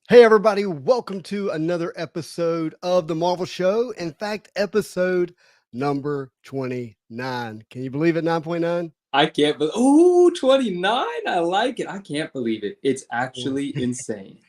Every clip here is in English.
Hey, everybody, welcome to another episode of The Marvel Show. In fact, episode number 29. Can you believe it? 9.9? I can't believe. Ooh, 29. I like it. I can't believe it. It's actually insane.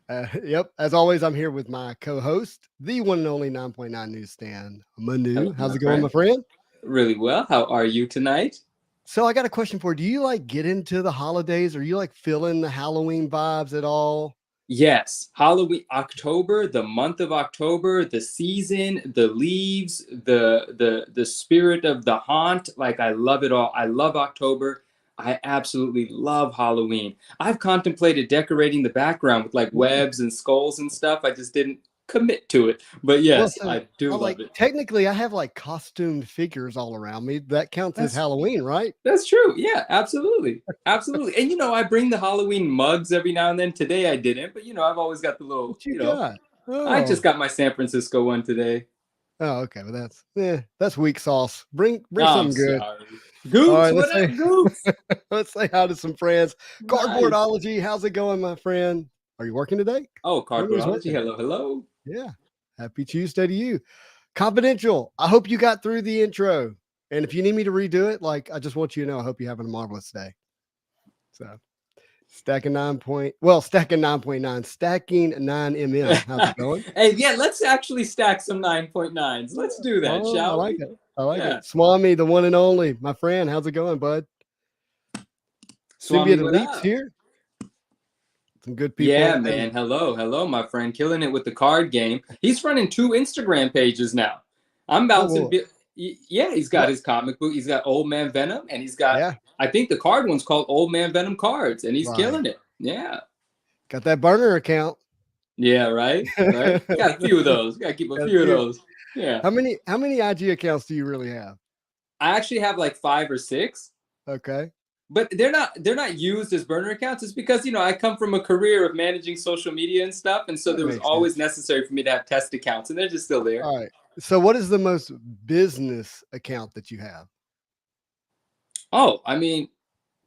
Yep. As always, I'm here with my co host, the one and only 9.9 newsstand, Hello, Manu. How's my it going, my friend. friend? Really well. How are you tonight? So, I got a question for you. Do you like get into the holidays or you like feeling the Halloween vibes at all? Yes, Halloween, October, the month of October, the season, the leaves, the spirit of the haunt. Like I love it all. I love October. I absolutely love Halloween. I've contemplated decorating the background with like webs and skulls and stuff. I just didn't commit to it. But Well, yes, so I do I love like it. technically I have like costumed figures all around me. That counts as That's Halloween, right? That's true. Yeah, absolutely. Absolutely. And I bring the Halloween mugs every now and then. Today I didn't, but I've always got the little, What you got? I just Oh. got my San Francisco one today. Oh, okay. Well, that's weak sauce. Bring Oh, I'm something good. sorry. All Goops, right, what up, Goops? let's say hi to some friends. Nice. Cardboardology, how's it going, my friend? Are you working today? Oh, Nobody's Cardboardology. working. Hello, hello. Yeah. Happy Tuesday to you. Confidential. I hope you got through the intro. And if you need me to redo it, like I just want you to know, I hope you're having a marvelous day. So stacking 9.9, stacking 9 mm. How's it going? Hey, yeah, let's actually stack some 9.9s. Let's do that, Oh, I shall like we? it. I like Yeah. it. Swami, the one and only, my friend. How's it going, bud? Swami, Symbiote what Elites up? here. Some good Yeah, people. Hey, man. Hello, hello, my friend. Killing it with the card game. He's running 2 Instagram pages now. I'm oh, bouncing. well, Yeah, he's got what? his comic book. He's got Old Man Venom, and he's got. Yeah, I think the card one's called Old Man Venom Cards, and he's right. killing it. Yeah. Got that burner account. Yeah. Right. Right. Got a few of those. Got to keep a Got a few of few. those. Yeah. How many IG accounts do you really have? I actually have like 5 or 6. Okay. But they're not used as burner accounts. It's because I come from a career of managing social media and stuff, and so That there was makes always sense. necessary for me to have test accounts, and they're just still there. All right. So what is the most business account that you have? Oh, I mean,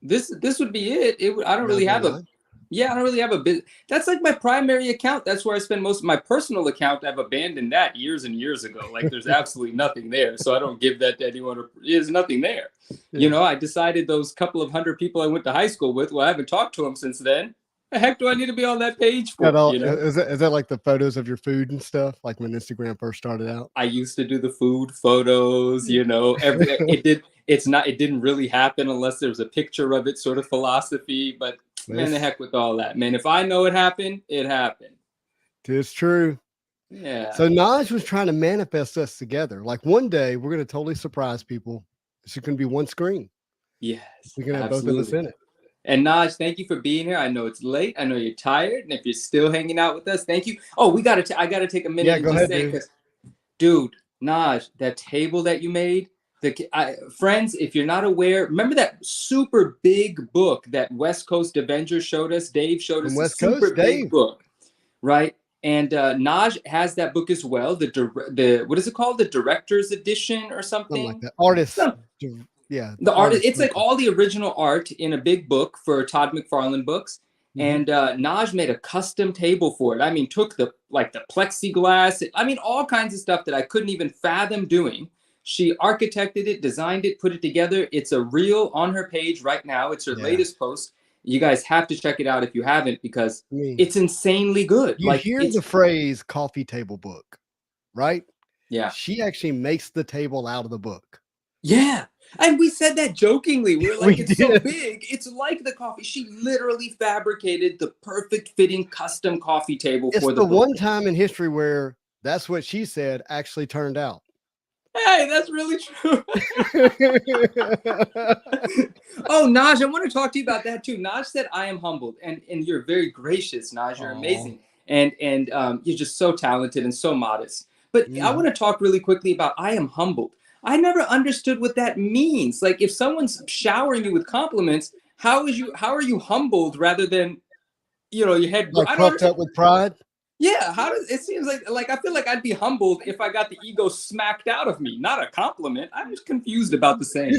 this would be it. I don't really have a 9.9? yeah, I don't really have a bit. That's like my primary account. That's where I spend most of my personal account. I've abandoned that years and years ago. Like there's absolutely nothing there. So I don't give that to anyone. There's nothing there. Yeah. I decided those couple of hundred people I went to high school with, well, I haven't talked to them since then. The heck do I need to be on that page Got for, all, you know? is that like the photos of your food and stuff, like when Instagram first started out? I used to do the food photos, it didn't really happen unless there was a picture of it, sort of philosophy. But man, the This heck with all that. Man, if I know it happened, it happened. is true. Yeah. So Naj was trying to manifest us together. Like one day we're going to totally surprise people. It's going to be one screen. Yes, We can have both of us absolutely. in it. And Naj, thank you for being here. I know it's late. I know you're tired. And if you're still hanging out with us, thank you. Oh, I got to take a minute Yeah, and go just ahead, say, dude. because, dude, Naj, that table that you made, friends, if you're not aware, remember that super big book that West Coast Avengers showed us? Dave showed From us a West Coast, super big Dave. book, right? And Naj has that book as well. The what is it called? The director's edition or Something like something? that. Artists. Some Yeah, the art artists. it's like all the original art in a big book for Todd McFarlane books. Mhm. And Naj made a custom table for it. I mean, took the plexiglass, I mean, all kinds of stuff that I couldn't even fathom doing. She architected it, designed it, put it together. It's a reel on her page right now. It's her Yeah. latest post. You guys have to check it out if you haven't, because I mean, it's insanely good. you Like hear it's the phrase coffee table book, right? Yeah. She actually makes the table out of the book. Yeah. And we said that jokingly. We were like, We it's so did. big. It's like the coffee. She literally fabricated the perfect fitting custom coffee table It's for the the book. one time in history where that's what she said actually turned out. Hey, that's really true. Oh, Naj, I want to talk to you about that too. Naj said, I am humbled. And you're very gracious, Naj. You're Aw. amazing. And you're just so talented and so modest. But I Mhm. want to talk really quickly about I am humbled. I never understood what that means. Like if someone's showering you with compliments, how are you humbled rather than your head? Like I don't puffed understand. up with pride. Yeah, how does it seems like I feel like I'd be humbled if I got the ego smacked out of me, not a compliment. I'm just confused about the saying.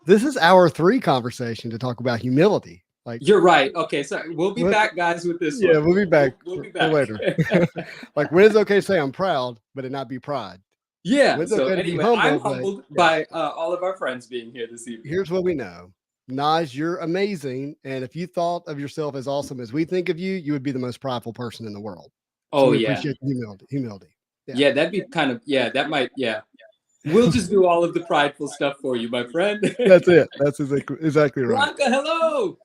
This is our 3 conversation to talk about humility. Like, You're right. Okay, sorry. We'll be what- back, guys, with this yeah, one. we'll be back We'll be for back. later. Like, when is it okay to say I'm proud, but it not be pride? Yeah. When's So okay to be anyway, I'm but- humbled yeah. by all of our friends being here this evening. Here's what we know. Naj, you're amazing. And if you thought of yourself as awesome as we think of you, you would be the most prideful person in the world. So Oh we yeah. appreciate the humility. Yeah, that'd be kind of that might We'll just do all of the prideful stuff for you, my friend. That's it. That's exactly right. Blanca, hello.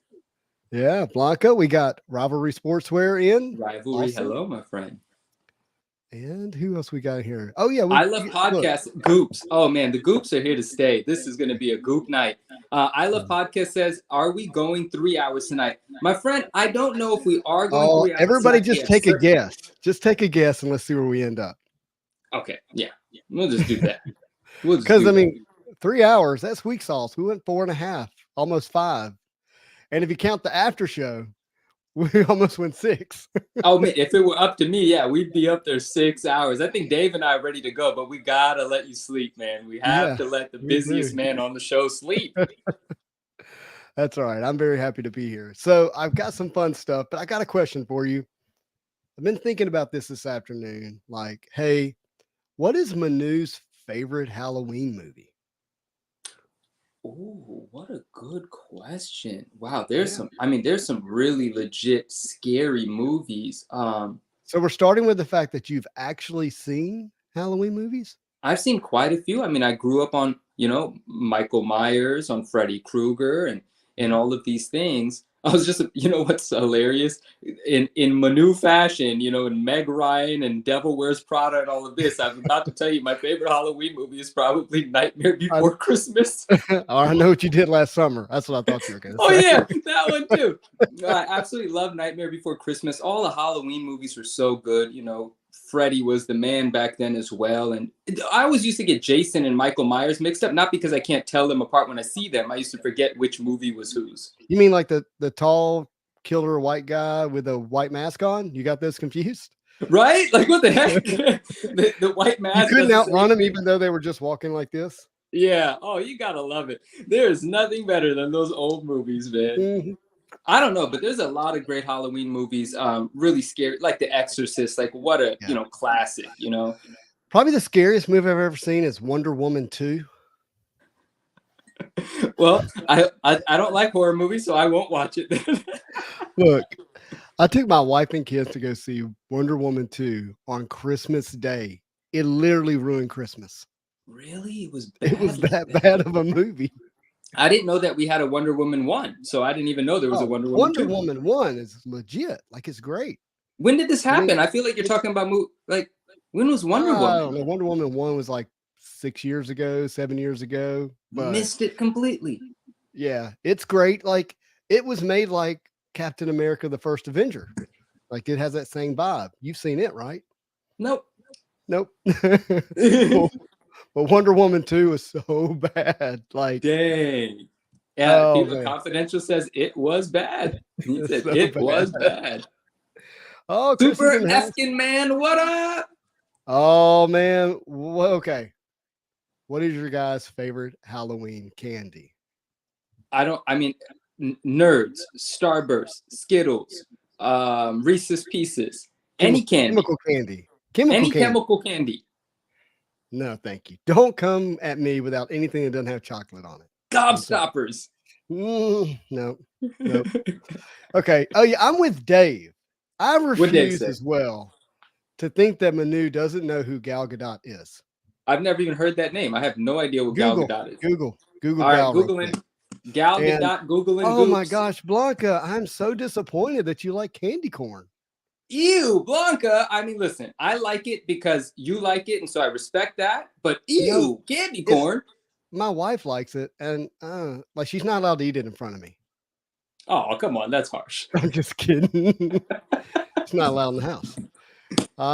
Yeah, Blanca, we got Rivalry Sportswear in. Rivalry, Awesome. hello, my friend. And who else we got here? Oh yeah, I love podcasts. Goops. Oh man, the Goops are here to stay. This is going to be a Goop night. I love podcast says, "Are we going 3 hours tonight?" My friend, I don't know if we are going 3 hours. Everybody, tonight. just take a guess. Just take a guess, and let's see where we end up. Okay, yeah, we'll just do that. Because I mean, 3 hours. That's weak sauce. We went 4.5, almost 5. And if you count the after show, we almost went 6. Oh man, if it were up to me, yeah, we'd be up there 6 hours. I think Dave and I are ready to go, but we gotta let you sleep, man. We have to let the busiest man on the show sleep. That's all right. I'm very happy to be here. So I've got some fun stuff, but I got a question for you. I've been thinking about this afternoon. Like, hey, what is Manu's favorite Halloween movie? Oh, what a good question. Wow, there's some really legit scary movies. So we're starting with the fact that you've actually seen Halloween movies? I've seen quite a few. I mean, I grew up on, Michael Myers, on Freddy Krueger and all of these things. I was just, what's hilarious in Manu fashion, in Meg Ryan and Devil Wears Prada and all of this. I'm about to tell you, my favorite Halloween movie is probably Nightmare Before Christmas. Oh, I know what you did last summer. That's what I thought you were going to say. Oh yeah, that one too. I absolutely love Nightmare Before Christmas. All the Halloween movies were so good. Freddy was the man back then as well. And I always used to get Jason and Michael Myers mixed up, not because I can't tell them apart when I see them. I used to forget which movie was whose. You mean like the tall killer white guy with a white mask on? You got those confused? Right? Like what the heck? the white mask. You couldn't outrun them even though they were just walking like this? Yeah. Oh, you gotta love it. There's nothing better than those old movies, man. Mm-hmm. I don't know, but there's a lot of great Halloween movies, really scary, like The Exorcist. Like what a classic, Probably the scariest movie I've ever seen is Wonder Woman 2. Well, I don't like horror movies, so I won't watch it. Look, I took my wife and kids to go see Wonder Woman 2 on Christmas Day. It literally ruined Christmas. Really? It was bad. It was that bad of a movie. I didn't know that we had a Wonder Woman 1, so I didn't even know there was a Wonder Woman Wonder 2. Woman 1 is legit. Like, it's great. When did this happen? I feel like you're talking about when was Wonder Woman? I don't know. Wonder Woman 1 was like 6 years ago, 7 years ago. But missed it completely. Yeah, it's great. Like, it was made like Captain America, the First Avenger. Like, it has that same vibe. You've seen it, right? Nope. But Wonder Woman 2 is so bad. Like, dang. Yeah, People Confidential says it was bad. He said so it was bad. Oh, Super Efkin Man, what up? Oh man. Well, okay. What is your guys' favorite Halloween candy? Nerds, Starburst, Skittles, Reese's Pieces, any candy. Chemical candy. Chemical candy. No, thank you. Don't come at me without anything that doesn't have chocolate on it. Gobstoppers. No. Okay. Oh yeah, I'm with Dave. I refuse as well to think that Manu doesn't know who Gal Gadot is. I've never even heard that name. I have no idea what Gal Gadot is. Google. All right, Googling. Gal Gadot, Googling. Oh my gosh, Blanca, I'm so disappointed that you like candy corn. Ew, Blanca. I mean, listen, I like it because you like it, and so I respect that. But ew, candy corn. My wife likes it, and like she's not allowed to eat it in front of me. Oh, come on, that's harsh. I'm just kidding. It's not allowed in the house.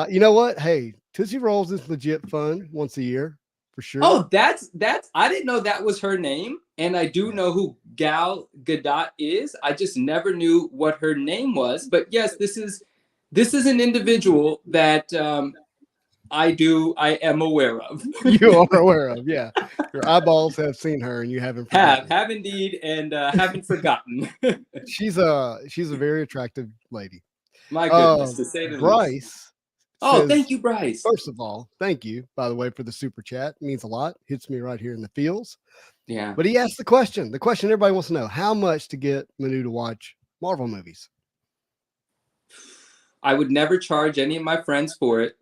You know what? Hey, Tootsie Rolls is legit fun once a year for sure. Oh, that's I didn't know that was her name, and I do know who Gal Gadot is. I just never knew what her name was. But yes, this is an individual that I do. I am aware of. You are aware of, yeah. Your eyeballs have seen her, and you haven't forgotten. have indeed, and haven't forgotten. She's a very attractive lady. My goodness, to say the least. Bryce Oh, says, thank you, Bryce. first of all, thank you, by the way, for the super chat. It means a lot. Hits me right here in the feels. Yeah. But he asked the question everybody wants to know: how much to get Manu to watch Marvel movies? I would never charge any of my friends for it,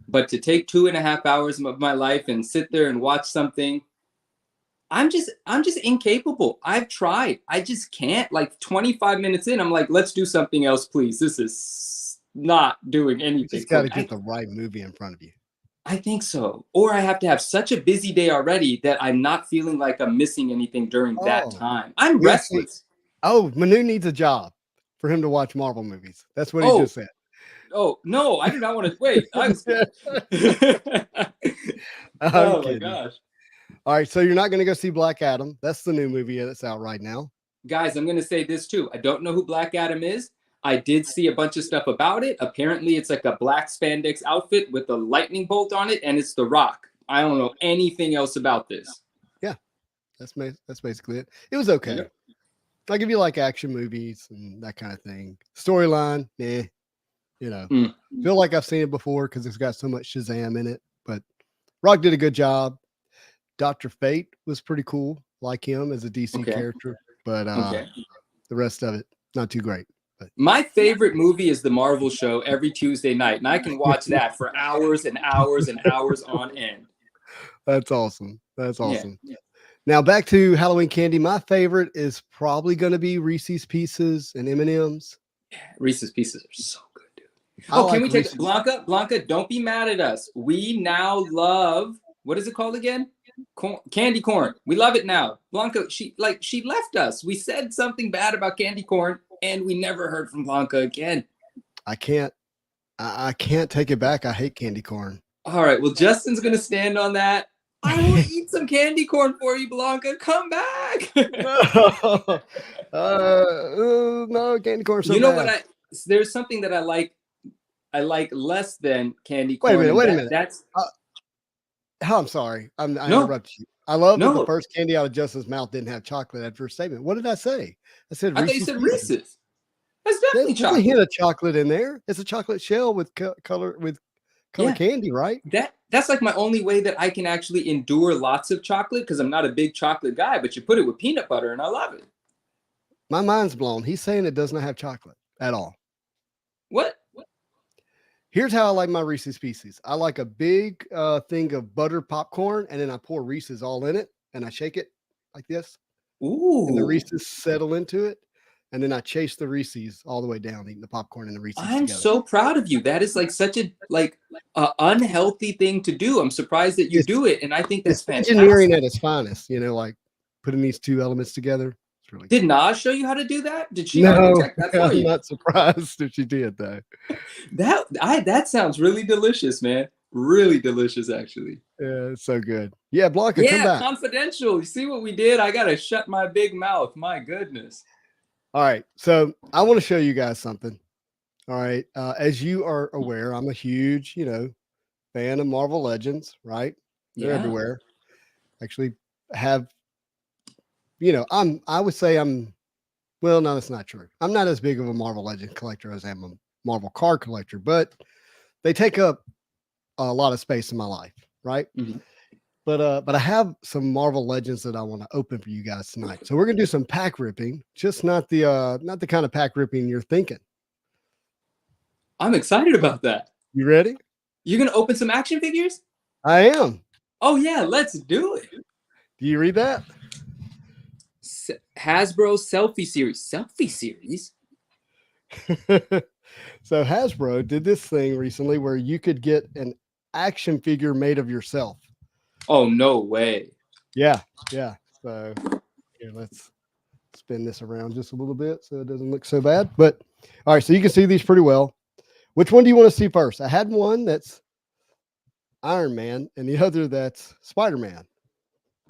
but to take 2.5 hours of my life and sit there and watch something, I'm just incapable. I've tried. I just can't. Like 25 minutes in, I'm like, let's do something else, please. This is not doing You anything. just got to get the right movie in front of you. I think so. Or I have to have such a busy day already that I'm not feeling like I'm missing anything during that time. I'm restless. Manu needs a job for him to watch Marvel movies. That's what he just said. Oh, no, I do not want to wait. Oh my gosh. All right, so you're not going to go see Black Adam. That's the new movie that's out right now. Guys, I'm going to say this too. I don't know who Black Adam is. I did see a bunch of stuff about it. Apparently, it's like a black spandex outfit with a lightning bolt on it, and it's The Rock. I don't know anything else about this. Yeah, that's basically it. It was okay. Yeah. Like if you like action movies and that kind of thing. Storyline, feel like I've seen it before because it's got so much Shazam in it. But Rock did a good job. Dr. Fate was pretty cool, like him as a DC character. But the rest of it, not too great. But my favorite movie is the Marvel Show every Tuesday night, and I can watch that for hours and hours and hours on end. That's awesome. That's awesome. Yeah. Now back to Halloween candy. My favorite is probably going to be Reese's Pieces and M&M's. Yeah, Reese's Pieces are so good, dude. Oh, can we take Blanca? Blanca, don't be mad at us. We now love, what is it called again? Candy corn. We love it now. Blanca, she left us. We said something bad about candy corn, and we never heard from Blanca again. I can't take it back. I hate candy corn. All right. Well, Justin's gonna stand on that. I will eat some candy corn for you, Blanca. Come back. No, candy corn. So you know bad. There's something that I like less than candy corn. Wait a minute. That's I'm sorry. I interrupted you. I love that the first candy out of Justin's mouth didn't have chocolate at first statement. What did I say? I said I thought you said Reese's. That's definitely chocolate. There's a hint of chocolate in there. It's a chocolate shell with color candy, right? That's like my only way that I can actually endure lots of chocolate because I'm not a big chocolate guy, but you put it with peanut butter and I love it. My mind's blown. He's saying it does not have chocolate at all. What? Here's how I like my Reese's Pieces. I like a big thing of butter popcorn, and then I pour Reese's all in it, and I shake it like this. Ooh. And the Reese's settle into it, and then I chase the Reese's all the way down, eating the popcorn and the Reese's I'm together. so proud of you. That is like such a unhealthy thing to do. I'm surprised that you do it, and I think that's fantastic. Engineering at its finest, like putting these two elements together. Really did Nas show you how to do that? Did she architect that for you? I'm not surprised if she did, though. That sounds really delicious, man. Really delicious, actually. Yeah, it's so good. Yeah, Blanca, come back. Confidential. You see what we did? I gotta shut my big mouth. My goodness. All right, so I want to show you guys something. All right, as you are aware, I'm a huge, fan of Marvel Legends. Right? They're everywhere. Actually, have. I would say well, no, that's not true. I'm not as big of a Marvel Legend collector as I am a Marvel card collector, but they take up a lot of space in my life, right? Mm-hmm. But I have some Marvel Legends that I want to open for you guys tonight. So we're gonna do some pack ripping, just not the kind of pack ripping you're thinking. I'm excited about that. You ready? You're gonna open some action figures? I am. Oh yeah, let's do it. Do you read that? Hasbro Selfie Series. Selfie Series? So Hasbro did this thing recently where you could get an action figure made of yourself. Oh, no way. Yeah. So here, let's spin this around just a little bit so it doesn't look so bad. But all right, so you can see these pretty well. Which one do you want to see first? I had one that's Iron Man and the other that's Spider-Man.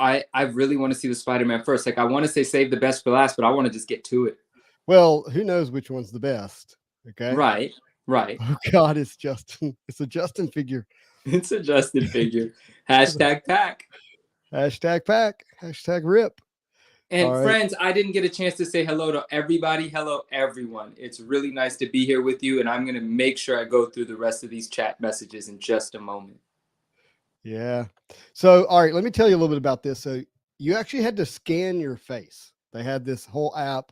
I really want to see the Spider-Man first. Like I want to say save the best for last, but I want to just get to it. Well, who knows which one's the best? Okay. Right. Oh God, it's Justin. It's a Justin figure. It's a Justin figure. Hashtag pack. Hashtag pack. Hashtag rip. And All right. friends, I didn't get a chance to say hello to everybody. Hello, everyone. It's really nice to be here with you, and I'm going to make sure I go through the rest of these chat messages in just a moment. Yeah. So, all right, let me tell you a little bit about this. So, you actually had to scan your face. They had this whole app,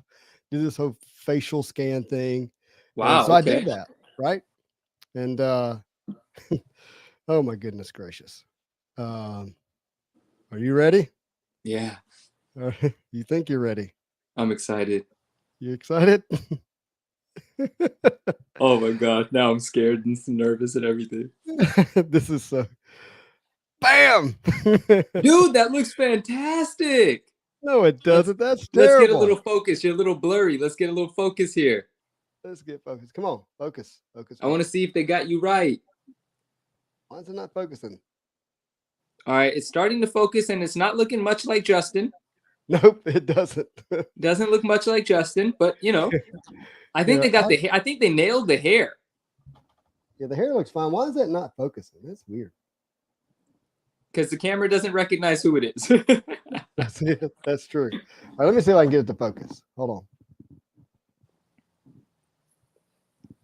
do this whole facial scan thing. Wow. And so okay. I did that, right? And oh my goodness gracious. Are you ready? Yeah. You think you're ready? I'm excited. You excited? Oh my God. Now I'm scared and nervous and everything. This is so bam. Dude, that looks fantastic. No, it doesn't. That's Let's terrible. get a little focus. You're a little blurry. Let's get a little focus here. Let's get focused. Come on, focus. Focus. I want to see if they got you right. Why is it not focusing? All right, it's starting to focus, and it's not looking much like Justin. Nope, it doesn't. Doesn't look much like Justin, but you know, I think they got the hair. I think they nailed the hair. Yeah, the hair looks fine. Why is that not focusing? That's weird. Because the camera doesn't recognize who it is. That's it. That's true. All right, let me see if I can get it to focus. Hold on.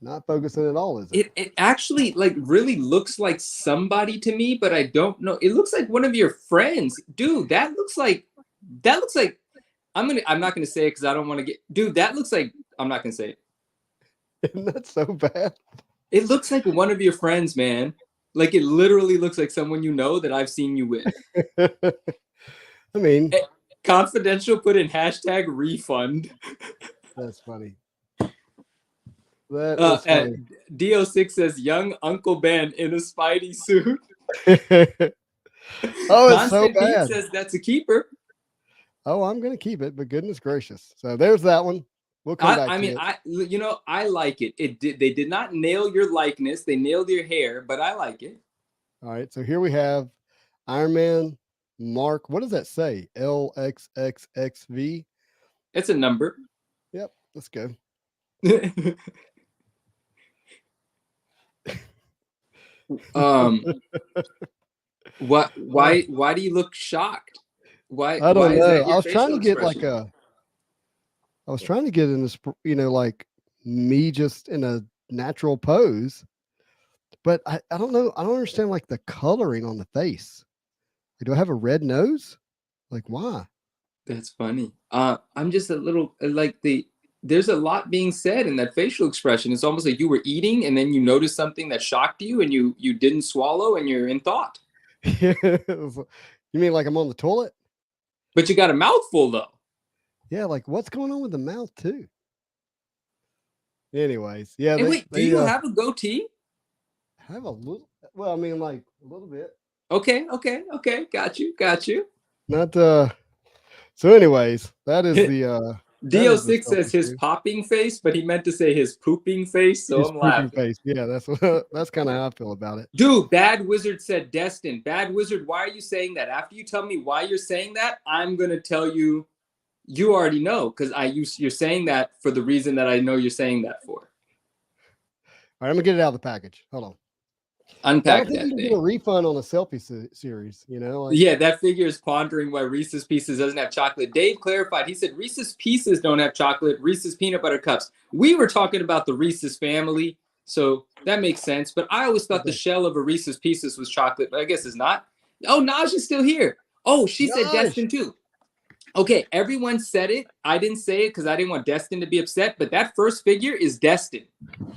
Not focusing at all, is it? It actually like really looks like somebody to me, but I don't know. It looks like one of your friends, dude. That looks like. I'm not gonna say it because I don't want to get. Dude, that looks like. I'm not gonna say it. Isn't that so bad? It looks like one of your friends, man. Like it literally looks like someone you know that I've seen you with. I mean, confidential. Put in hashtag refund. That's funny. That is funny. DO6 says young Uncle Ben in a Spidey suit. Oh, it's so bad. Says that's a keeper. Oh, I'm gonna keep it, but goodness gracious. So there's that one. We'll come back. I like it. They did not nail your likeness. They nailed your hair, but I like it. All right. So here we have Iron Man Mark. What does that say? LXXXV. It's a number. Yep. Let's go. Why do you look shocked? Why? I don't know. I was trying to get expression? I was trying to get in this, like me just in a natural pose, but I don't know. I don't understand like the coloring on the face. Do I have a red nose? Like why? That's funny. I'm just a little like there's a lot being said in that facial expression. It's almost like you were eating and then you noticed something that shocked you and you didn't swallow and you're in thought. You mean like I'm on the toilet? But you got a mouthful though. Yeah, like what's going on with the mouth too? Anyways, yeah. And wait, do you have a goatee? Have a little. Well, I mean, like a little bit. Okay. Got you. Not So, anyways, that is the DO6 says his popping face, but he meant to say his pooping face. So I'm laughing. Face. Yeah, that's kind of how I feel about it. Dude, Bad Wizard said Destin. Bad Wizard, why are you saying that? After you tell me why you're saying that, I'm gonna tell you. You already know because you're saying that for the reason that I know you're saying that for. All right, I'm gonna get it out of the package. Hold on. Unpack that thing. You can get a refund on a selfie series, you know? Like, yeah, that figure is pondering why Reese's Pieces doesn't have chocolate. Dave clarified. He said Reese's Pieces don't have chocolate. Reese's Peanut Butter Cups. We were talking about the Reese's family, so that makes sense. But I always thought the shell of a Reese's Pieces was chocolate, but I guess it's not. Oh, Naj is still here. Oh, she said Destin too. Okay, everyone said it. I didn't say it because I didn't want Destin to be upset, but that first figure is Destin.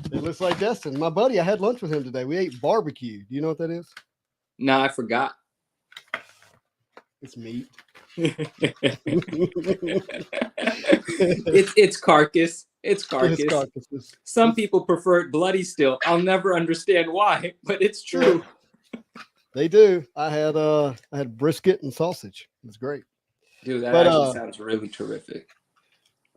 It looks like Destin. My buddy, I had lunch with him today. We ate barbecue. Do you know what that is? No, I forgot. It's meat. It's carcass. It's carcass. Some people prefer it bloody still. I'll never understand why, but it's true. They do. I had brisket and sausage. It was great. Dude, that actually sounds really terrific.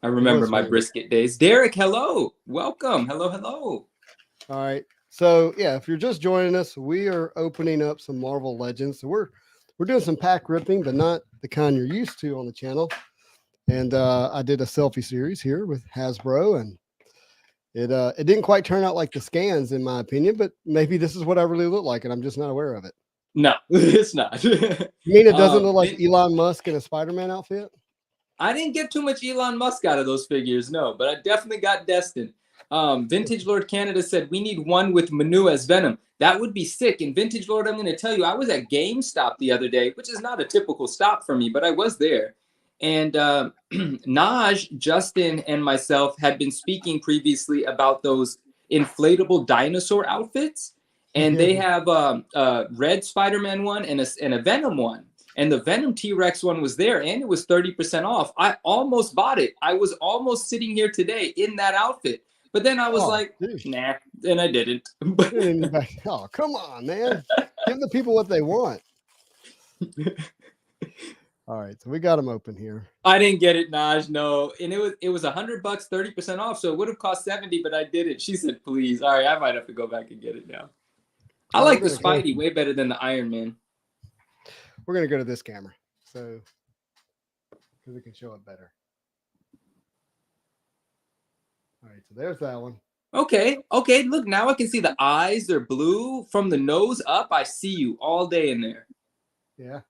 I remember my brisket days. Derek, hello. Welcome. Hello. All right. So, yeah, if you're just joining us, we are opening up some Marvel Legends. So we're doing some pack ripping, but not the kind you're used to on the channel. And I did a selfie series here with Hasbro, and It didn't quite turn out like the scans, in my opinion, but maybe this is what I really look like, and I'm just not aware of it. No, it's not. You mean it doesn't look like Vin- Elon Musk in a Spider-Man outfit? I didn't get too much Elon Musk out of those figures, no, but I definitely got Destin. Vintage Lord Canada said we need one with Manu as Venom. That would be sick. And Vintage Lord, I'm going to tell you, I was at GameStop the other day, which is not a typical stop for me, but I was there. And Naj, Justin, and myself had been speaking previously about those inflatable dinosaur outfits. And they have a red Spider-Man one and a Venom one. And the Venom T-Rex one was there, and it was 30% off. I almost bought it. I was almost sitting here today in that outfit. But then I was like, dude. nah, and I didn't. Oh, come on, man. Give the people what they want. All right, so we got them open here. I didn't get it, Naj, no. And it was $100, 30% off, so it would have cost 70, but I did it. She said, please. All right, I might have to go back and get it now. I like the Spidey way better than the Iron Man. We're going to go to this camera, so because we can show it better. All right, so there's that one. Okay. Look, now I can see the eyes. They're blue. From the nose up, I see you all day in there. Yeah.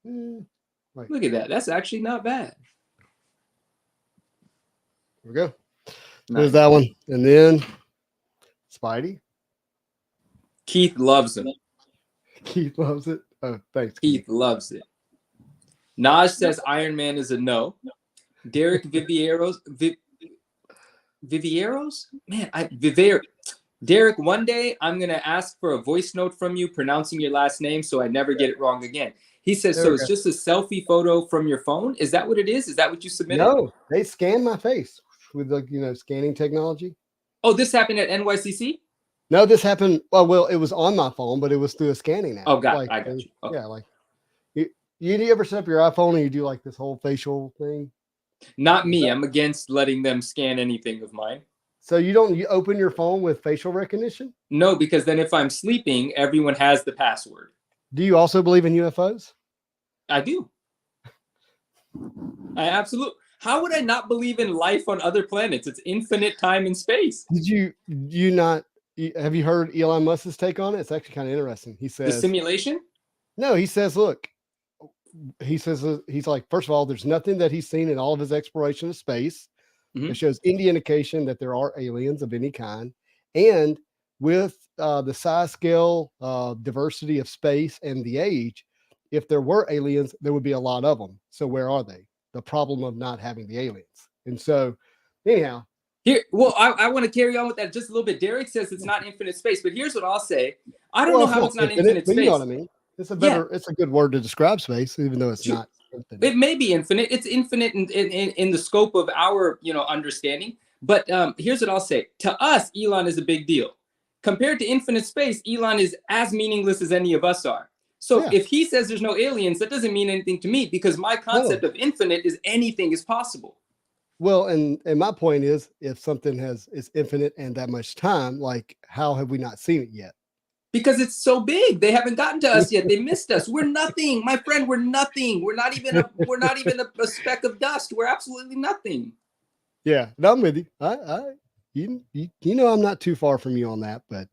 Look at that. That's actually not bad. Here we go. There's that one. And then Spidey. Keith loves him. Keith loves it. Oh, thanks. Keith loves it. Naj says Iron Man is a no. Derek Vivieros. Derek, one day I'm going to ask for a voice note from you pronouncing your last name so I never get it wrong again. He says, so it's just a selfie photo from your phone? Is that what it is? Is that what you submitted? No, they scanned my face with the scanning technology. Oh, this happened at NYCC? No, this happened. Well, it was on my phone, but it was through a scanning app. Oh, I got you. Okay. Yeah, like you ever set up your iPhone and you do like this whole facial thing? Not me. I'm against letting them scan anything of mine. So you open your phone with facial recognition? No, because then if I'm sleeping, everyone has the password. Do you also believe in UFOs? I do. I absolutely. How would I not believe in life on other planets? It's infinite time and space. Did you not? Have you heard Elon Musk's take on it? It's actually kind of interesting. He says the simulation. No, he says, look, he's like, first of all, there's nothing that he's seen in all of his exploration of space that shows any indication that there are aliens of any kind. And with the size, scale, diversity of space and the age, if there were aliens, there would be a lot of them. So where are they? The problem of not having the aliens. And so anyhow. Here, well, I want to carry on with that just a little bit. Derek says it's not infinite space, but here's what I'll say. I don't know how it's not infinite space. You know what I mean? It's a good word to describe space, even though it's not infinite. It may be infinite. It's infinite in the scope of our, understanding. But here's what I'll say. To us, Elon is a big deal. Compared to infinite space, Elon is as meaningless as any of us are. So if he says there's no aliens, that doesn't mean anything to me because my concept of infinite is anything is possible. Well, and my point is, if something is infinite and that much time, like how have we not seen it yet? Because it's so big. They haven't gotten to us yet. They missed us. We're nothing, my friend. We're nothing. We're not even a speck of dust. We're absolutely nothing. Yeah, no, I'm with you. You know I'm not too far from you on that, but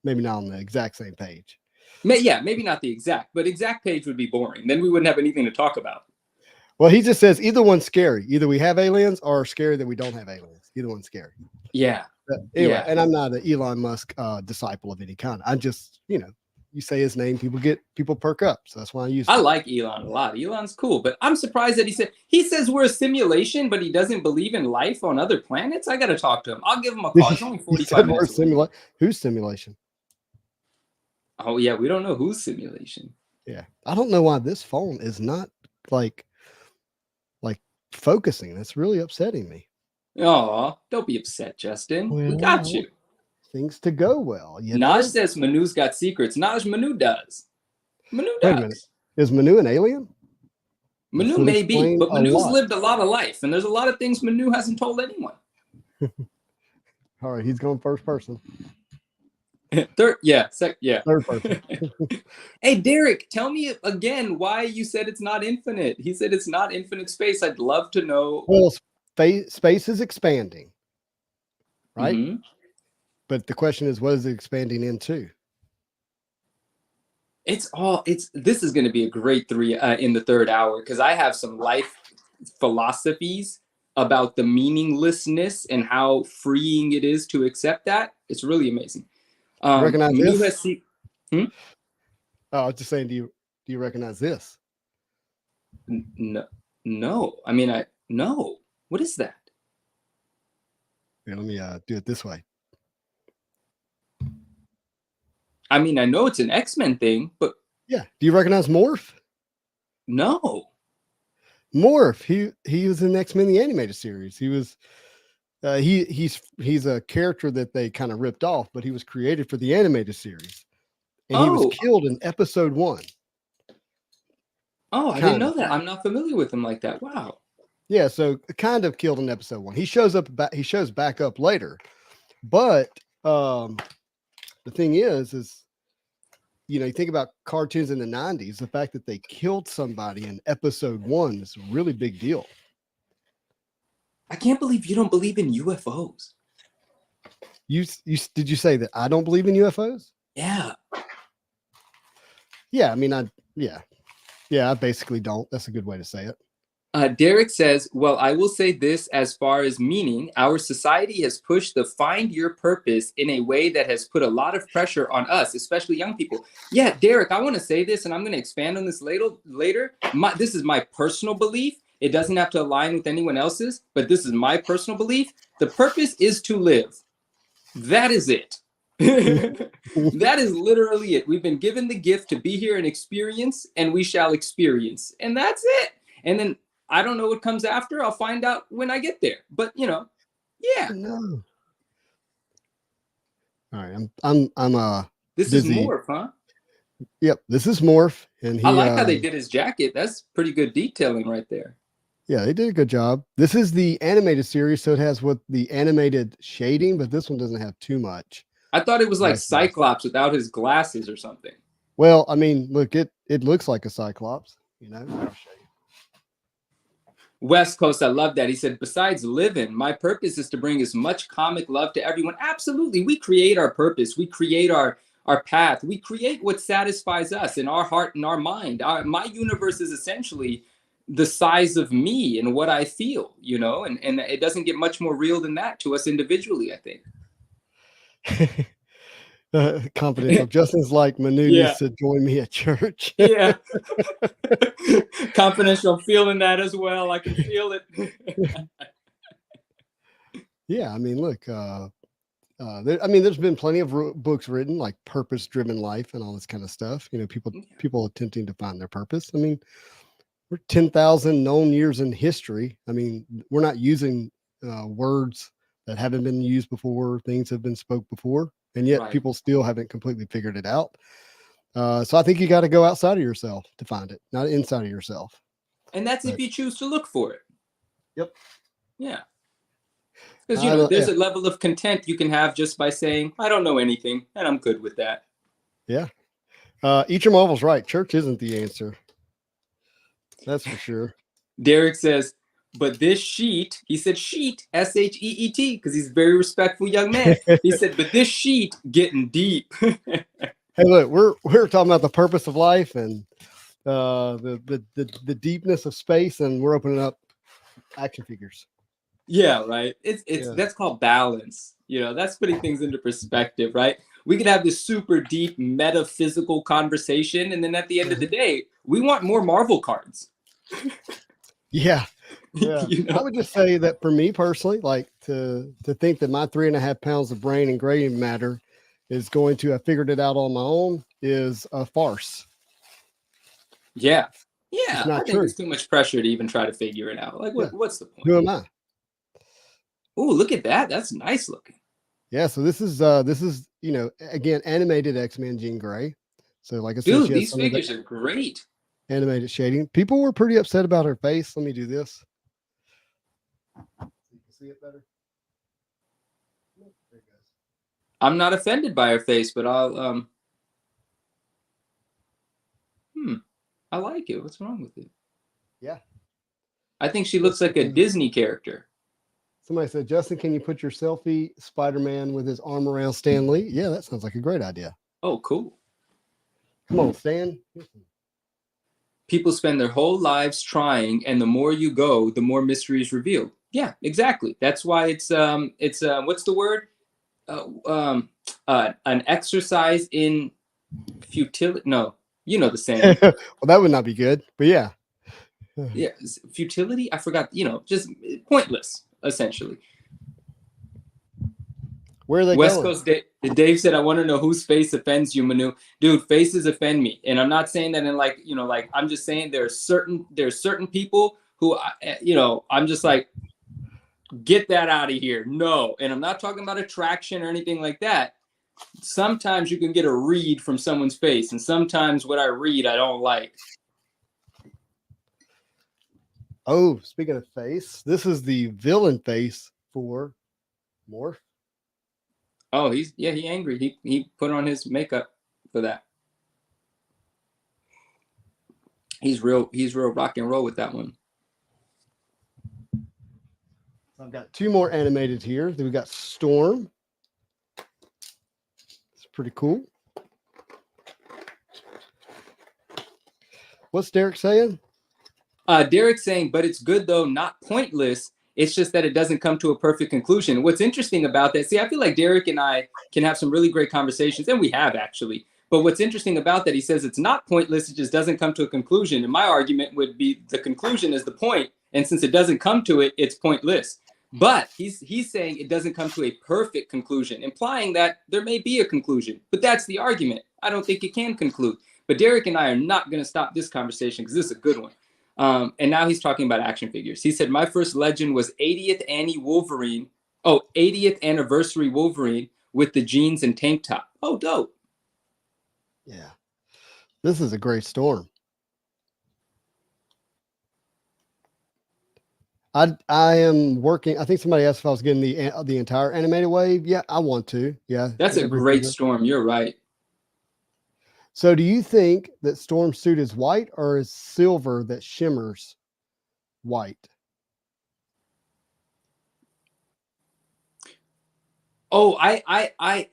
maybe not on the exact same page. Maybe not the exact, but exact page would be boring. Then we wouldn't have anything to talk about. Well, he just says either one's scary. Either we have aliens or scary that we don't have aliens. Either one's scary. Yeah. But anyway, and I'm not an Elon Musk disciple of any kind. I'm just, you say his name, people perk up. So that's why I use it. I like Elon a lot. Elon's cool, but I'm surprised that he says we're a simulation, but he doesn't believe in life on other planets. I got to talk to him. I'll give him a call. It's only 45 minutes. Whose simulation? Oh, yeah. We don't know whose simulation. Yeah. I don't know why this phone is not like focusing. That's really upsetting me. Oh, don't be upset, Justin. We got you. Things to go well. Naj says Manu's got secrets. Manu does. Manu does. Wait a minute. Is Manu an alien? Manu may be, but Manu's lived a lot of life, and there's a lot of things Manu hasn't told anyone. All right, he's going first person. Third person. Hey, Derek, tell me again why you said it's not infinite. He said it's not infinite space. I'd love to know. Well, space is expanding. right? Hmm. But the question is, what is it expanding into? This is going to be a great three in the third hour, because I have some life philosophies about the meaninglessness and how freeing it is to accept that. It's really amazing. You recognize Manu this? has seen. Hmm? Oh, I was just saying, do you recognize this? No, no. I mean, no. What is that? Here, let me do it this way. I mean, I know it's an X-Men thing, but Yeah. Do you recognize Morph? no. Morph. He was in X-Men the animated series. He was he's a character that they kind of ripped off, but he was created for the animated series, and he was Oh, killed in episode 1. oh, I didn't Kind know of. that. I'm not familiar with him like that. Wow. Yeah, so kind of killed in episode 1. He shows back up later. But the thing is you think about cartoons in the 90s, the fact that they killed somebody in episode 1 is a really big deal. I can't believe you don't believe in UFOs. You did you say that I don't believe in UFOs? Yeah. Yeah, I mean I basically don't. That's a good way to say it. Derek says, well, I will say this as far as meaning, our society has pushed the find your purpose in a way that has put a lot of pressure on us, especially young people. Yeah, Derek, I want to say this, and I'm going to expand on this later. This is my personal belief. It doesn't have to align with anyone else's, but this is my personal belief. The purpose is to live. That is it. That is literally it. We've been given the gift to be here and experience, and we shall experience. And that's it. And then I don't know what comes after. I'll find out when I get there. But yeah. No. All right, I'm This is busy. Morph, huh? Yep, this is Morph, and I he like how they did his jacket. That's pretty good detailing right there. yeah, they did a good job. This is the animated series, so it has what the animated shading, but this one doesn't have too much. I thought it was like Nice. Cyclops without his glasses or something. Well, I mean, look, it looks like a Cyclops, I'll show you. West Coast, I love that. He said, besides living, my purpose is to bring as much comic love to everyone. Absolutely. We create our purpose. We create our path. We create what satisfies us in our heart and our mind. My universe is essentially the size of me and what I feel, and it doesn't get much more real than that to us individually, I think. Confidential. Justin's like, Manu needs to join me at church. Yeah. Confidential. I'm feeling that as well. I can feel it. Yeah, I mean, look, there's been plenty of books written like Purpose-Driven Life and all this kind of stuff. People attempting to find their purpose. I mean, we're 10,000 known years in history. I mean, we're not using words that haven't been used before. Things have been spoke before, and yet people still haven't completely figured it out. So I think you got to go outside of yourself to find it, not inside of yourself. And that's if you choose to look for it. Yep. Yeah. Because, there's a level of content you can have just by saying, I don't know anything, and I'm good with that. Yeah. Eat your marbles right. Church isn't the answer. That's for sure. Derek says, but this sheet, he said sheet, S-H-E-E-T, because he's a very respectful young man. He said, but this sheet getting deep. Hey, look, we're talking about the purpose of life and the deepness of space, and we're opening up action figures. Yeah, right. That's called balance. That's putting things into perspective, right? We could have this super deep metaphysical conversation, and then at the end of the day, we want more Marvel cards. Yeah. I would just say that for me personally, like to think that my 3.5 pounds of brain and gray matter is going to have figured it out on my own is a farce. Yeah. I think true. there's too much pressure to even try to figure it out. Like, what's the point? Who am I? Oh, look at that. That's nice looking. Yeah. So this is again, animated X-Men Jean Grey. So like I said, dude, these figures are great. Animated shading. People were pretty upset about her face. Let me do this. You can see it better. There it goes. I'm not offended by her face, but I'll I like it. What's wrong with it? Yeah. I think she looks like a Disney character. Somebody said, Justin, can you put your selfie Spider-Man with his arm around Stan Lee? Yeah, that sounds like a great idea. Oh, cool. Come on, Stan. People spend their whole lives trying, and the more you go, the more mystery is revealed. Yeah, exactly. That's why it's what's the word? An exercise in futility. No, you know the saying. Well, that would not be good, but yeah. Yeah, futility. I forgot. Just pointless, essentially. Where are they West going? Coast Dave said, "I want to know whose face offends you, Manu." Dude, faces offend me, and I'm not saying that in like I'm just saying there's certain people who I'm just like, get that out of here. No, and I'm not talking about attraction or anything like that. Sometimes you can get a read from someone's face, and sometimes what I read I don't like. Oh, speaking of face, this is the villain face for Morph. Oh, he angry. He put on his makeup for that. He's real rock and roll with that one. I've got two more animated here. Then we got Storm. It's pretty cool. What's Derek saying? Derek's saying, but it's good though, not pointless. It's just that it doesn't come to a perfect conclusion. What's interesting about that, I feel like Derek and I can have some really great conversations, and we have actually. But what's interesting about that, he says it's not pointless, it just doesn't come to a conclusion. And my argument would be the conclusion is the point, and since it doesn't come to it, it's pointless. But he's saying it doesn't come to a perfect conclusion, implying that there may be a conclusion. But that's the argument. I don't think it can conclude. But Derek and I are not going to stop this conversation because this is a good one. And now he's talking about action figures. He said, my first legend was 80th Wolverine. Oh, 80th anniversary Wolverine with the jeans and tank top. Oh, dope. Yeah. This is a great Storm. I am working. I think somebody asked if I was getting the entire animated wave. Yeah, I want to. Yeah. That's a great Storm. You're right. So do you think that Storm's suit is white or is silver that shimmers white? Oh,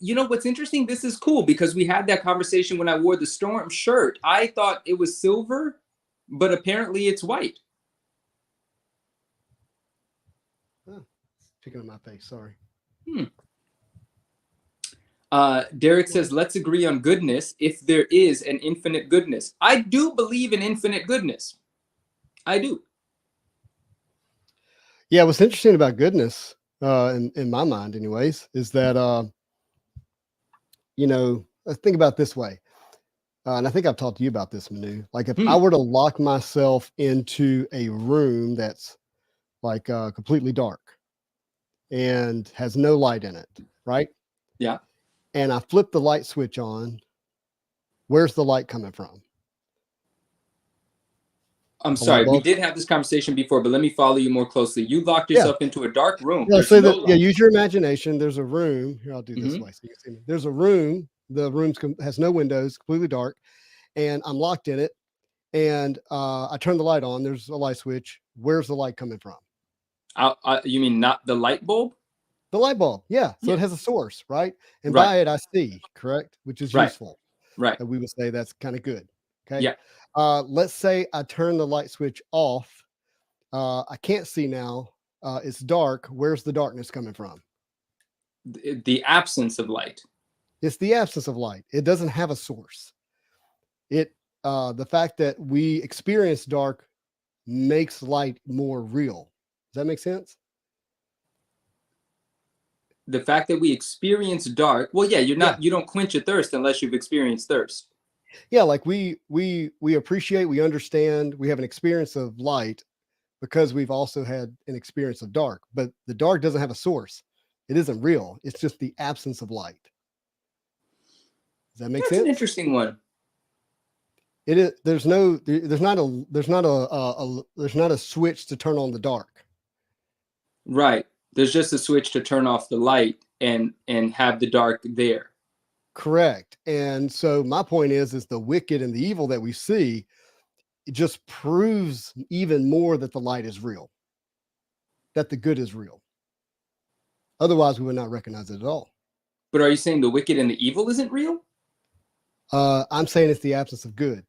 you know what's interesting? This is cool because we had that conversation when I wore the Storm shirt. I thought it was silver, but apparently it's white. Oh, picking on my face. Sorry. Derek says, let's agree on goodness if there is an infinite goodness. I do believe in infinite goodness. I do. Yeah, what's interesting about goodness, in my mind anyways, is that, let's think about it this way. And I think I've talked to you about this, Manu. Like if I were to lock myself into a room that's like completely dark and has no light in it, right? Yeah. And I flip the light switch on, where's the light coming from? I'm sorry, we did have this conversation before, but let me follow you more closely. You locked yourself into a dark room. Yeah, so use your imagination. There's a room. Here, I'll do this way so you can see me. There's a room. The room has no windows, completely dark, and I'm locked in it. And I turn the light on. There's a light switch. Where's the light coming from? You mean not the light bulb? The light bulb, yeah. So it has a source, right? And by it, I see, correct? Which is useful. Right. And we would say that's kind of good. Okay. Yeah. Let's say I turn the light switch off. I can't see now. It's dark. Where's the darkness coming from? The absence of light. It's the absence of light. It doesn't have a source. The fact that we experience dark makes light more real. Does that make sense? The fact that we experience dark, well, yeah, you don't quench a thirst unless you've experienced thirst. Yeah, like we appreciate, we understand, we have an experience of light because we've also had an experience of dark, but the dark doesn't have a source. It isn't real. It's just the absence of light. Does that make sense? That's an interesting one. It is. There's not a switch to turn on the dark. Right. There's just a switch to turn off the light and have the dark there. Correct. And so my point is the wicked and the evil that we see, it just proves even more that the light is real, that the good is real. Otherwise, we would not recognize it at all. But are you saying the wicked and the evil isn't real? I'm saying it's the absence of good.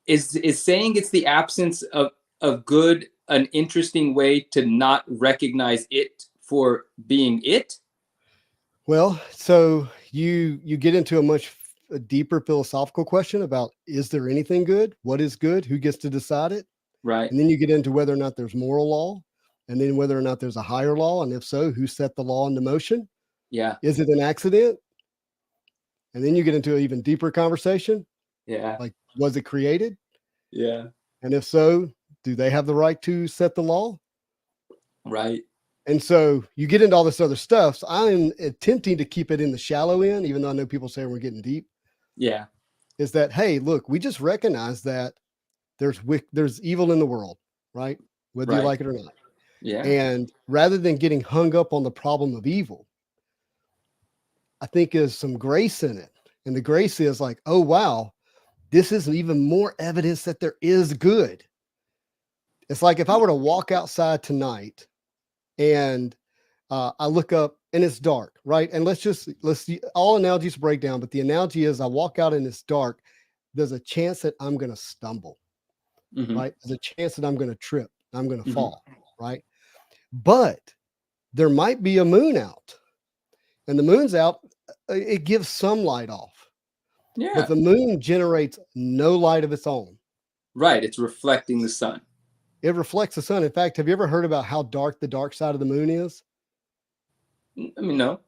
Is saying it's the absence of good an interesting way to not recognize it for being it? Well, so you get into a much deeper philosophical question about, is there anything good? What is good? Who gets to decide it? Right. And then you get into whether or not there's moral law, and then whether or not there's a higher law, and if so, who set the law into motion? Yeah. Is it an accident? And then you get into an even deeper conversation. Yeah. Like, was it created? Yeah. And if so, do they have the right to set the law? Right. And so you get into all this other stuff. So I'm attempting to keep it in the shallow end, even though I know people say we're getting deep. Yeah. Is that, hey, look, we just recognize that there's evil in the world, right? Whether you like it or not. Yeah. And rather than getting hung up on the problem of evil, I think there's some grace in it. And the grace is like, oh, wow, this is even more evidence that there is good. It's like if I were to walk outside tonight and I look up and it's dark, right? And let's see, all analogies break down, but the analogy is I walk out and it's dark. There's a chance that I'm going to stumble, right? There's a chance that I'm going to trip. I'm going to fall, right? But there might be a moon out, and the moon's out. It gives some light off, but the moon generates no light of its own. Right. It's reflecting the sun. It reflects the sun. In fact, have you ever heard about how dark the dark side of the moon is? I mean, no.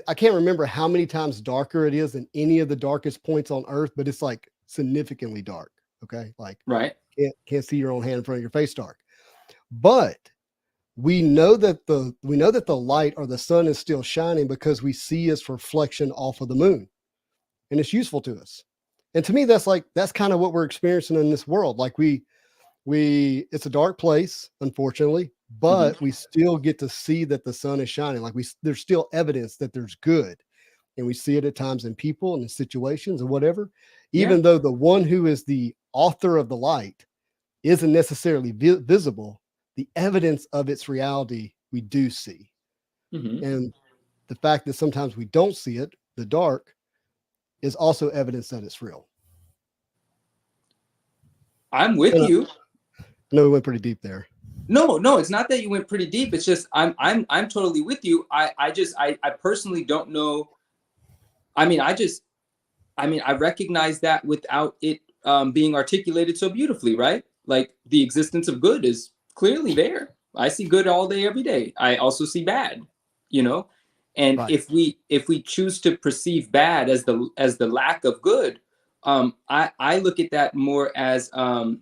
I can't remember how many times darker it is than any of the darkest points on Earth, but it's like significantly dark. Okay. Like, right. Can't see your own hand in front of your face dark. But we know that the light or the sun is still shining because we see its reflection off of the moon, and it's useful to us. And to me, that's kind of what we're experiencing in this world. Like it's a dark place, unfortunately, but we still get to see that the sun is shining. Like there's still evidence that there's good, and we see it at times in people and in situations and whatever, even though the one who is the author of the light isn't necessarily visible, the evidence of its reality we do see. And the fact that sometimes we don't see it, the dark, is also evidence that it's real. I'm with you. I know we went pretty deep there. No, it's not that you went pretty deep. It's just I'm totally with you. I personally don't know. I recognize that without it being articulated so beautifully, right? Like the existence of good is clearly there. I see good all day, every day. I also see bad, and if we choose to perceive bad as the lack of good, I look at that more as a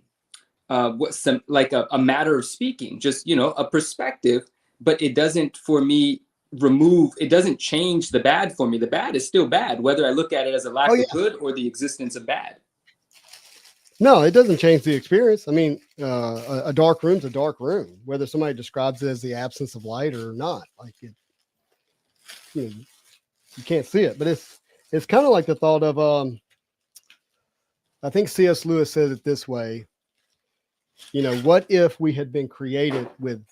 matter of speaking, just a perspective, but it doesn't for me it doesn't change the bad for me. The bad is still bad, whether I look at it as a lack of good or the existence of bad. No, it doesn't change the experience. I mean, a dark room's a dark room, whether somebody describes it as the absence of light or not. Like you can't see it, but it's kind of like the thought of I think C.S. Lewis says it this way. What if we had been created with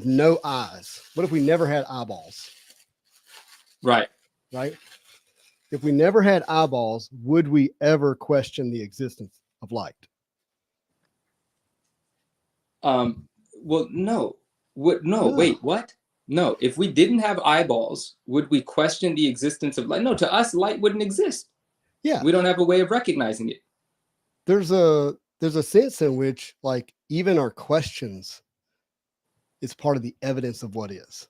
no eyes? What if we never had eyeballs? Right. If we never had eyeballs, would we ever question the existence of light? Well, no. Wait, what? No, if we didn't have eyeballs, would we question the existence of light? No, to us, light wouldn't exist. Yeah. We don't have a way of recognizing it. There's a sense in which, like, even our questions is part of the evidence of what is.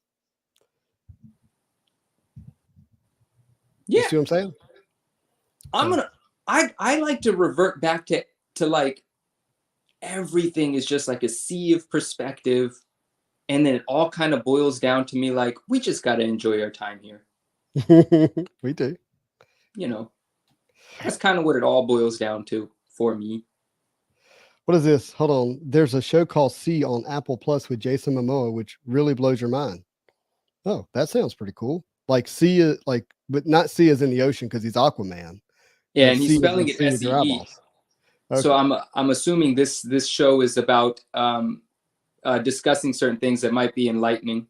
Yeah. You see what I'm saying? I like to revert back to like everything is just like a sea of perspective. And then it all kind of boils down to me like, we just got to enjoy our time here. We do. That's kind of what it all boils down to for me. What is this? Hold on. There's a show called See on Apple Plus with Jason Momoa, which really blows your mind. Oh, that sounds pretty cool. Like See, but not See as in the ocean because he's Aquaman. Yeah, and he's spelling it S-E-E. Okay. So I'm assuming this show is about discussing certain things that might be enlightening.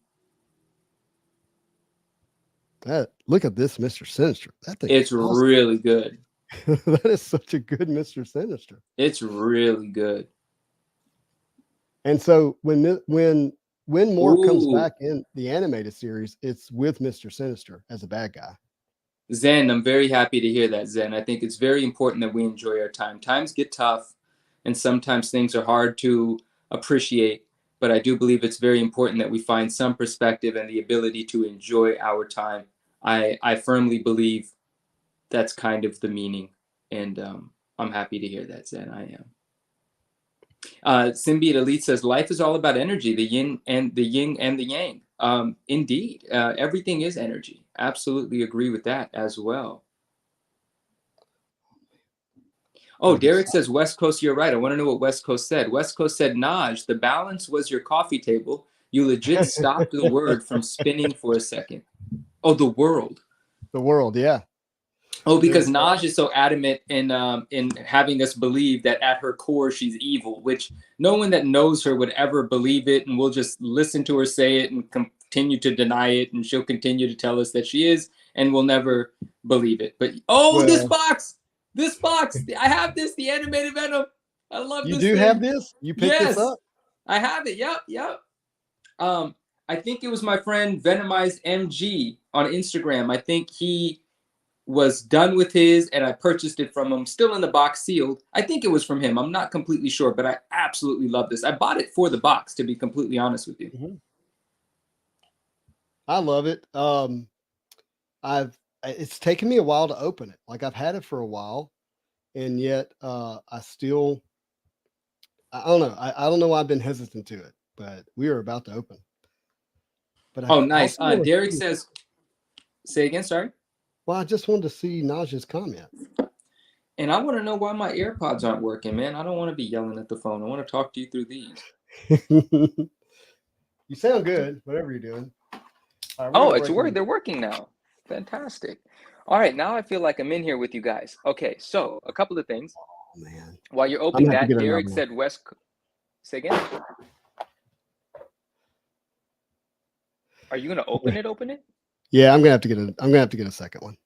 Look at this Mr. Sinister. That thing It's is awesome. really good. That is such a good Mr. Sinister. It's really good. And so when Moore comes Ooh. back in the animated series, it's with Mr. Sinister as a bad guy. Zen, I'm very happy to hear that, Zen. I think it's very important that we enjoy our time. Times get tough, and sometimes things are hard to appreciate, but I do believe it's very important that we find some perspective and the ability to enjoy our time. I firmly believe that's kind of the meaning, and I'm happy to hear that, Zen. I am. Symbiote Elite says life is all about energy, the yin and the yang. Indeed, everything is energy. Absolutely agree with that as well. Oh, Derek says West Coast, you're right. I want to know what West Coast said. West Coast said, Naj, the balance was your coffee table. You legit stopped the word from spinning for a second. Oh, the world. The world, yeah. Oh, because Naj is so adamant in having us believe that at her core she's evil, which no one that knows her would ever believe it, and we'll just listen to her say it and continue to deny it, and she'll continue to tell us that she is, and we'll never believe it. But this box, I have this, the animated Venom. I love this. You do have this? You picked this up? I have it. Yep. I think it was my friend Venomized MG on Instagram. I think he was done with his, and I purchased it from him, still in the box, sealed. I think it was from him. I'm not completely sure, but I absolutely love this. I bought it for the box, to be completely honest with you. Mm-hmm. I love it. It's taken me a while to open it. Like, I've had it for a while, and yet I don't know. I don't know why I've been hesitant to it, but we are about to open. But nice. Derek says, say again, sorry. Well, I just wanted to see Naj's comment. And I want to know why my AirPods aren't working, man. I don't want to be yelling at the phone. I want to talk to you through these. You sound good, whatever you're doing. They're working now. Fantastic. All right, now I feel like I'm in here with you guys. Okay, so a couple of things. Oh, man. While you're opening that, Derek said West. Say again. Are you gonna open it? Yeah, I'm gonna have to get a second one.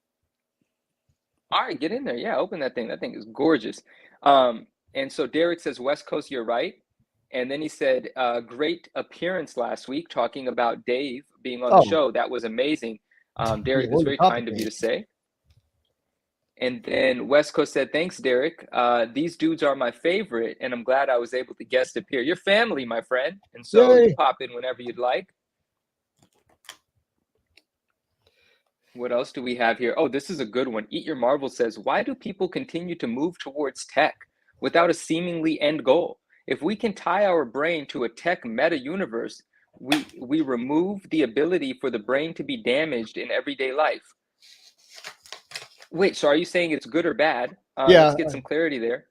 All right, get in there. Yeah, open that thing. That thing is gorgeous. And so Derek says, West Coast, you're right. And then he said, great appearance last week, talking about Dave being on the show. That was amazing. Derek, that's very kind of you to say. And then West Coast said, thanks, Derek. These dudes are my favorite, and I'm glad I was able to guest appear. Your family, my friend. And so you pop in whenever you'd like. What else do we have here? Oh, this is a good one. Eat Your Marvel says, why do people continue to move towards tech without a seemingly end goal? If we can tie our brain to a tech meta universe, we remove the ability for the brain to be damaged in everyday life. Wait, so are you saying it's good or bad? Let's get some clarity there.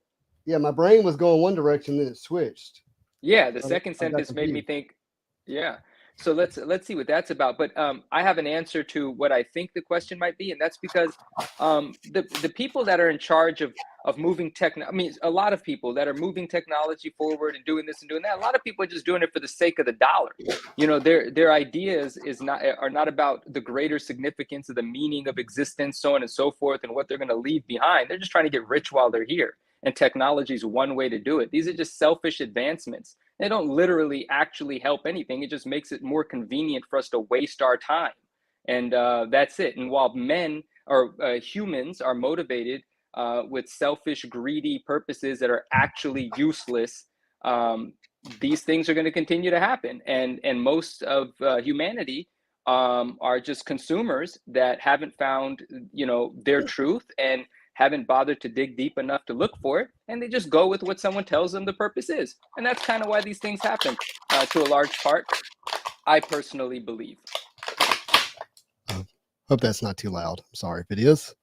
Yeah, my brain was going one direction, then it switched. Yeah, the second sentence made me think, yeah. So let's see what that's about. But I have an answer to what I think the question might be, and that's because the people that are in charge of moving a lot of people that are moving technology forward and doing this and doing that. A lot of people are just doing it for the sake of the dollar. You know, their ideas are not about the greater significance of the meaning of existence, so on and so forth, and what they're going to leave behind. They're just trying to get rich while they're here. And technology is one way to do it. These are just selfish advancements. They don't literally actually help anything. It just makes it more convenient for us to waste our time. And that's it. And while humans are motivated with selfish, greedy purposes that are actually useless, these things are going to continue to happen. And most of humanity are just consumers that haven't found, their truth and haven't bothered to dig deep enough to look for it, and they just go with what someone tells them the purpose is. And that's kind of why these things happen to a large part, I personally believe. Hope that's not too loud. I'm sorry if it is.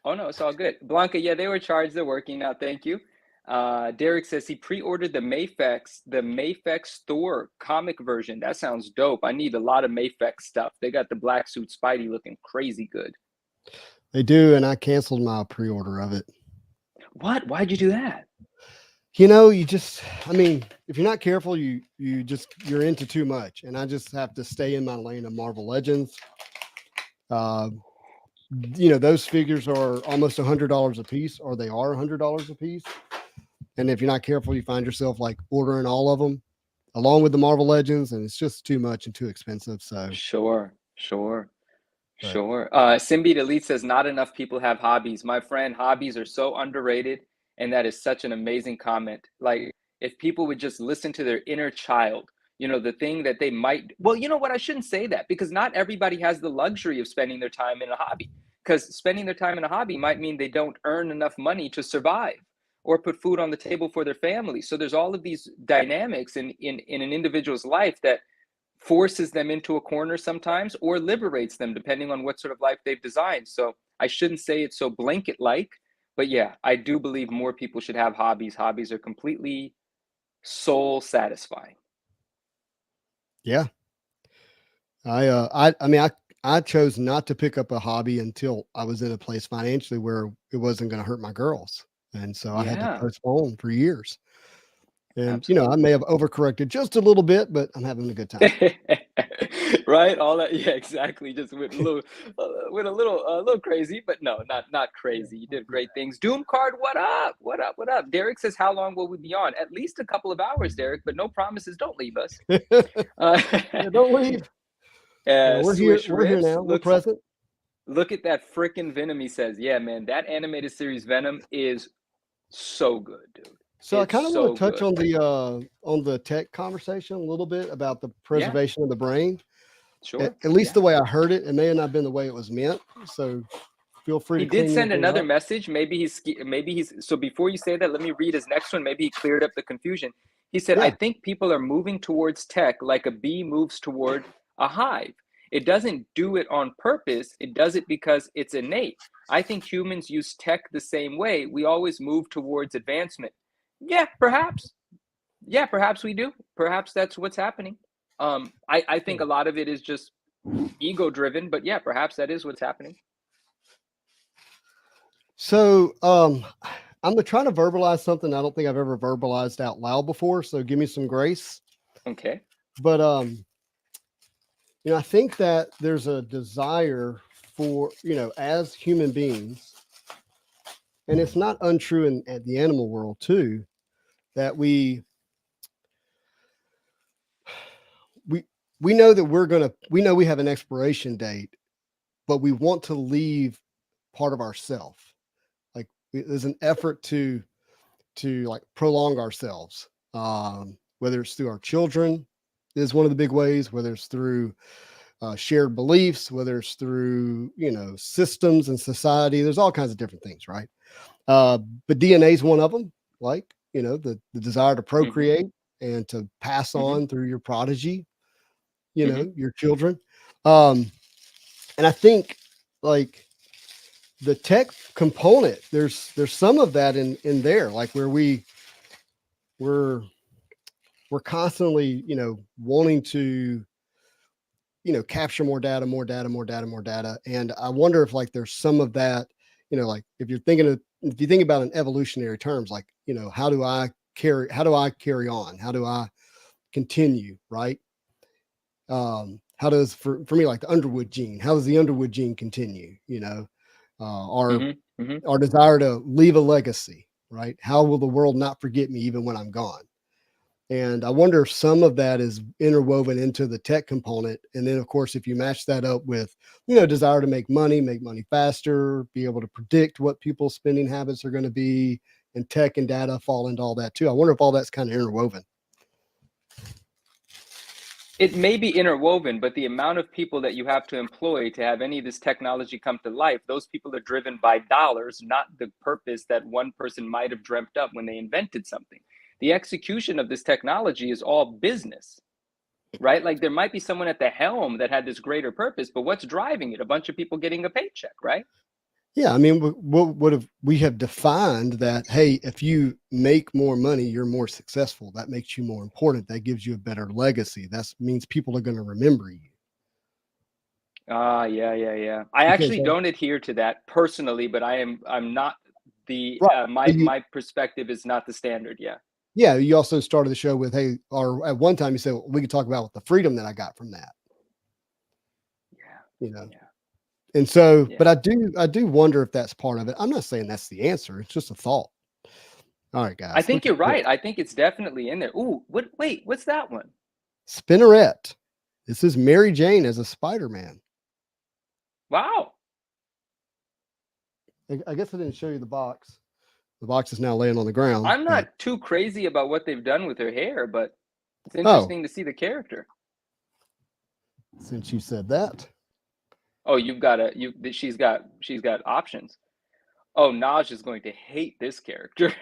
Oh no, it's all good. Blanca, yeah, they were charged. They're working now. Thank you. Derek says he pre-ordered the Mafex Thor comic version. That sounds dope. I need a lot of Mafex stuff. They got the black suit Spidey looking crazy good. They do, and I canceled my pre-order of it. What? Why'd you do that? You just, I mean, if you're not careful, you're into too much. And I just have to stay in my lane of Marvel Legends. Uh, those figures are almost $100 a piece, or they are $100 a piece. And if you're not careful, you find yourself like ordering all of them along with the Marvel Legends, and it's just too much and too expensive. So, Sure, sure, but sure. Simbi Elite says not enough people have hobbies. My friend, hobbies are so underrated, and that is such an amazing comment. Like, if people would just listen to their inner child, the thing that they might, well, you know what? I shouldn't say that because not everybody has the luxury of spending their time in a hobby. Because spending their time in a hobby might mean they don't earn enough money to survive or put food on the table for their family. So there's all of these dynamics in an individual's life that forces them into a corner sometimes or liberates them depending on what sort of life they've designed. So I shouldn't say it's so blanket like, but yeah, I do believe more people should have hobbies. Hobbies are completely soul satisfying. yeah, I chose not to pick up a hobby until I was in a place financially where it wasn't going to hurt my girls. And so I had to Yeah, postpone for years. And, I absolutely. may have overcorrected just a little bit, but I'm having a good time. Right, all that, yeah, exactly, just with a little crazy, but no, not Yeah, crazy. You not did too great things. Doom card, what up, what up, what up? Derek says, how long will we be on? At least a couple of hours, Derek, but no promises. Don't leave us. bad. uh, Yeah, don't leave. We're here. Swish We're here Rips now. We're looks, present. look at that freaking Venom. He says, yeah, man, that animated series Venom is so good, dude. So I It's kind of want so to touch good. on the tech conversation a little bit about the Yeah, preservation of the brain. sure. At least Yeah. the way I heard it, it may have not been the way it was meant. So feel free He to did clean send anything another up. message. Maybe he's so before you say that, let me read his next one. Maybe he cleared up the confusion. He said, I Yeah. think people are moving towards tech like a bee moves toward a hive. It doesn't do it on purpose, it does it because it's innate. I think humans use tech the same way. We always move towards advancement. Yeah, perhaps. Yeah, perhaps we do. Perhaps that's what's happening. I think a lot of it is just ego driven, but yeah, perhaps that is what's happening. So I'm trying to verbalize something I don't think I've ever verbalized out loud before. So give me some grace. Okay. But I think that there's a desire for, as human beings, and it's not untrue in at the animal world too, that we we know that we know we have an expiration date, but we want to leave part of ourself. Like there's an effort to like prolong ourselves, whether it's through our children is one of the big ways, whether it's through shared beliefs, whether it's through systems and society. There's all kinds of different things, right? uh, but DNA is one of them, like the desire to Hmm. procreate and to pass Hmm. on through your prodigy, Hmm. your children. um, and I think like the tech component, there's some of that in there, like where we're we're constantly wanting to capture more data, more data, more data, more data. And I wonder if like there's some of that, like if you think about in evolutionary terms, like how do I carry on, how do I continue, right? How does for me, like the Underwood gene, how does the Underwood gene continue, our Hmm. Hmm. desire to leave a legacy, right? How will the world not forget me even when I'm gone? And I wonder if some of that is interwoven into the tech component. And then, of course, if you match that up with, desire to make money faster, be able to predict what people's spending habits are going to be, and tech and data fall into all that too. I wonder if all that's kind of interwoven. It may be interwoven, but the amount of people that you have to employ to have any of this technology come to life, those people are driven by dollars, not the purpose that one person might have dreamt up when they invented something. The execution of this technology is all business, right? Like there might be someone at the helm that had this greater purpose, but what's driving it? A bunch of people getting a paycheck, right? Yeah, I mean, we have defined that? Hey, if you make more money, you're more successful. That makes you more important. That gives you a better legacy. That means people are going to remember you. Ah, yeah, yeah, yeah. I You can't actually say, don't adhere to that personally, but I'm not the Right. my You, my perspective is not the standard. Yeah. yeah, you also started the show with, hey, or at one time you said, well, we could talk about the freedom that I got from that, Yeah. you know. Yeah. And so, Yeah. but I do wonder if that's part of it. I'm not saying that's the answer. It's just a thought. All right, I guys. think Look you're at this. right. I think it's definitely in there. Ooh, wait, what's that one? Spinneret. This is Mary Jane as a Spider-Man. Wow. I guess I didn't show you the box. The box is now laying on the ground. I'm but- not too crazy about what they've done with her hair, but it's Oh, interesting to see the character. since you said that. Oh, she's got options. Oh, Naj is going to hate this character.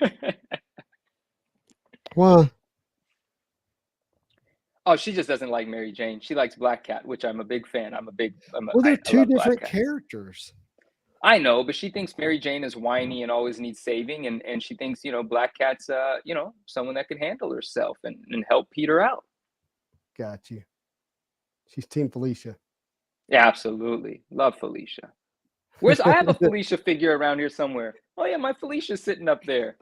Well, Oh, she just doesn't like Mary Jane. She likes Black Cat, which I'm a big fan. they're I two love Black different Cat. characters. I know, but she thinks Mary Jane is whiny and always needs saving, and she thinks, Black Cat's someone that can handle herself and help Peter out. Got you. She's Team Felicia. Yeah, absolutely. Love Felicia. I have a Felicia figure around here somewhere. Oh yeah, my Felicia's sitting up there.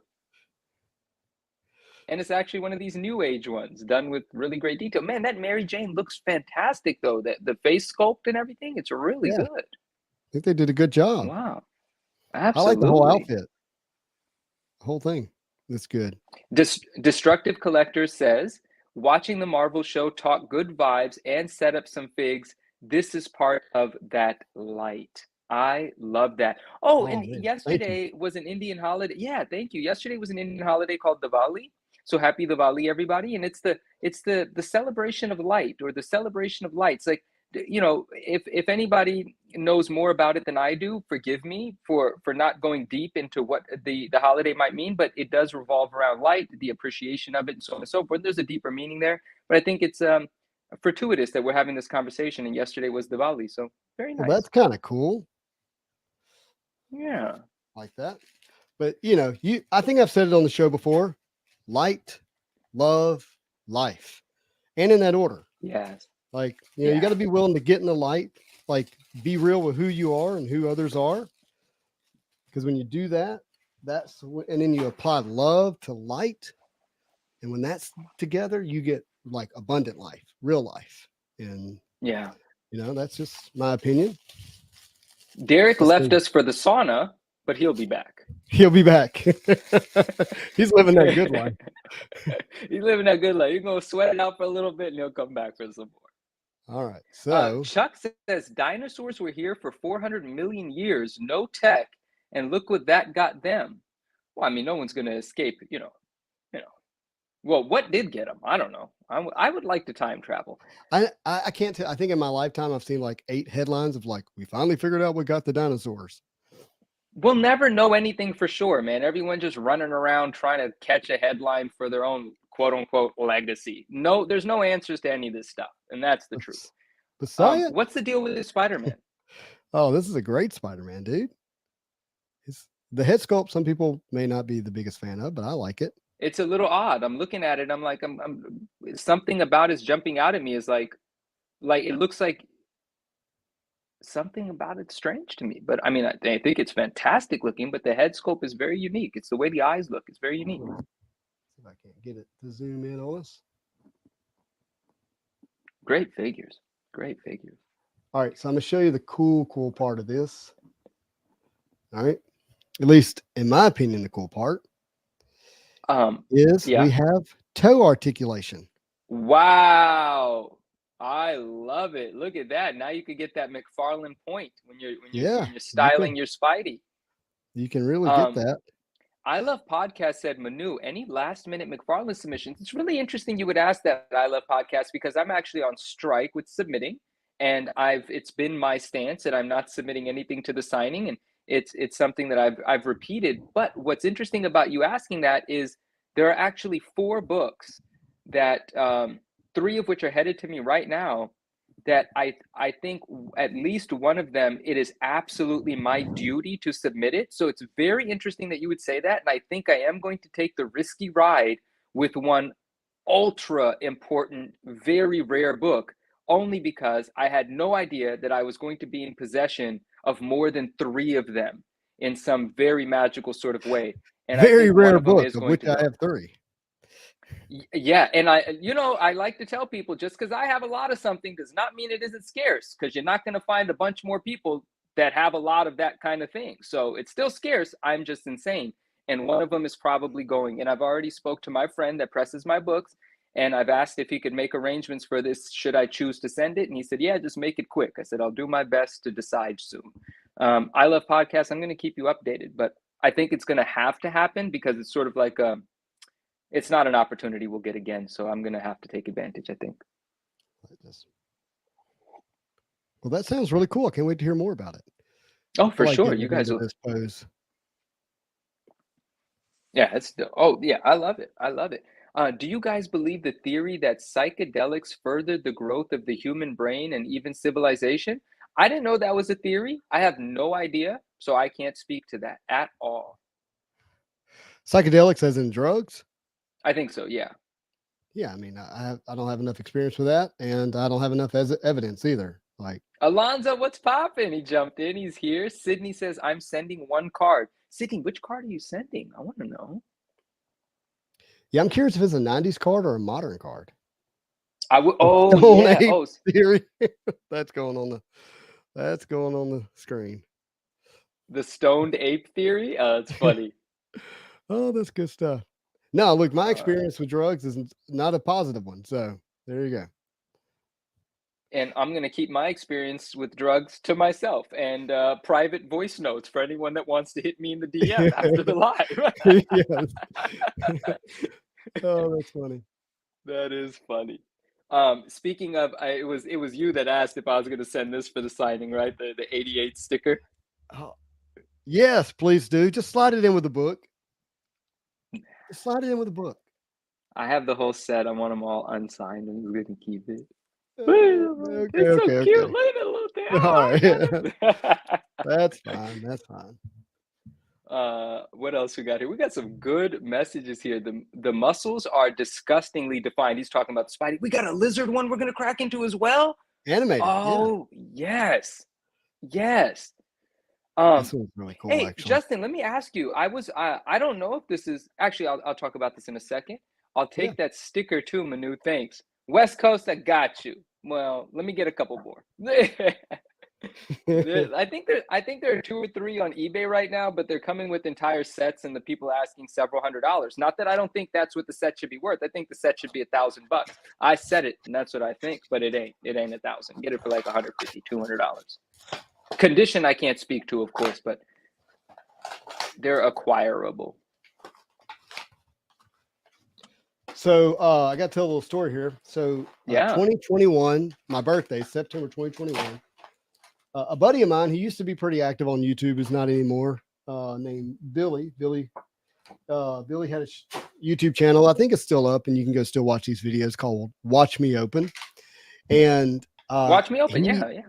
And it's actually one of these new age ones done with really great detail. Man, that Mary Jane looks fantastic though. The face sculpt and everything, it's really Yeah. good. I think they did a good job. Wow. I Absolutely. like the whole outfit. The whole thing. That's good. Destructive Collector says, watching the Marvel show taught good vibes and set up some figs. This is part of that light. I love that. Oh, and man, thank you. yesterday was an Indian holiday. Yeah, thank you. Yesterday was an Indian holiday called Diwali. So happy Diwali, everybody. And it's the celebration of light, or the celebration of lights. Like, if anybody knows more about it than I do, forgive me for not going deep into what the holiday might mean, but it does revolve around light, the appreciation of it, and so on and so forth. There's a deeper meaning there, but I think it's fortuitous that we're having this conversation, and yesterday was Diwali, so very nice. Well, that's kind of cool. Yeah. Like that. But I think I've said it on the show before. Light, love, life. And in that order. Yes. Like, you got to be willing to get in the light, like be real with who you are and who others are. Because when you do that, and then you apply love to light. And when that's together, you get like abundant life, real life. And yeah, that's just my opinion. Derek left us for the sauna, but he'll be back. He'll be back. He's living that good life. He's living that good life. He's going to sweat it out for a little bit and he'll come back for some more. All right. So Chuck says dinosaurs were here for 400 million years, no tech, and look what that got them. Well, I mean, no one's going to escape, Well, what did get them? I don't know. I would like to time travel. I can't tell. I think in my lifetime, I've seen like 8 headlines of like, we finally figured out what got the dinosaurs. We'll never know anything for sure, man. Everyone just running around trying to catch a headline for their own quote unquote legacy. No, there's no answers to any of this stuff. And that's the truth. What's the deal with this Spider-Man? Oh, this is a great Spider-Man, dude. The head sculpt, some people may not be the biggest fan of, but I like it. It's a little odd. I'm looking at it. I'm like, I'm something about it's jumping out at me is like it looks like something about it's strange to me. But I mean, I think it's fantastic looking, but the head sculpt is very unique. It's the way the eyes look. It's very unique. See if I can't get it to zoom in on us. Great figures. Great figures. All right. So I'm going to show you the cool part of this. All right. At least in my opinion, the cool part is we have toe articulation. Wow. I love it. Look at that. Now you could get that McFarlane point when you're styling your Spidey. You can really get that. I Love Podcast said, Manu, any last minute McFarlane submissions? It's really interesting you would ask that, I Love Podcast, because I'm actually on strike with submitting, and it's been my stance that I'm not submitting anything to the signing, and it's something that I've repeated. But what's interesting about you asking that is there are actually 4 books that 3 of which are headed to me right now that I think at least one of them, it is absolutely my duty to submit it. So it's very interesting that you would say that. And I think I am going to take the risky ride with one ultra important, very rare book, only because I had no idea that I was going to be in possession of more than 3 of them. in some very magical sort of way. And I Very think one rare of them book, is of going which to I go. have 3. Yeah, and I like to tell people, just because I have a lot of something does not mean it isn't scarce, because you're not going to find a bunch more people that have a lot of that kind of thing. So it's still scarce. I'm just insane. And one of them is probably going. And I've already spoke to my friend that presses my books, and I've asked if he could make arrangements for this should I choose to send it. And he said, yeah, just make it quick. I said, I'll do my best to decide soon. I love podcasts. I'm going to keep you updated, but I think it's going to have to happen because it's sort of like it's not an opportunity we'll get again. So I'm going to have to take advantage, I think. Well, that sounds really cool. I can't wait to hear more about it. Oh, for Like sure. getting You guys into will. this pose. Yeah, oh yeah, I love it. I love it. Do you guys believe the theory that psychedelics furthered the growth of the human brain and even civilization? I didn't know that was a theory. I have no idea, so I can't speak to that at all. Psychedelics as in drugs? I think so, yeah. Yeah, I mean, I don't have enough experience with that, and I don't have enough evidence either. Like, Alonzo, what's poppin'? He jumped in. He's here. Sydney says, I'm sending 1 card. Sydney, which card are you sending? I want to know. yeah, I'm curious if it's a 90s card or a modern card. Oh, Stone yeah. Ape Oh, theory. That's going on the screen. the stoned ape theory? It's funny. Oh, that's good stuff. No, look, my experience with drugs is not a positive one. So there you go. And I'm going to keep my experience with drugs to myself and private voice notes for anyone that wants to hit me in the DM after the live. Yes. Oh, that's funny. That is funny. Speaking of, it was you that asked if I was going to send this for the signing, right? The 88 sticker. Oh, yes, please do. Just slide it in with the book. Just slide it in with the book. I have the whole set. I want them all unsigned. I'm going to keep it. Okay, It's so okay, cute. okay. Look at that little thing. All Oh, right. That's fine. That's fine. What else we got here? We got some good messages here. The muscles are disgustingly defined. He's talking about the Spidey. We got a lizard one we're gonna crack into as well. Animated. Oh, yes. Yes. This one's really cool, Hey, actually. Justin, let me ask you. I don't know if this is actually. I'll talk about this in a second. I'll take that sticker too, Manu. Thanks. West Coast, I got you. Well, let me get a couple more. I think there are 2 or 3 on eBay right now, but they're coming with entire sets, and the people are asking several $100s. Not that I don't think that's what the set should be worth. I think the set should be $1,000. I said it, and that's what I think, but it ain't. It ain't 1,000. Get it for like $150, $200. Condition I can't speak to, of course, but they're acquirable. So I got to tell a little story here. So 2021, my birthday, September 2021. A buddy of mine, he used to be pretty active on YouTube, is not anymore. Named Billy. Billy had a YouTube channel. I think it's still up, and you can go still watch these videos called "Watch Me Open." And Watch Me Open, yeah.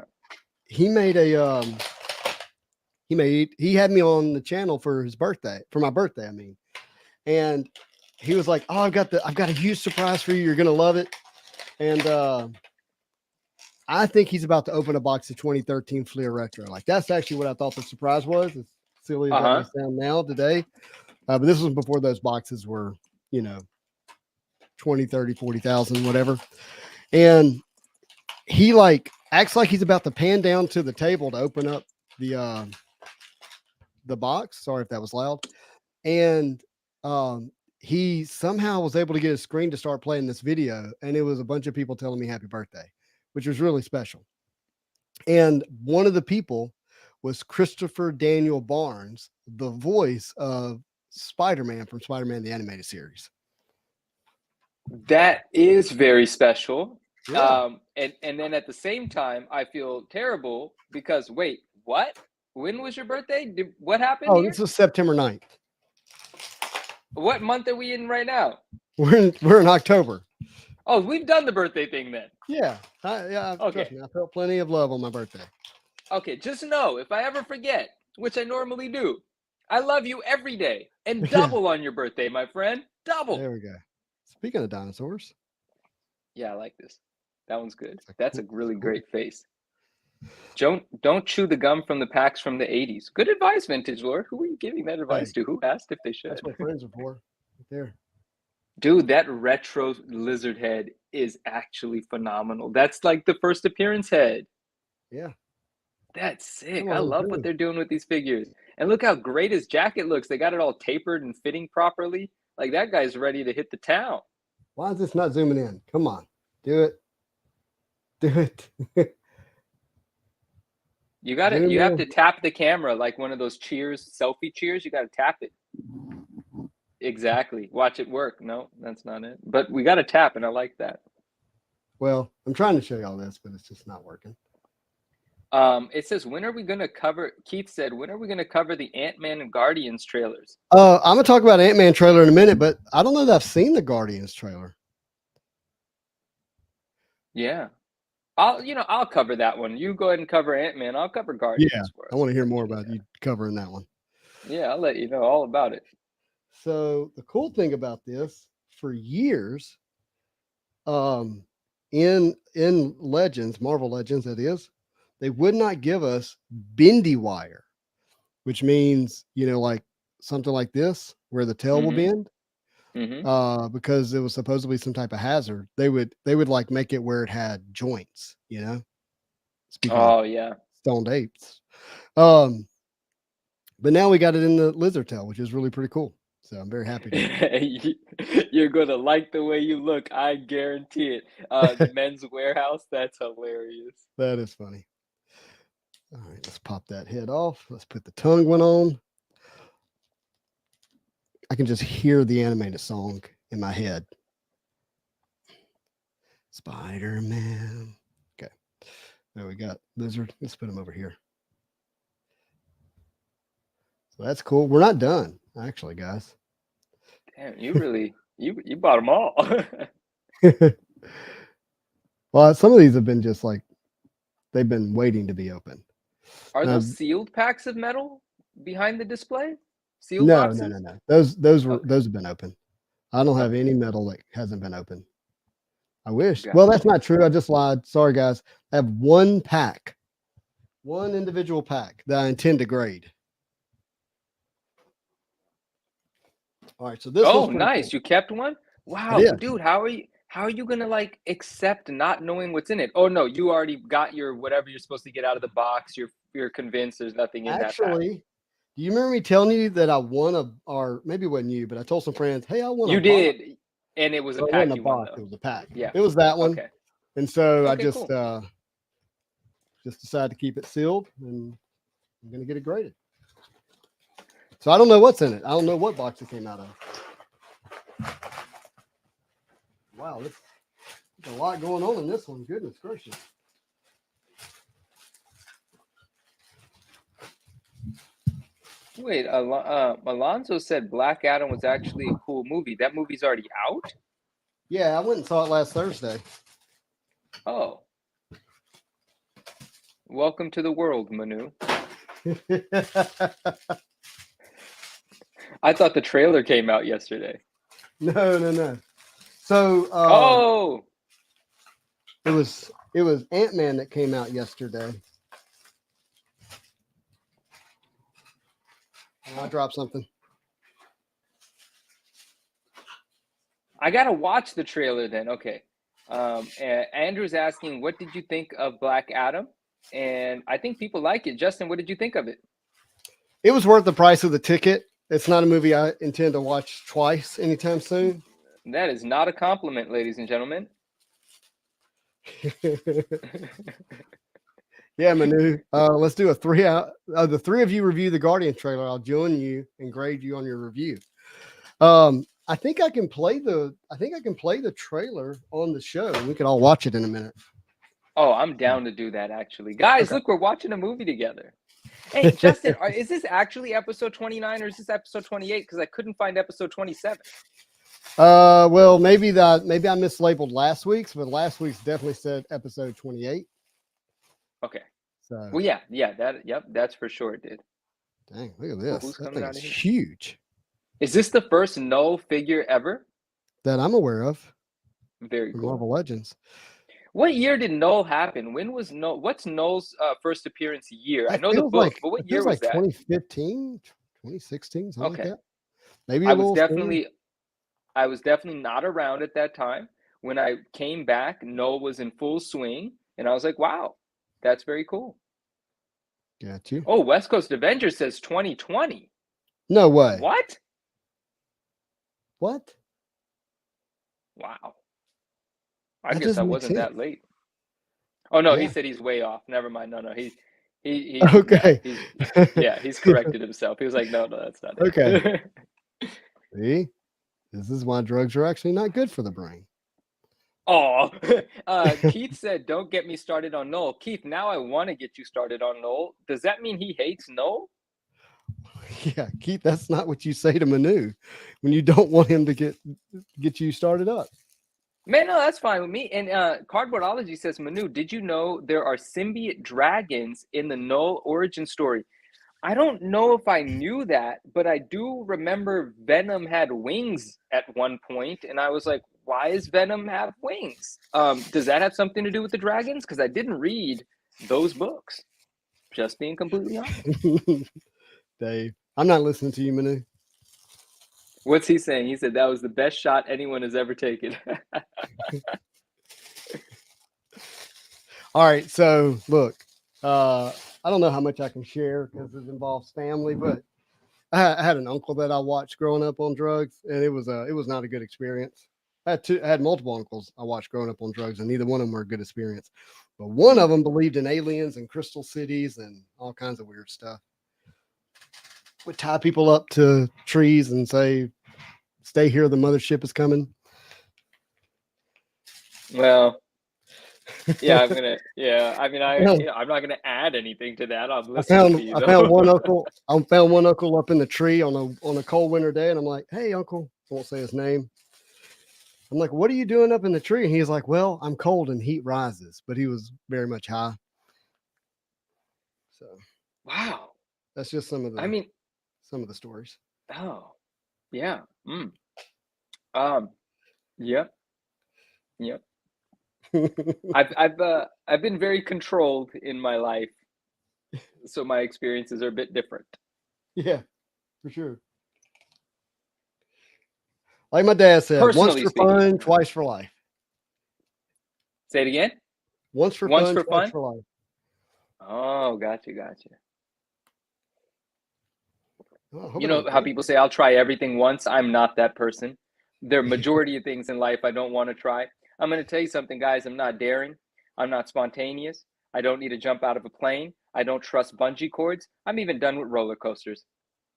He made a he had me on the channel for my birthday. I mean, and he was like, "Oh, I've got a huge surprise for you. You're gonna love it." And I think he's about to open a box of 2013 Fleer Retro. Like, that's actually what I thought the surprise was. As silly as that may sound now today, but this was before those boxes were, 20, 30, 40,000, whatever. And he acts like he's about to pan down to the table to open up the box. Sorry if that was loud. And he somehow was able to get his screen to start playing this video, and it was a bunch of people telling me happy birthday, which was really special. And one of the people was Christopher Daniel Barnes, the voice of Spider-Man from Spider-Man the Animated Series. That is very special. Yeah. And then at the same time, I feel terrible because wait, what? When was your birthday? What happened here? This was September 9th. What month are we in right now? We're in October. Oh, we've done the birthday thing then. Yeah. Okay. I felt plenty of love on my birthday. Okay, just know if I ever forget, which I normally do, I love you every day and double on your birthday, my friend. Double. There we go. Speaking of dinosaurs. Yeah, I like this. That one's good. That's a really great face. Don't chew the gum from the packs from the 80s. Good advice, Vintage Lord. Who are you giving that advice to? Who asked if they should? That's what friends are for. Right there. Dude, that retro lizard head is actually phenomenal. That's like the first appearance head. Yeah. That's sick. Come I on, love what dude. they're doing with these figures. And look how great his jacket looks. They got it all tapered and fitting properly. Like that guy's ready to hit the town. Why is this not zooming in? Come on. Do it. Do it. You got to Zoom you have in. to tap the camera like one of those cheers, selfie cheers. You got to tap it. Exactly. Watch it work. No, that's not it. But we got to tap, and I like that. Well, I'm trying to show you all this, but it's just not working. It says, when are we going to cover, Keith said, when are we going to cover the Ant-Man and Guardians trailers? I'm gonna talk about Ant-Man trailer in a minute, but I don't know that I've seen the Guardians trailer. Yeah. I'll cover that one. You go ahead and cover Ant-Man. I'll cover Guardians for us. I want to hear more about you covering that one. Yeah, I'll let you know all about it. So the cool thing about this, for years, in Legends, Marvel Legends, that is, they would not give us bendy wire, which means, like something like this, where the tail will bend, because it was supposedly some type of hazard. They would like make it where it had joints, Speaking of yeah. stoned apes. But now we got it in the lizard tail, which is really pretty cool. So I'm very happy. You're gonna like the way you look. I guarantee it. The Men's Warehouse. That's hilarious. That is funny. All right, let's pop that head off. Let's put the tongue one on. I can just hear the animated song in my head. Spider-Man. Okay. There we got lizard. Let's put him over here. So that's cool. We're not done, actually, guys. Damn, you really you bought them all. Well, some of these have been just like they've been waiting to be open. Are those sealed packs of metal behind the display? Sealed No, boxes? no. Those have been open. I don't have any metal that hasn't been open. I wish. Gotcha. Well, that's not true. I just lied. Sorry, guys. I have one pack, one individual pack that I intend to grade. All right. So this. Oh, nice. Cool. You kept one? Wow, Yeah. dude. How are you gonna like accept not knowing what's in it? Oh no, you already got your whatever you're supposed to get out of the box. You're convinced there's nothing in that. Actually, do you remember me telling you that I won or maybe it wasn't you, but I told some friends, hey, I won You a did. box. And it was a Well, pack. It wasn't a box, it was a pack. Yeah. It was that one. Okay. And so I just cool. Just decided to keep it sealed, and I'm gonna get it graded. So I don't know what's in it. I don't know what box it came out of. Wow, there's a lot going on in this one. Goodness gracious. Wait, Alonzo said Black Adam was actually a cool movie. That movie's already out? Yeah, I went and saw it last Thursday. Oh. Welcome to the world, Manu. I thought the trailer came out yesterday. No. So it was Ant-Man that came out yesterday. I dropped something. I gotta watch the trailer then. Okay. Andrew's asking, what did you think of Black Adam? And I think people like it. Justin, what did you think of it? It was worth the price of the ticket. It's not a movie I intend to watch twice anytime soon. That is not a compliment, ladies and gentlemen. Yeah, Manu. Let's do a 3 out. The three of you review the Guardian trailer. I'll join you and grade you on your review. I think I can play the trailer on the show, and we can all watch it in a minute. Oh, I'm down to do that, actually. Guys, Look, we're watching a movie together. Hey, Justin, is this actually episode 29 or is this episode 28? Because I couldn't find episode 27. Well, maybe I mislabeled last week's, but last week's definitely said episode 28. Okay. So. Well, yeah, that's for sure it did. Dang, look at this. Who's that coming thing out is of here? Huge. Is this the first null figure ever? That I'm aware of. Very cool. Marvel Legends. What year did Null happen? When was Null? What's Null's first appearance year? I know the book, but It what year feels was like that? 2015, 2016, something like Okay, that. Maybe I a was little sooner. definitely I was definitely not around at that time. When I came back, Null was in full swing, and I was like, "Wow, that's very cool." Got you. Oh, West Coast Avengers says 2020. No way. What? What? Wow. I That guess I doesn't make wasn't sense. that late. Oh no, he Yeah. said he's way off. Never mind. No, he no, Okay. he's yeah, he's corrected himself. He was like, no, that's not Okay. it. See, this is why drugs are actually not good for the brain. Oh, Keith said, "Don't get me started on Noel." Keith, now I want to get you started on Noel. Does that mean he hates Noel? Yeah, Keith, that's not what you say to Manu when you don't want him to get you started up. Man, no, that's fine with me. And Cardboardology says, Manu, did you know there are symbiote dragons in the Null origin story? I don't know if I knew that, but I do remember Venom had wings at one point, and I was like, why does Venom have wings? Does that have something to do with the dragons? Because I didn't read those books. Just being completely honest. Dave, I'm not listening to you, Manu. What's he saying? He said that was the best shot anyone has ever taken. All right, so look, I don't know how much I can share because it involves family, but I had an uncle that I watched growing up on drugs, and it was not a good experience. I had multiple uncles I watched growing up on drugs, and neither one of them were a good experience. But one of them believed in aliens and crystal cities and all kinds of weird stuff. Would tie people up to trees and say, "Stay here, the mothership is coming." Well, yeah, I mean, Well, I'm not gonna add anything to that. I'm I listening to found you I found though. one uncle. I found one uncle up in the tree on a cold winter day, and I'm like, "Hey, uncle," I won't say his name. I'm like, "What are you doing up in the tree?" And he's like, "Well, I'm cold and heat rises," but he was very much high. So Wow. that's just some of I mean, the stories. oh, yeah. Um, yep, yep. I've been very controlled in my life, so my experiences are a bit different. Yeah, for sure. Like my dad said, once Personally for speaking. fun, twice for life. Say it again. Once for Once fun, for twice fun. for life. Oh, gotcha. Oh, I hope You I know don't how break people it. say, I'll try everything once? I'm not that person. There are majority of things in life I don't want to try. I'm going to tell you something, guys. I'm not daring. I'm not spontaneous. I don't need to jump out of a plane. I don't trust bungee cords. I'm even done with roller coasters.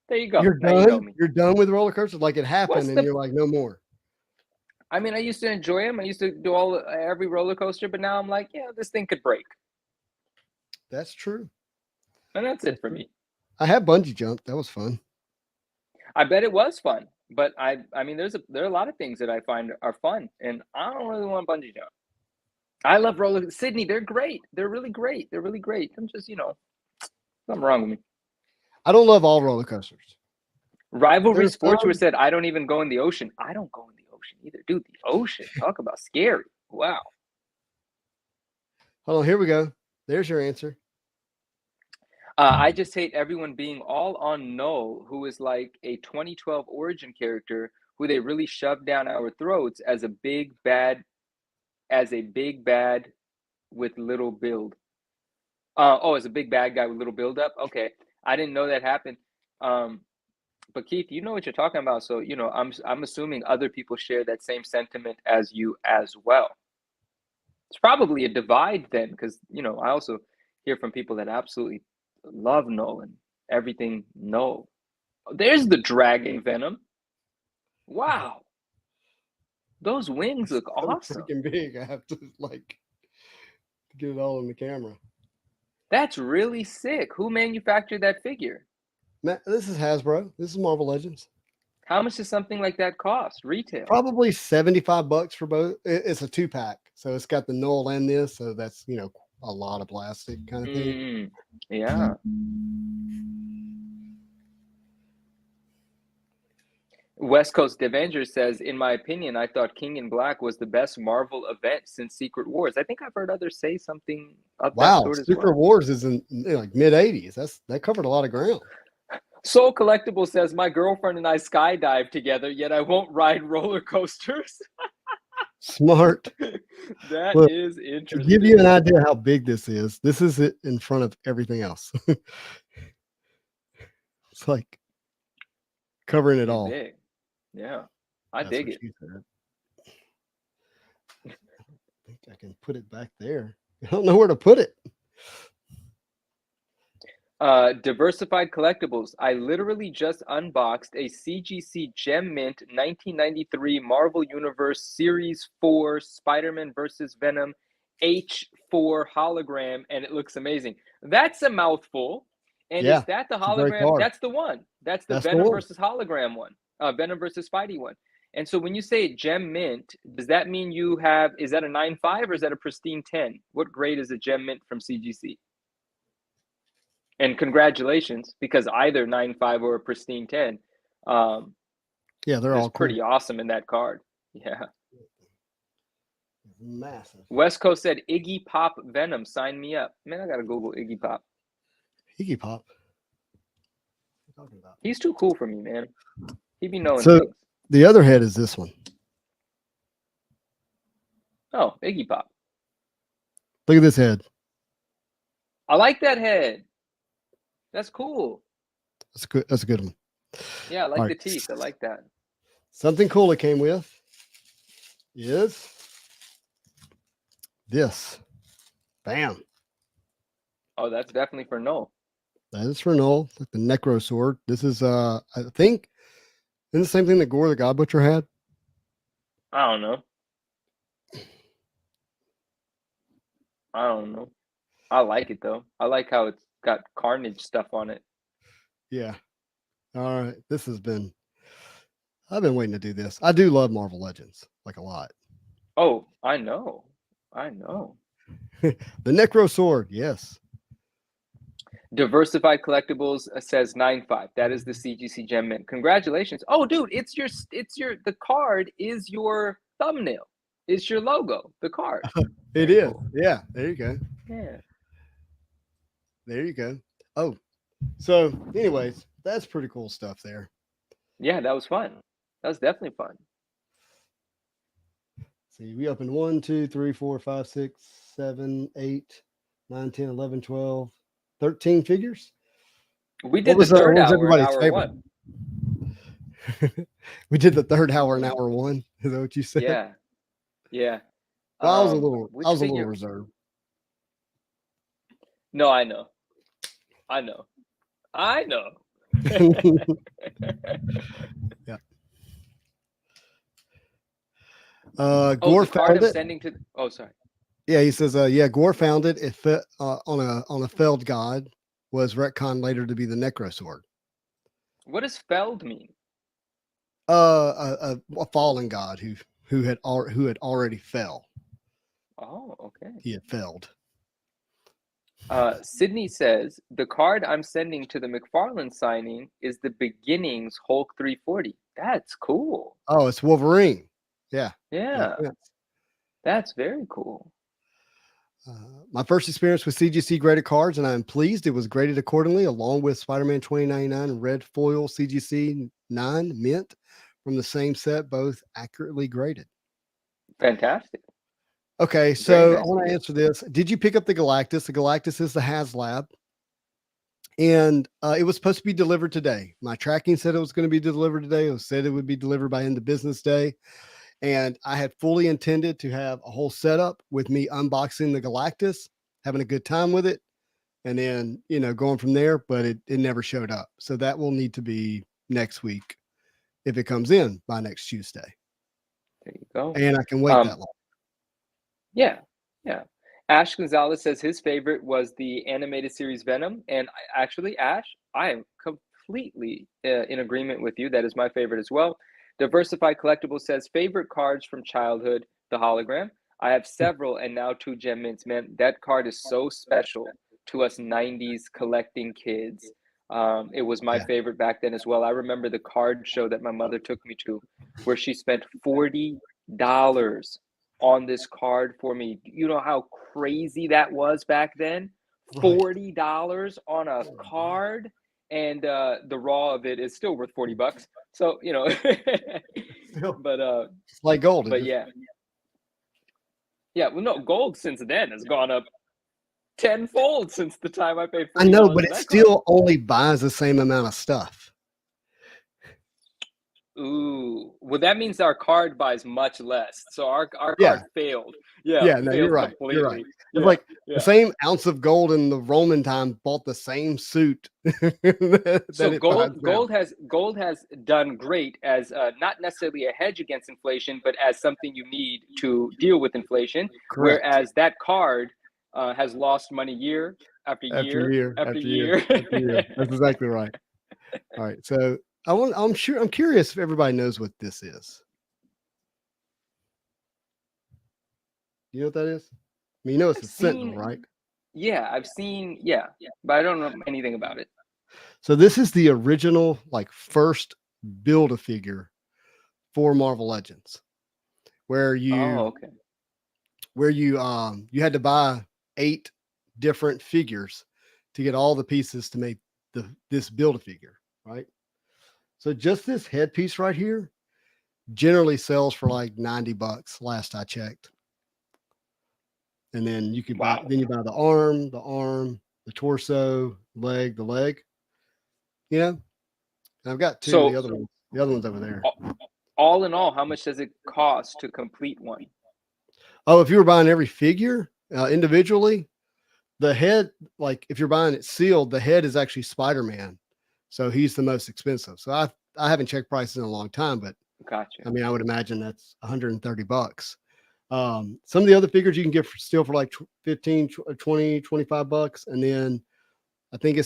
There you go. You're Now you know done. me. You're done with roller coasters. Like it happened, What's and the? you're like, no more. I mean, I used to enjoy them. I used to do every roller coaster, but now I'm like, yeah, this thing could break, That's true. and that's it That's for true. me. I had bungee jump. That was fun. I bet it was fun, but I mean, there are a lot of things that I find are fun, and I don't really want bungee jump. I love roller Sydney. They're great. They're really great. They're really great. I'm just, something wrong with me. I don't love all roller coasters. Rivalry There's Sportswear some. said, I don't even go in the ocean. I don't go in the ocean either. Dude, the ocean. Talk about scary. Wow. Hold on. Here we go. There's your answer. I just hate everyone being all on Null, who is like a 2012 origin character who they really shoved down our throats as a big bad with little build. As a big bad guy with little build up. Okay. I didn't know that happened. But Keith, you know what you're talking about. So, I'm assuming other people share that same sentiment as you as well. It's probably a divide then, because I also hear from people that absolutely love Nolan, everything Noel. There's the dragon Venom. Wow, those wings It's look so awesome. freaking big. I have to get it all in the camera. That's really sick. Who manufactured that figure? Matt, this is Hasbro. This is Marvel Legends. How much does something like that cost retail? Probably $75 for both. It's a 2-pack, so it's got the Null and this, so that's a lot of plastic kind of thing. Yeah. West Coast Avenger says, in my opinion, I thought King in Black was the best Marvel event since Secret Wars. I think I've heard others say something of that Wow, sort as Secret well. Wars is in like mid '80s. That covered a lot of ground. Soul Collectible says, my girlfriend and I skydive together, yet I won't ride roller coasters. Smart. That Look, is to interesting. give you an idea how big this is it in front of everything else. It's like covering it Pretty all. big. Yeah, I That's dig what it. she said. I think I can put it back there. I don't know where to put it. Diversified Collectibles. I literally just unboxed a CGC Gem Mint 1993 Marvel Universe Series 4 Spider-Man versus Venom H4 hologram, and it looks amazing. That's a mouthful. And Yeah, is that the it's a great hologram? card. That's the one. That's the That's the Venom one. versus hologram one. Venom versus Spidey one. And so when you say Gem Mint, does that mean you have, is that a 9.5 or is that a pristine 10? What grade is a Gem Mint from CGC? And congratulations, because either 9.5 or a pristine 10 Yeah, they're is all cool. pretty awesome in that card. Yeah. Massive. West Coast said Iggy Pop Venom, sign me up. Man, I gotta Google Iggy Pop. Iggy Pop. What are you talking about? He's too cool for me, man. He be knowing So things. the other head is this one. Oh, Iggy Pop. Look at this head. I like that head. That's cool. That's good. That's a good one. Yeah, I like All the right. teeth. I like that. Something cool it came with is this. Bam. Oh, that's definitely for Noel. That is for Noel, like the Necro Sword. This is I think isn't the same thing that Gore the God Butcher had? I don't know. I like it though. I like how it's got Carnage stuff on it. Yeah. All right. I've been waiting to do this. I do love Marvel Legends, like a lot. Oh, I know. The Necro Sword, yes. Diversified Collectibles says 9.5. That is the CGC Gem Mint. Congratulations. Oh, dude, the card is your thumbnail. It's your logo, the card. It Very is. cool. Yeah. There you go. Yeah. There you go. Oh, so anyways, that's pretty cool stuff there. Yeah, that was fun. That was definitely fun. See, we opened 1, 2, 3, 4, 5, 6, 7, 8, 9, 10, 11, 12, 13 figures. We did the third what was hour, everybody's hour favorite? one. We did the third hour in hour one. Is that what you said? Yeah. Yeah. Well, I was a little figure? reserved. No, I know. Yeah. Oh, Gore the card found I'm it. sending to. Oh, sorry. Yeah, he says, yeah, Gore found it. It fit on a Feld god, was retconned later to be the Necro Sword. What does Feld mean? A fallen god who had already fell. Oh, okay. He had felled. Sydney says the card I'm sending to the McFarlane signing is the Beginnings Hulk 340. That's cool. Oh, it's Wolverine. Yeah. Yeah, Yeah. that's very cool. My first experience with CGC graded cards, and I'm pleased it was graded accordingly, along with Spider-Man 2099 red foil CGC 9 mint from the same set, both accurately graded. Fantastic. Okay, so nice. I want to answer this. Did you pick up the Galactus? The Galactus is the HasLab, and it was supposed to be delivered today. My tracking said it was going to be delivered today. It said it would be delivered by end of business day. And I had fully intended to have a whole setup with me unboxing the Galactus, having a good time with it, and then, going from there, but it never showed up. So that will need to be next week if it comes in by next Tuesday. There you go. And I can wait that long. Yeah. Ash Gonzalez says his favorite was the animated series Venom. And actually, Ash, I am completely in agreement with you. That is my favorite as well. Diversified Collectible says favorite cards from childhood, the hologram. I have several and now 2 Gem Mints. Man, that card is so special to us 90s collecting kids. It was my Yeah. favorite back then as well. I remember the card show that my mother took me to, where she spent $40 on this card for me. You know how crazy that was back then? Right. $40 on a card, and the raw of it is still worth $40. So, you know, Still, but it's like gold. It but just, yeah. Yeah, well, no, gold since then has gone up tenfold since the time I paid I know, $40 but for it that card. still only buys the same amount of stuff. Ooh, well, that means our card buys much less. So our Yeah. card failed. Yeah, Yeah, no, you're failed right. You're right. completely. It's Yeah, like the yeah. same ounce of gold in the Roman time bought the same suit that So it buys now. gold has done great as not necessarily a hedge against inflation, but as something you need to deal with inflation. Correct. Whereas that card has lost money year after After year year, after after year, year. after year. That's exactly right. All right. So I'm curious if everybody knows what this is. You know what that is? I mean, you know it's I've a Sentinel, seen, right? yeah, I've seen, yeah, but I don't know anything about it. So this is the original, like, first Build-A-Figure for Marvel Legends, where Oh, you okay. you had to buy 8 different figures to get all the pieces to make this Build-A-Figure, right? So just this headpiece right here generally sells for like $90 last I checked. And then you could Wow. you buy the arm, the torso, the leg, you know. And I've got 2 of So the other ones over there. all in all, how much does it cost to complete one? Oh, if you were buying every figure individually, the head, like if you're buying it sealed, the head is actually Spider-Man. So he's the most expensive. So I haven't checked prices in a long time, but Gotcha. I mean, I would imagine that's $130. Some of the other figures you can get still for like 15, 20, $25. And then I think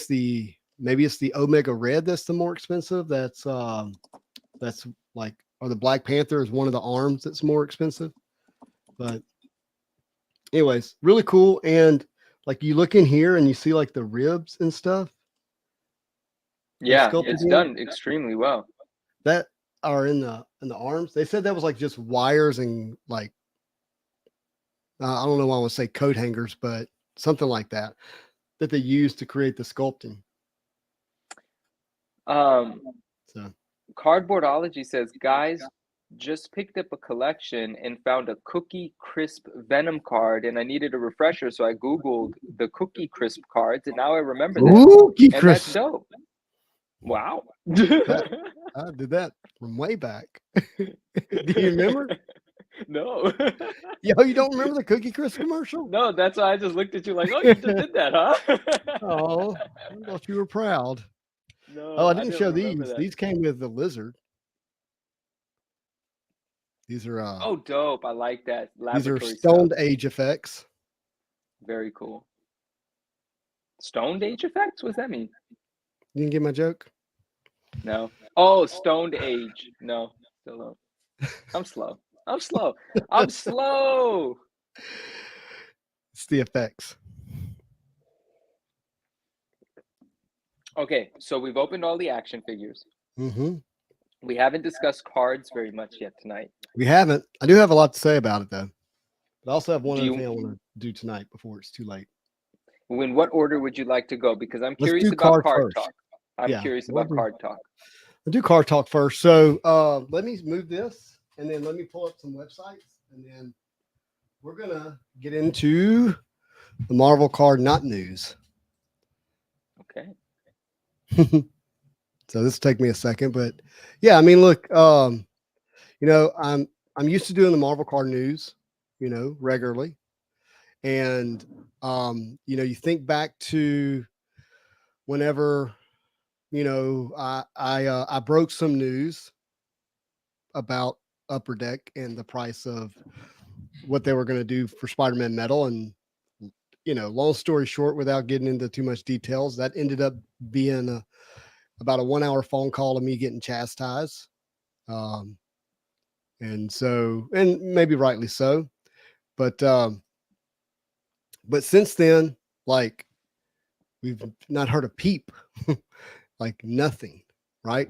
maybe it's the Omega Red that's the more expensive. That's like, or the Black Panther is one of the arms that's more expensive. But anyways, really cool. And like you look in here and you see like the ribs and stuff. Yeah, sculpted it's in done extremely well. that are in the arms. They said that was like just wires and like I don't know why I would say coat hangers, but something like that they use to create the sculpting. Um, So Cardboardology says, guys, just picked up a collection and found a Cookie Crisp Venom card, and I needed a refresher, so I Googled the Cookie Crisp cards, and now I remember them. Cookie And that's Crisp. dope. Wow. I did that from way back. Do you remember? No. Yo, you don't remember the Cookie Crisp commercial? No, that's why I just looked at you like, oh, you just did that, huh? Oh, I thought you were proud. No, Oh, I didn't show remember these. that. These came with the lizard. These are Oh, dope. I like that. these are Laboratory Stoned stuff. Age effects. Very cool. Stoned Age effects? What does that mean? You didn't get my joke? No. Oh, Stoned Age. No, still don't. I'm slow. I'm slow. I'm slow. It's the effects. Okay, so we've opened all the action figures. Mm-hmm. We haven't discussed cards very much yet tonight. We haven't. I do have a lot to say about it though. But I also have one Do other you- thing I want to do tonight before it's too late. In what order would you like to go? Because I'm Let's curious do about card card first. talk. I'm Yeah, curious we'll about do- card talk. I'll do card talk first. So let me move this and then let me pull up some websites and then we're gonna get into the Marvel card not news. Okay. So this will take me a second, but yeah, I mean, look, you know, I'm used to doing the Marvel card news, you know, regularly. And you know, you think back to whenever, you know, I broke some news about Upper Deck and the price of what they were going to do for Spider-Man Metal. And, you know, long story short, without getting into too much details, that ended up being about a 1-hour phone call of me getting chastised. And so, and maybe rightly so, but since then, like we've not heard a peep, like nothing, right?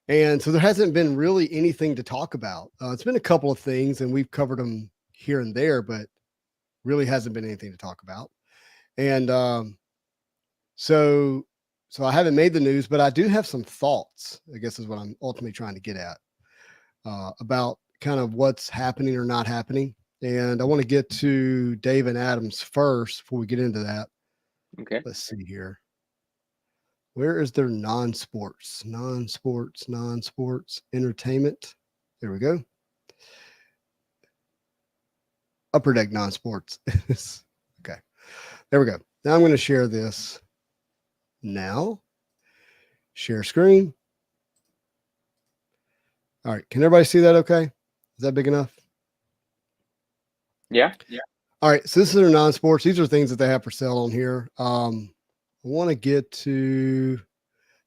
And so there hasn't been really anything to talk about. It's been a couple of things, and we've covered them here and there, but really hasn't been anything to talk about. And so I haven't made the news, but I do have some thoughts, I guess is what I'm ultimately trying to get at, about kind of what's happening or not happening. And I want to get to Dave and Adams first before we get into that. Okay. Let's see here. Where is their non-sports entertainment? There we go. Upper Deck non-sports. Okay. There we go. Now I'm going to share this now. Share screen. All right. Can everybody see that okay? Is that big enough? Yeah. All right. So this is their non-sports. These are things that they have for sale on here. I want to get to, I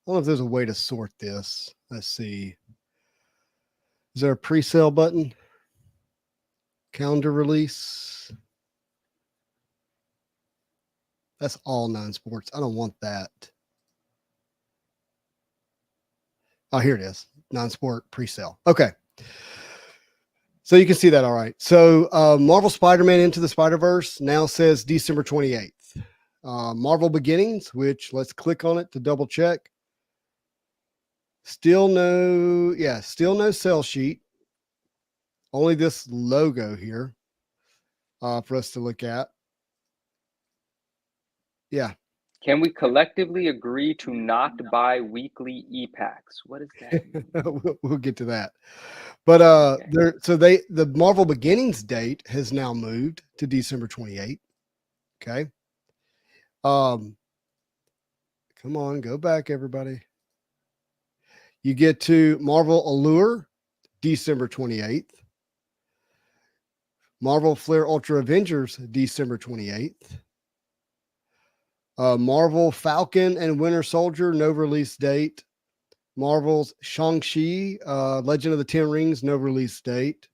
don't know if there's a way to sort this. Let's see. Is there a pre-sale button? Calendar release. That's all non-sports. I don't want that. Oh, here it is. Non-sport pre-sale. Okay. So you can see that all right. So Marvel Spider-Man Into the Spider-Verse now says December 28th. Marvel Beginnings, which let's click on it to double check. Still no sell sheet. Only this logo here for us to look at. Yeah. Can we collectively agree to not buy weekly e-packs? What is that? we'll get to that. But Okay. the Marvel Beginnings date has now moved to December 28th. Okay. Come on, go back, everybody. You get to Marvel Allure, December 28th. Marvel Flair Ultra Avengers, December 28th. Marvel Falcon and Winter Soldier, no release date. Marvel's Shang-Chi, Legend of the Ten Rings, no release date.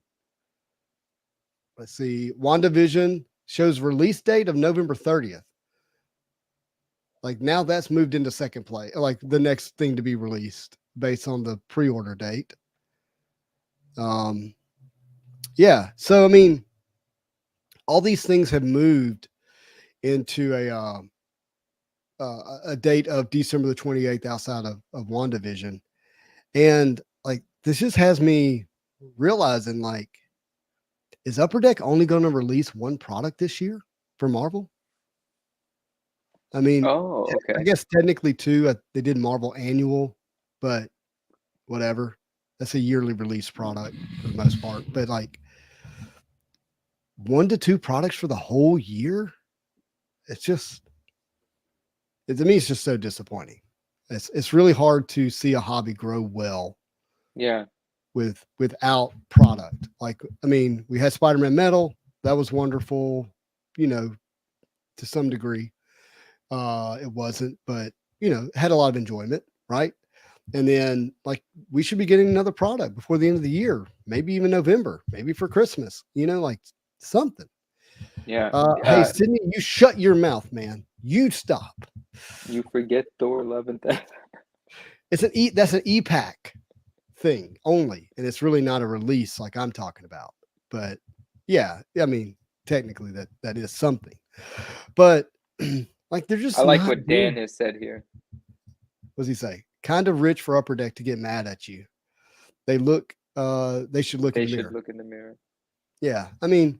Let's see. WandaVision shows release date of November 30th. Like now that's moved into second place, like the next thing to be released based on the pre-order date. Yeah. So, I mean, all these things have moved into a date of December the 28th outside of WandaVision. And like, this just has me realizing, like, is Upper Deck only going to release one product this year for Marvel? I mean, Oh, I okay. guess technically two, they did Marvel Annual, but whatever. That's a yearly release product for the most part. But like 1 to 2 products for the whole year, it's just, to me, it's just so disappointing. It's really hard to see a hobby grow well Yeah. without product. Like, I mean, we had Spider-Man Metal. That was wonderful, to some degree. It wasn't, but had a lot of enjoyment, right? And then like we should be getting another product before the end of the year, maybe even November, maybe for Christmas, like something. Yeah. Hey, Sydney, you shut your mouth, man. You stop. You forget Thor: Love and Thunder. That's an e-pack thing only, and it's really not a release like I'm talking about. But yeah, I mean, technically that is something. But like they're just I like not what doing. Dan has said here. What does he say? Kind of rich for Upper Deck to get mad at you. They should look They in the should mirror. look in the mirror. Yeah. I mean,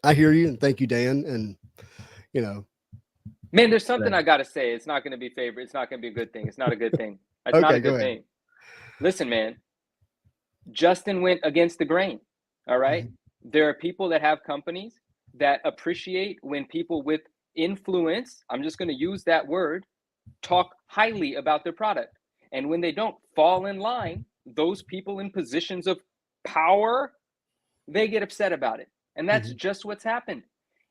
I hear you, and thank you, Dan. And Man, there's something I gotta say. It's not gonna be favorite. It's not gonna be a good thing. It's not a good thing. It's not a Okay, go good ahead. thing. Listen, man. Justin went against the grain. All right. Mm-hmm. There are people that have companies that appreciate when people with influence, I'm just gonna use that word, talk highly about their product. And when they don't fall in line, those people in positions of power, they get upset about it. And that's Mm-hmm. just what's happened.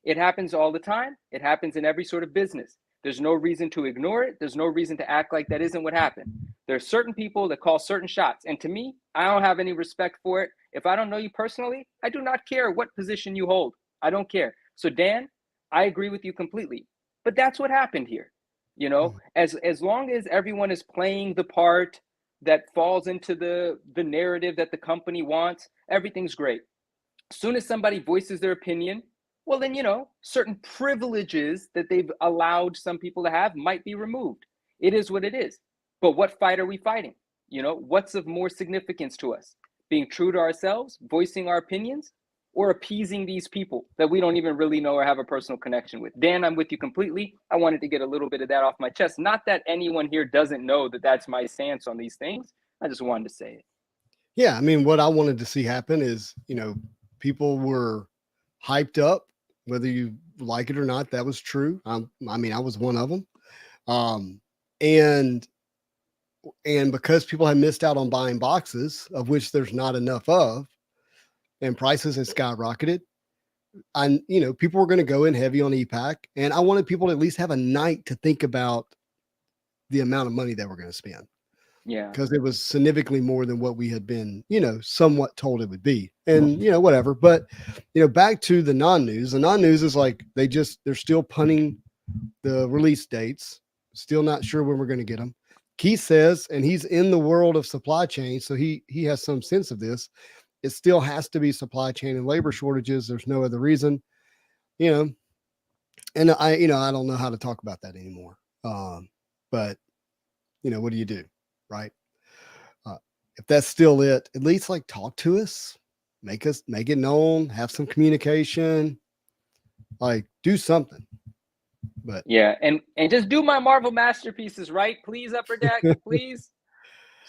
It happens all the time. It happens in every sort of business. There's no reason to ignore it. There's no reason to act like that isn't what happened. There are certain people that call certain shots. And to me, I don't have any respect for it. If I don't know you personally, I do not care what position you hold. I don't care. So, Dan, I agree with you completely. But that's what happened here. You know, as long as everyone is playing the part that falls into the narrative that the company wants, everything's great. As soon as somebody voices their opinion, well, then, you know, certain privileges that they've allowed some people to have might be removed. It is what it is. But what fight are we fighting? You know, what's of more significance to us? Being true to ourselves, voicing our opinions, or appeasing these people that we don't even really know or have a personal connection with? Dan, I'm with you completely. I wanted to get a little bit of that off my chest. Not that anyone here doesn't know that that's my stance on these things. I just wanted to say it. Yeah, I mean, what I wanted to see happen is, you know, people were hyped up, whether you like it or not. That was true. I mean, I was one of them. And because people had missed out on buying boxes, of which there's not enough of, and prices had skyrocketed, and you know, people were going to go in heavy on EPAC, and I wanted people to at least have a night to think about the amount of money they were going to spend. Yeah. Because it was significantly more than what we had been, you know, somewhat told it would be. And, you know, whatever. But, you know, back to the non-news. The non-news is like they're still punting the release dates. Still not sure when we're going to get them. Keith says, and he's in the world of supply chain, so he has some sense of this. It still has to be supply chain and labor shortages. There's no other reason, you know. And I don't know how to talk about that anymore. But, you know, what do you do? Right. If that's still it, at least like talk to us, make it known, have some communication, like do something. But yeah, and just do my Marvel masterpieces, right? Please, Upper Deck, please.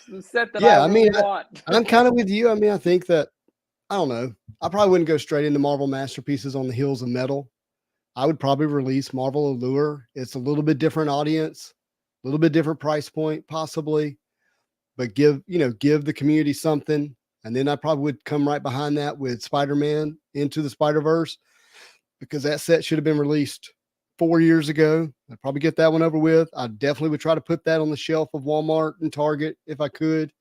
The set that I really want. I'm kind of with you. I mean, I think that, I don't know, I probably wouldn't go straight into Marvel masterpieces on the heels of Metal. I would probably release Marvel Allure. It's a little bit different audience, a little bit different price point, possibly. But give the community something. And then I probably would come right behind that with Spider-Man Into the Spider-Verse, because that set should have been released 4 years ago. I'd probably get that one over with. I definitely would try to put that on the shelf of Walmart and Target if I could.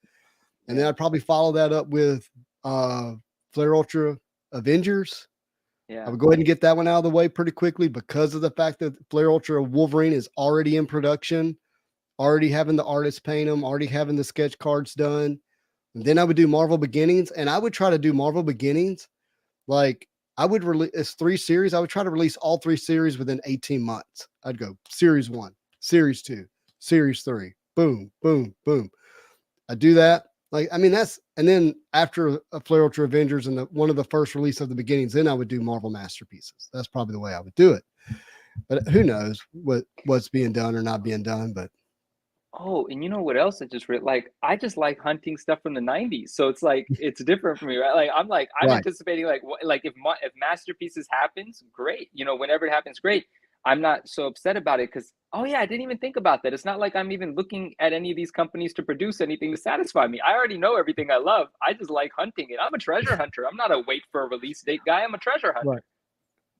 And then I'd probably follow that up with Flare Ultra Avengers. Yeah. I would go ahead and get that one out of the way pretty quickly, because of the fact that Flare Ultra Wolverine is already in production. Already having the artists paint them, already having the sketch cards done. And then I would do Marvel Beginnings, and I would try to do Marvel Beginnings. Like I would release, it's 3 series. I would try to release all 3 series within 18 months. I'd go series 1, series 2, series 3, boom, boom, boom. I do that. Like, I mean, and then after a Flare Ultra Avengers and one of the first release of the Beginnings, then I would do Marvel Masterpieces. That's probably the way I would do it. But who knows what's being done or not being done, but oh, and you know what else I just read? Like, I just like hunting stuff from the 90s. So it's like, it's different for me, right? Like, I'm right. anticipating if Masterpieces happens, great. You know, whenever it happens, great. I'm not so upset about it because, oh yeah, I didn't even think about that. It's not like I'm even looking at any of these companies to produce anything to satisfy me. I already know everything I love. I just like hunting it. I'm a treasure hunter. I'm not a wait for a release date guy. I'm a treasure hunter. Right.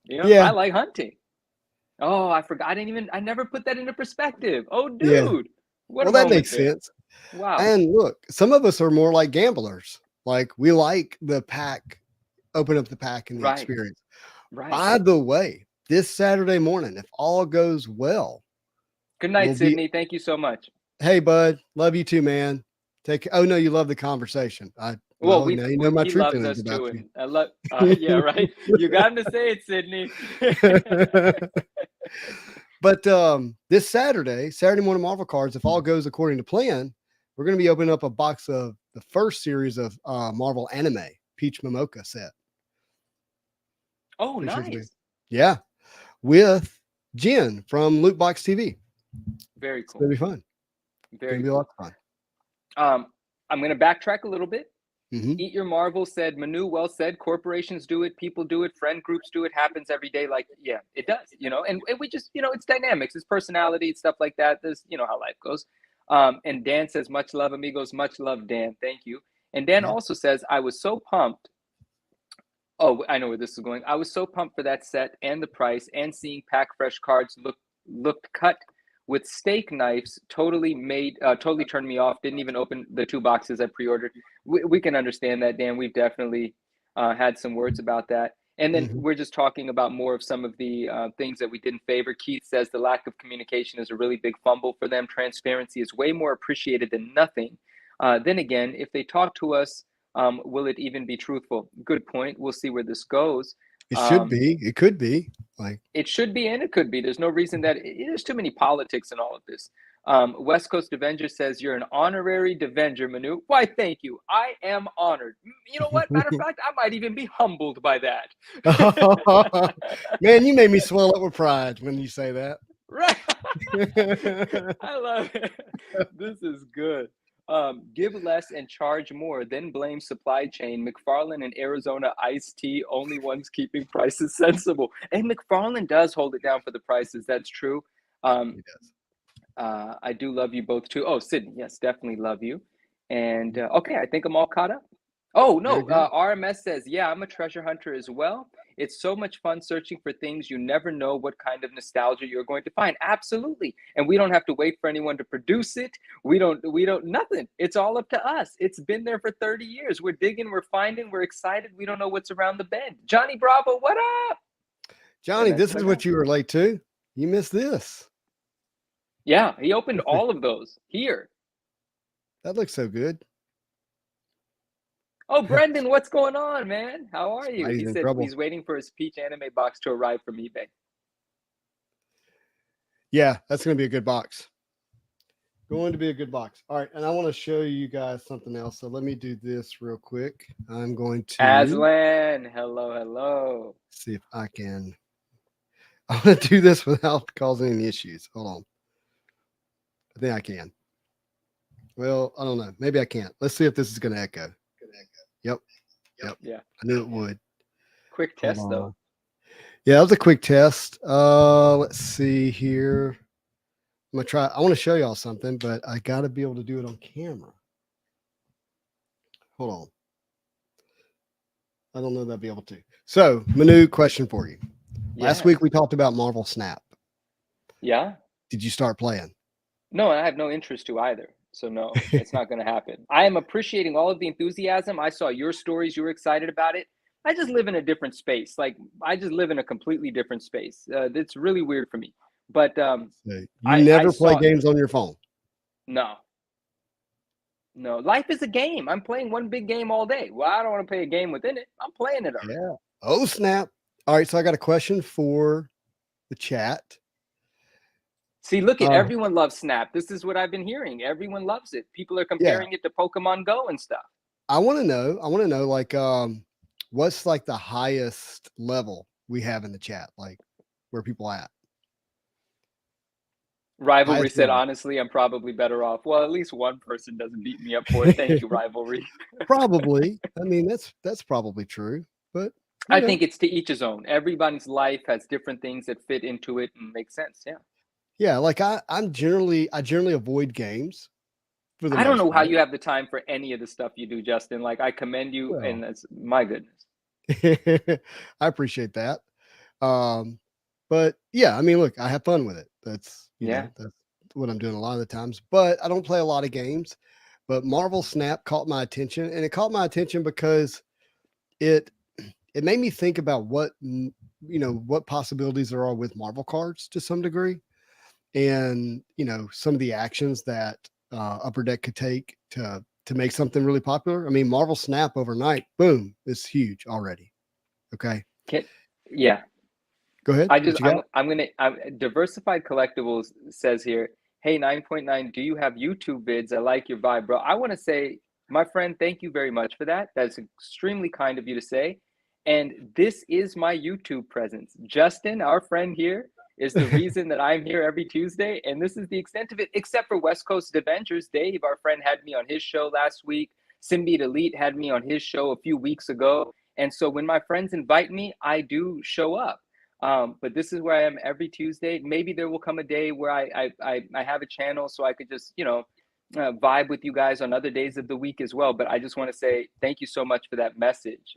You know, I like hunting. Oh, I forgot. I never put that into perspective. Oh, dude. Yeah. Well, that makes sense. Wow. And look, some of us are more like gamblers. Like we like the pack, open up the pack and the experience. Right. By the way, this Saturday morning, if all goes well. Good night, Sydney. Thank you so much. Hey, bud. Love you too, man. Oh no, you love the conversation. Now you know my true feelings about you. I love. Yeah, right. You got him to say it, Sydney. But this Saturday morning Marvel cards, if all goes according to plan, we're going to be opening up a box of the first series of Marvel Anime Peach Momoka set. Oh, nice. Yeah. With Jen from Lootbox TV. Very cool. It's going to be fun. Very cool. Be a lot of fun. I'm going to backtrack a little bit. Mm-hmm. Eat Your Marvel said, Manu, well said. Corporations do it. People do it. Friend groups do it. Happens every day. Like, yeah, it does, you know, and we just, you know, it's dynamics. It's personality. It's stuff like that. There's, you know, how life goes. And Dan says, much love, amigos. Much love, Dan. Thank you. And Dan also says, I was so pumped. Oh, I know where this is going. I was so pumped for that set and the price, and seeing Pack Fresh cards looked cut with steak knives. Totally turned me off. Didn't even open the 2 boxes I pre-ordered. We can understand that, Dan. We've definitely had some words about that. And then Mhm. we're just talking about more of some of the things that we didn't favor. Keith says the lack of communication is a really big fumble for them. Transparency is way more appreciated than nothing. Then again, if they talk to us, will it even be truthful? Good point. We'll see where this goes. It should Um, be. It could be. Like, it should be and it could be. There's no reason that there's too many politics in all of this. West Coast Avenger says you're an honorary Devenger, Manu. Why, thank you. I am honored. You know what? Matter of fact, I might even be humbled by that. man, you made me swell up with pride when you say that. Right. I love it. This is good. Give less and charge more, then blame supply chain. McFarland and Arizona iced tea, only ones keeping prices sensible. And McFarland does hold it down for the prices. That's true. He does. I do love you both too. Oh, Sydney, yes, definitely love you. And okay, I think I'm all caught up. Oh no, Very good. RMS says, yeah, I'm a treasure hunter as well. It's so much fun searching for things. You never know what kind of nostalgia you're going to find. Absolutely. And we don't have to wait for anyone to produce it. We don't, nothing. It's all up to us. It's been there for 30 years. We're digging, we're finding, we're excited. We don't know what's around the bend. Johnny Bravo, what up? Johnny, that's this is like what you were late to. You missed this. Yeah, he opened all of those here. That looks so good. Oh, Brendan, what's going on, man? How are you? He's He in said trouble. he's waiting for his Peach anime box to arrive from eBay. Yeah, that's going to be a good box. Going to be a good box. All right, and I want to show you guys something else. So let me do this real quick. I'm going to Aslan, hello. see if I can. I want to do this without causing any issues. Hold on. I think I can. Well, I don't know. Maybe I can't. Let's see if this is going to echo. Yep. Yeah. I knew it would. Quick Hold test though. on. Yeah, that was a quick test. Let's see here. I'm gonna try. I want to show y'all something, but I got to be able to do it on camera. Hold on. I don't know that I'll be able to. So, Manu, question for you. Last week we talked about Marvel Snap. Yeah. Did you start playing? No, I have no interest to either. So no, it's not going to happen. I am appreciating all of the enthusiasm. I saw your stories. You were excited about it. I just live in a different space. Like I just live in a completely different space. It's really weird for me. But You I never play saw- games on your phone. No. Life is a game. I'm playing one big game all day. Well, I don't want to play a game within it. I'm playing it already. Yeah. Oh, snap. All right. So I got a question for the chat. See, look at everyone loves Snap. This is what I've been hearing. Everyone loves it. People are comparing it to Pokemon Go and stuff. I want to know like what's like the highest level we have in the chat, like where people at? Rivalry said, level. honestly, I'm probably better off. Well, at least one person doesn't beat me up for it. Thank you, Rivalry. Probably. I mean, that's probably true, but I think it's to each his own. Everybody's life has different things that fit into it and make sense. Yeah. Yeah, like I generally avoid games. For the I don't most know how part. you have the time for any of the stuff you do, Justin. Like I commend you, Well. and that's my goodness. I appreciate that. But yeah, I mean, look, I have fun with it. That's you know, that's what I'm doing a lot of the times. But I don't play a lot of games. But Marvel Snap caught my attention, and it caught my attention because it made me think about what what possibilities there are with Marvel cards to some degree, and some of the actions that Upper Deck could take to make something really popular. I mean, Marvel Snap overnight, boom, is huge already. Okay. Yeah. Go ahead. I'm gonna Diversified Collectibles says here, hey 9.9, do you have YouTube vids? I like your vibe, bro. I want to say, my friend, thank you very much for that. That's extremely kind of you to say. And this is my YouTube presence. Justin, our friend here, is the reason that I'm here every Tuesday. And this is the extent of it, except for West Coast Adventures. Dave, our friend, had me on his show last week. Simbeat Elite had me on his show a few weeks ago. And so when my friends invite me, I do show up. But this is where I am every Tuesday. Maybe there will come a day where I have a channel so I could just, vibe with you guys on other days of the week as well. But I just want to say thank you so much for that message.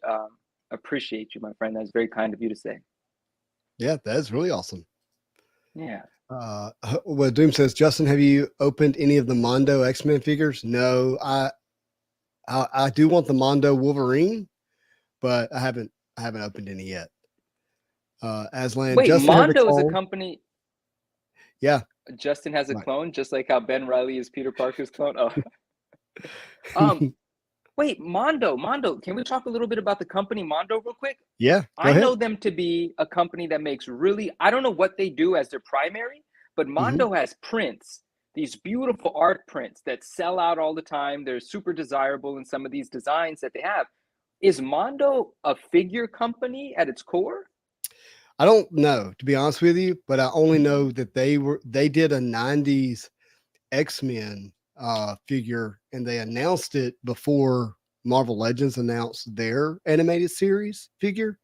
Appreciate you, my friend. That's very kind of you to say. Yeah, that is really awesome. Yeah. Well, Doom says, Justin, have you opened any of the Mondo X-Men figures? No, I do want the Mondo Wolverine, but I haven't I haven't opened any yet. Aslan, Wait, Justin has a Mondo is a clone. company. Yeah, Justin has a right. clone, just like how Ben Riley is Peter Parker's clone. Oh, wait, Mondo. Can we talk a little bit about the company Mondo real quick? Yeah, go I ahead. know them to be a company that makes really, I don't know what they do as their primary, but Mondo has prints, these beautiful art prints that sell out all the time. They're super desirable in some of these designs that they have. Is Mondo a figure company at its core? I don't know, to be honest with you, but I only know that they did a 90s X-Men figure, and they announced it before Marvel Legends announced their animated series figure.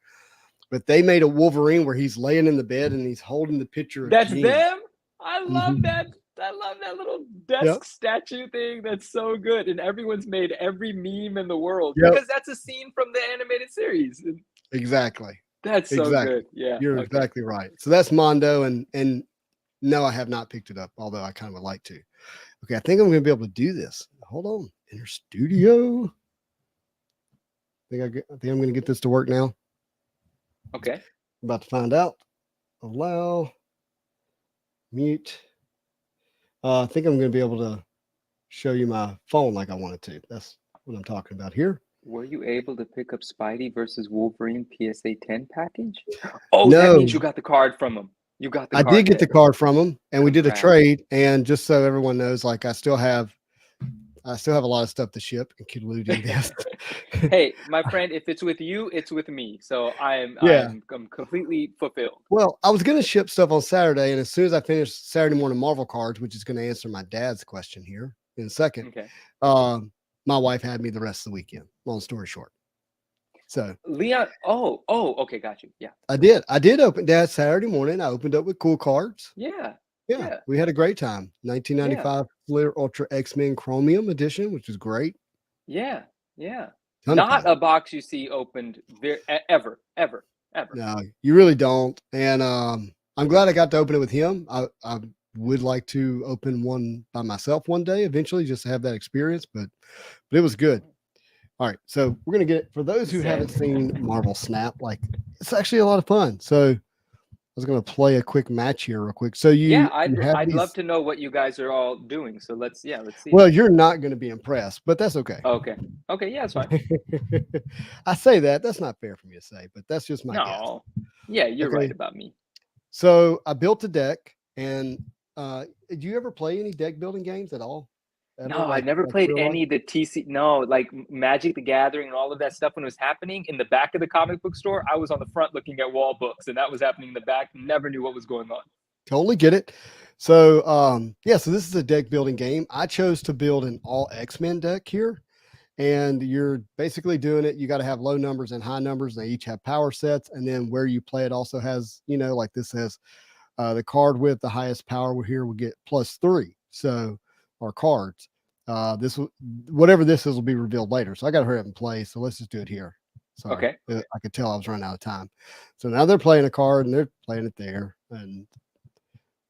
But they made a Wolverine where he's laying in the bed and he's holding the picture of That's Jean. them? I love Mhm. that. I love that little desk statue thing. That's so good. And everyone's made every meme in the world because that's a scene from the animated series. Exactly. That's so Exactly. good. Yeah. You're okay. exactly right. So that's Mondo, and no, I have not picked it up, although I kind of would like to. Okay, I think I'm going to be able to do this. Hold on, Enter Studio. I think I'm going to get this to work now. Okay. I'm about to find out. Allow, mute. I think I'm going to be able to show you my phone like I wanted to. That's what I'm talking about here. Were you able to pick up Spidey versus Wolverine PSA 10 package? Oh, No. that means you got the card from him. You got the I card. did get the card from him, and we did a Congrats. trade. And just so everyone knows, like I still have a lot of stuff to ship, including this. Hey, my friend, if it's with you, it's with me. So I'm completely fulfilled. Well, I was going to ship stuff on Saturday, and as soon as I finished Saturday morning Marvel cards, which is going to answer my dad's question here in a second, Okay. my wife had me the rest of the weekend. Long story short. So Leon, okay, got you. Yeah. I did open that Saturday morning. I opened up with cool cards. Yeah. Yeah. We had a great time. 1995 Flair Ultra X-Men Chromium edition, which is great. Yeah. Yeah. Ton of Not fun. a box you see opened ever. No, you really don't. And I'm glad I got to open it with him. I would like to open one by myself one day eventually, just to have that experience, but it was good. All right, so we're gonna get, for those who haven't seen Marvel Snap, like it's actually a lot of fun. So I was gonna play a quick match here real quick. So you I'd love to know what you guys are all doing. So let's see. Well, you're not going to be impressed, but that's okay. Okay, yeah, it's fine. I say that's not fair for me to say, but that's just my guess. Yeah, you're right about me. So I built a deck, and did you ever play any deck building games at all? No, I never played any of the TC. No, like Magic the Gathering and all of that stuff when it was happening in the back of the comic book store. I was on the front looking at wall books, and that was happening in the back. Never knew what was going on. Totally get it. So so this is a deck building game. I chose to build an all X-Men deck here, and you're basically doing it. You got to have low numbers and high numbers. They each have power sets, and then where you play it also has, like this says, the card with the highest power here will get +3. So our cards. Whatever this is will be revealed later. So I got to hurry up and play. So let's just do it here. Sorry. Okay. I could tell I was running out of time. So now they're playing a card and they're playing it there, and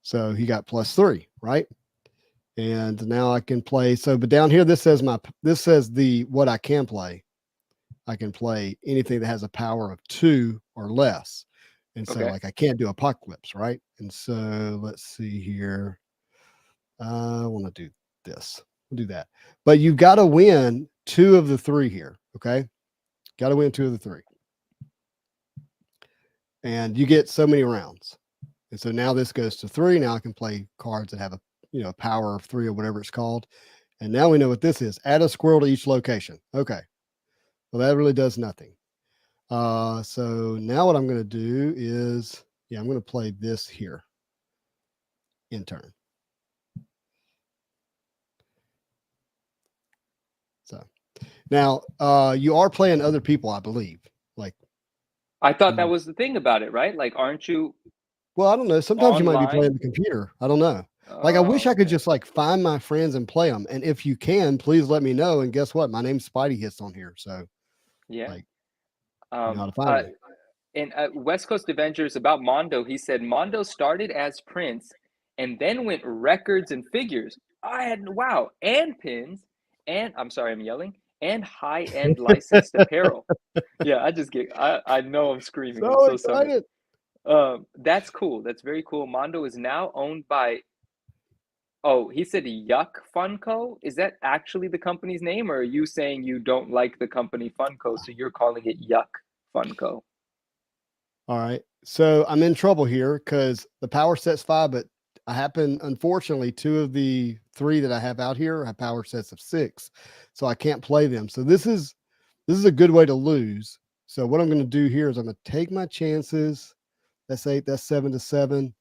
so he got +3, right? And now I can play. So, but down here, this says what I can play. I can play anything that has a power of 2 or less. And so like I can't do Apocalypse, right? And so let's see here. I want to do this. We'll do that. But you've got to win 2 of the 3 here. Okay. Got to win 2 of the 3. And you get so many rounds. And so now this goes to 3. Now I can play cards that have a power of 3 or whatever it's called. And now we know what this is. Add a squirrel to each location. Okay. Well, that really does nothing. So now what I'm going to do is, I'm going to play this here in turn. So now you are playing other people, I believe. Like, I thought that was the thing about it, right? Like, aren't you? Well, I don't know. Sometimes you might be playing the computer. I don't know. Like, I wish I could just like find my friends and play them. And if you can, please let me know. And guess what? My name's Spidey Hits on here. So yeah, like, you know how to find me. And West Coast Avengers about Mondo, he said Mondo started as prints and then went records and figures. And pins, and I'm sorry, I'm yelling, and high-end licensed apparel. Yeah, I know I'm screaming. I'm So so sorry. excited. That's cool. That's very cool. Mondo is now owned by, oh, he said Yuck Funko. Is that actually the company's name, or are you saying you don't like the company Funko, so you're calling it Yuck Funko? All right. So I'm in trouble here because the power set's 5, but I happen, unfortunately, 2 of the 3 that I have out here have power sets of 6. So I can't play them. So this is a good way to lose. So what I'm going to do here is I'm going to take my chances. That's 8, that's 7 to 7.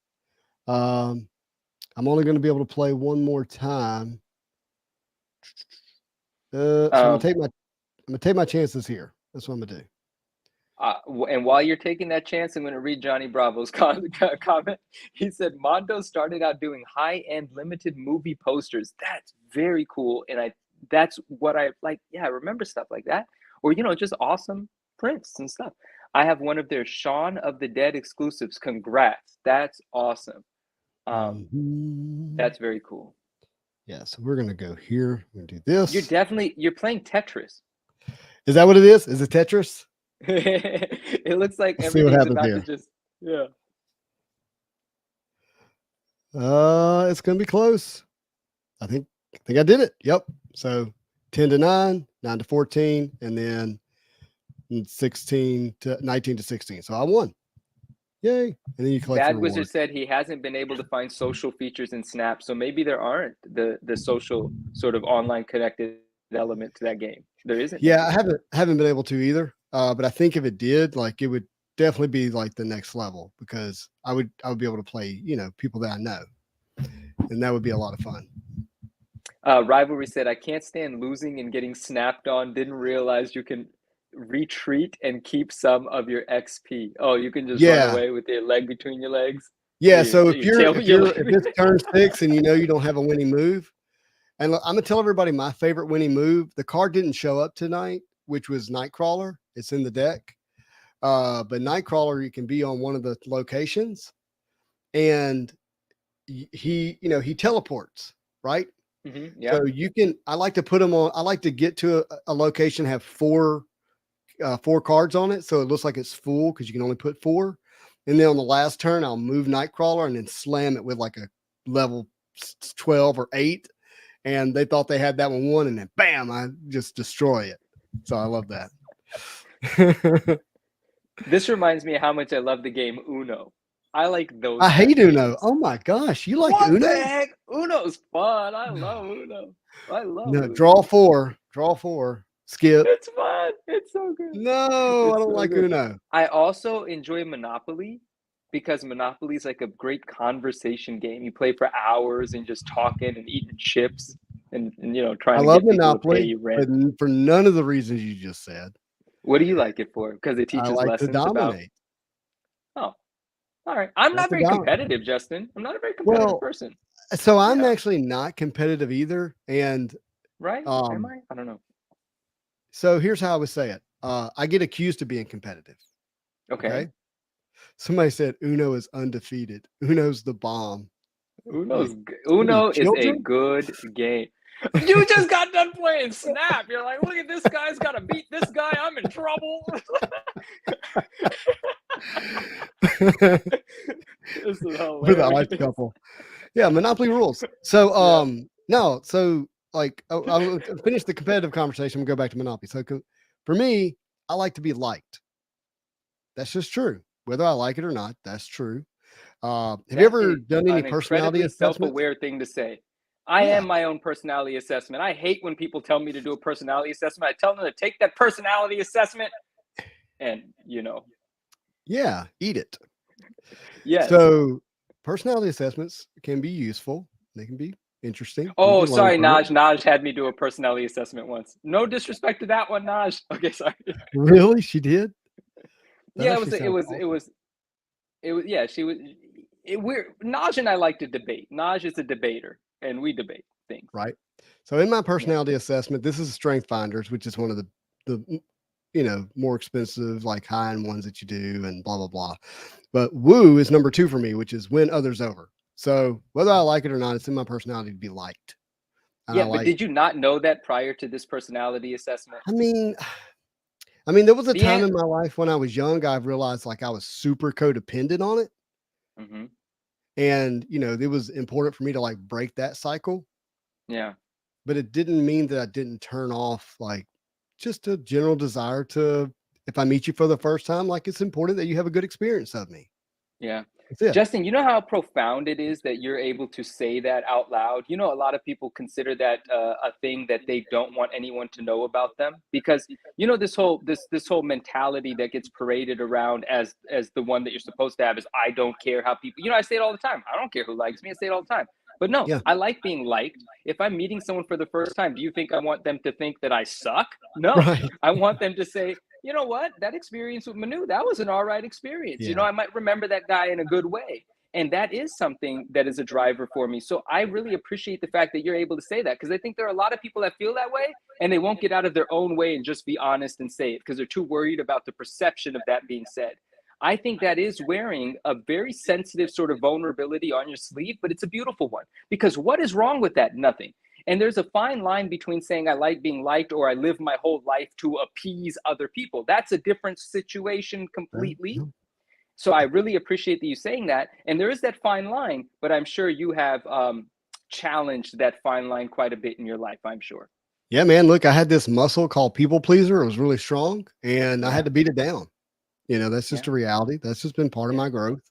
I'm only going to be able to play one more time. So I'm gonna take my chances here. That's what I'm gonna do. And while you're taking that chance, I'm going to read Johnny Bravo's comment. He said Mondo started out doing high-end limited movie posters. That's very cool, and that's what I like. Yeah, I remember stuff like that, or just awesome prints and stuff. I have one of their Shaun of the Dead exclusives. Congrats, that's awesome. That's very cool. Yeah, so we're gonna go here. We're gonna do this. You're playing Tetris. Is that what it is? Is it Tetris? It looks like Let's see what everything's happens about here. to just yeah. It's gonna be close. I think I did it. Yep. So 10 to 9, 9 to 14, and then 16 to 19 to 16. So I won. Yay. And then you collect Bad the Wizard reward. said he hasn't been able to find social features in Snap, so maybe there aren't the social sort of online connected element to that game. There isn't. Yeah, I haven't been able to either. But I think if it did, like, it would definitely be like the next level because I would be able to play, people that I know, and that would be a lot of fun. Rivalry said, I can't stand losing and getting snapped on. Didn't realize you can retreat and keep some of your XP. Oh, you can just run away with your leg between your legs. Yeah. So if it's turn 6 and you don't have a winning move, and look, I'm gonna tell everybody my favorite winning move. The card didn't show up tonight, which was Nightcrawler. It's in the deck. But Nightcrawler, you can be on one of the locations, and he teleports, right? Mm-hmm, yeah. So I like to put him on. I like to get to a location, have 4 cards on it, so it looks like it's full because you can only put 4. And then on the last turn, I'll move Nightcrawler and then slam it with like a level 12 or 8. And they thought they had that one won, and then bam, I just destroy it. So I love that. This reminds me of how much I love the game Uno. I like those. I hate Uno. Oh my gosh, you like Uno? What the heck? Uno's fun. I love Uno. No, draw 4. Skip. It's fun. It's so good. No, I don't like Uno. I also enjoy Monopoly because Monopoly is like a great conversation game. You play for hours and just talking and eating chips and trying to get people to pay you rent. But for none of the reasons you just said. What do you like it for? Because it teaches lessons to dominate. Oh, all right. I'm not very competitive, Justin. I'm not a very competitive person. So I'm actually not competitive either. And right? Am I? I don't know. So here's how I would say it. I get accused of being competitive. Okay. Somebody said Uno is undefeated. Uno's the bomb. Uno is a good game. You just got done playing Snap. You're like, look at this guy's got to beat this guy. I'm in trouble. This is hilarious. We're the odd couple. Yeah, Monopoly rules. So no, so like I'll finish the competitive conversation. We'll go back to Monopoly. So for me, I like to be liked. That's just true. Whether I like it or not, that's true. Have you ever done any personality assessment? Self-aware thing to say. I am my own personality assessment. I hate when people tell me to do a personality assessment. I tell them to take that personality assessment and, Yeah, eat it. Yes. So personality assessments can be useful. They can be interesting. Oh, sorry, Naj. Naj had me do a personality assessment once. No disrespect to that one, Naj. Okay, sorry. Really? She did? Yeah, yeah, she was. Naj and I like to debate. Naj is a debater, and we debate things. Right. So in my personality assessment, this is Strength Finders, which is one of the more expensive, like high-end ones that you do and blah, blah, blah. But Woo is number 2 for me, which is win others over. So whether I like it or not, it's in my personality to be liked. And I Yeah, but like, did you not know that prior to this personality assessment? I mean, there was a The time an in my life when I was young, I realized like I was super codependent on it. Mhm. And, it was important for me to like break that cycle, Yeah. but it didn't mean that I didn't turn off like just a general desire to, if I meet you for the first time, like it's important that you have a good experience of me. Yeah. That's it. Justin, you know how profound it is that you're able to say that out loud? You know, a lot of people consider that a thing that they don't want anyone to know about them because you know this whole mentality that gets paraded around as the one that you're supposed to have is I don't care how people. You know, I say it all the time. I don't care who likes me. I say it all the time. But no, Yeah. I like being liked. If I'm meeting someone for the first time, do you think I want them to think that I suck? No. Right. I want them to say, you know what? That experience with Manu, that was an all right experience. You know, Yeah. I might remember that guy in a good way. And that is something that is a driver for me. So I really appreciate the fact that you're able to say that because I think there are a lot of people that feel that way and they won't get out of their own way and just be honest and say it because they're too worried about the perception of that being said. I think that is wearing a very sensitive sort of vulnerability on your sleeve, but it's a beautiful one because what is wrong with that? Nothing. And there's a fine line between saying I like being liked or I live my whole life to appease other people. That's a different situation Right. completely. Yeah. So I really appreciate that you saying that. And there is that fine line, but I'm sure you have challenged that fine line quite a bit in your life, I'm sure. Yeah, man. Look, I had this muscle called people pleaser. It was really strong and I had Yeah, to beat it down. That's yeah, just a reality. That's just been part of yeah, my growth.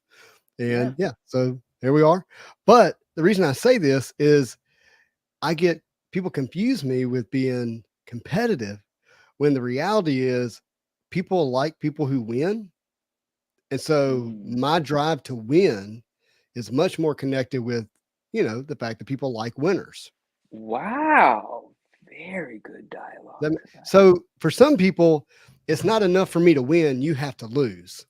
yeah. And yeah, so there we are. But the reason I say this is I get people confuse me with being competitive when the reality is people like people who win. And so Mm. my drive to win is much more connected with, the fact that people like winners. Wow. Very good dialogue That- tonight. So for some people, it's not enough for me to win. You have to lose,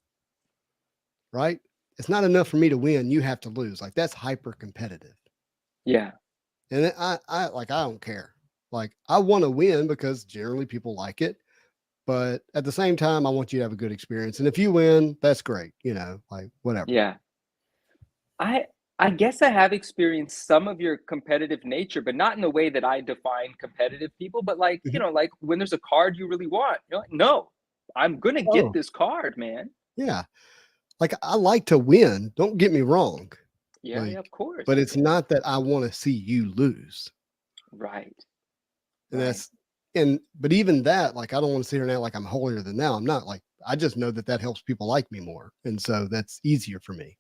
right? It's not enough for me to win. You have to lose. Like that's hyper competitive. Yeah, And I don't care. Like I want to win because generally people like it. But at the same time, I want you to have a good experience. And if you win, that's great, like whatever. yeah. I I guess I have experienced some of your competitive nature, but not in the way that I define competitive people, but like, you Mhm. know, like when there's a card you really want, you're like, no, I'm gonna get Oh, this card, man. yeah. Like I like to win. Don't get me wrong. Yeah, yeah, Like, of course. but it's Yeah. not that I want to see you lose. Right. And Right. but even that, like, I don't want to sit here now like I'm holier than thou. I'm not like, I just know that that helps people like me more. And so that's easier for me.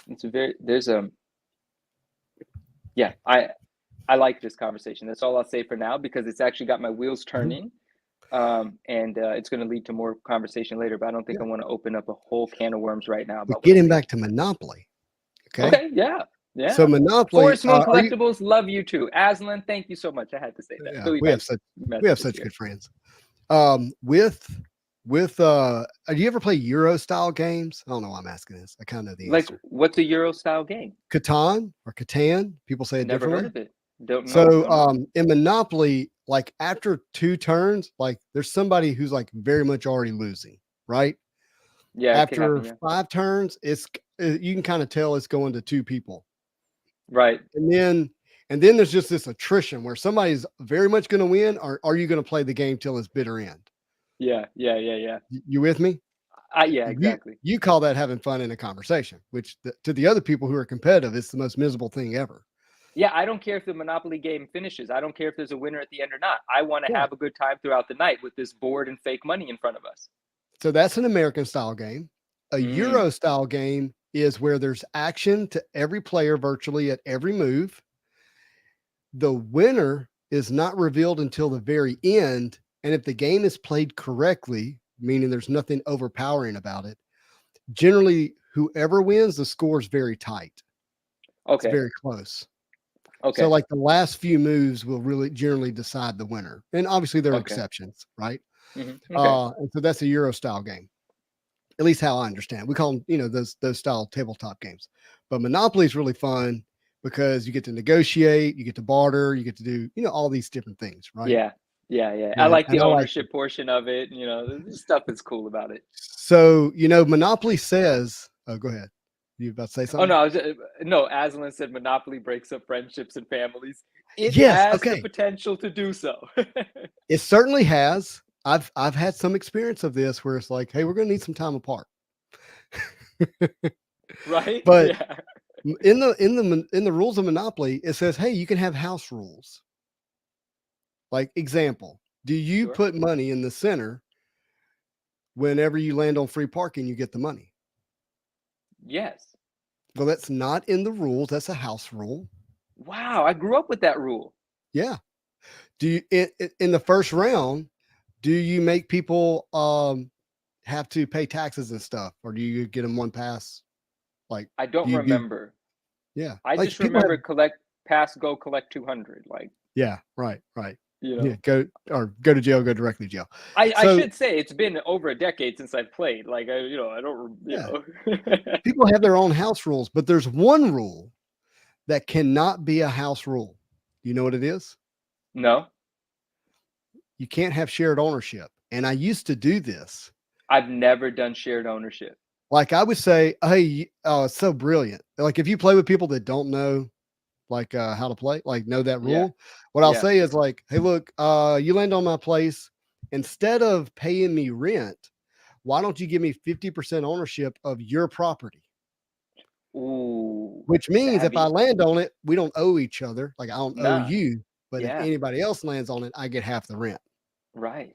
It's a very there's yeah, I like this conversation. That's all I'll say for now because it's actually got my wheels Mhm. turning. And it's going to lead to more conversation later, but I don't think Yeah. I want to open up a whole can of worms right now But about what I'm getting back thinking. to Monopoly. Okay. Okay, yeah, So yeah. Monopoly, Forest Moon are you, Collectibles, love you too. Aslan, thank you so much. I had to say that. yeah, Philly Banks we have messages such here. good friends. With do you ever play Euro style games? I don't know why I'm asking this. I kind of know the Like, answer. what's a Euro style game? Catan or Catan, people say it Never heard differently. of it. Don't know. So No, no. in Monopoly, like after 2 turns, like there's somebody who's like very much already losing, right? Yeah, it could After happen. Yeah. 5 turns, you can kind of tell it's going to 2 people. Right. And then there's just this attrition where somebody's very much going to win, or are you going to play the game till its bitter end? Yeah. Yeah. Yeah. Yeah. You with me? Yeah. You Exactly. you call that having fun in a conversation, which to the other people who are competitive, it's the most miserable thing ever. Yeah, I don't care if the Monopoly game finishes. I don't care if there's a winner at the end or not. I want to Yeah. have a good time throughout the night with this board and fake money in front of us. So that's an American style game. A Mm, Euro style game is where there's action to every player virtually at every move. The winner is not revealed until the very end. And if the game is played correctly, meaning there's nothing overpowering about it, generally whoever wins, the score is very tight. It's okay. very close. So Okay. like the last few moves will really generally decide the winner. And obviously there are Okay. exceptions, right? Okay. And so that's a Euro style game, at least how I understand. We call them, those style tabletop games. But Monopoly is really fun because you get to negotiate, you get to barter, you get to do, all these different things, right? Yeah. Yeah. Yeah. I And like the and I like ownership portion of it. You know, the stuff that's cool about it. so Monopoly says, oh, go ahead. You about to say Oh something? no, no. Aslan said Monopoly breaks up friendships and families. It Yes, has the okay. potential to do so. It certainly has. I've had some experience of this where it's like, hey, we're gonna need some time apart. Right? But Yeah. in the rules of Monopoly, it says, hey, you can have house rules. Like example, do you Sure. put money in the center whenever you land on free parking, you get the money? Yes. Well, that's not in the rules. That's a house rule. Wow, I grew up with that rule. Yeah. Do you in the first round, do you make people have to pay taxes and stuff, or do you get them one pass? Like, I don't do you do? remember. Yeah, I like just people remember have. collect 200. Like, Yeah, right. you Yeah, know. go to jail, go directly to jail. I So should say it's been over a decade since I've played. Like, I don't, yeah, people have their own house rules, but there's one rule that cannot be a house rule. You know what it is? No, You can't have shared ownership. And I used to do this. I've never done shared ownership. Like I would say, hey, oh, it's so brilliant. Like if you play with people that don't know like how to play, like know that Yeah. rule, what I'll Yeah. say is like, hey, look, you land on my place. Instead of paying me rent, why don't you give me 50% ownership of your property? Ooh, Which means if I savvy. land on it, we don't owe each other. Like I don't owe Nah. you, but if Yeah. anybody else lands on it, I get half the rent. Right.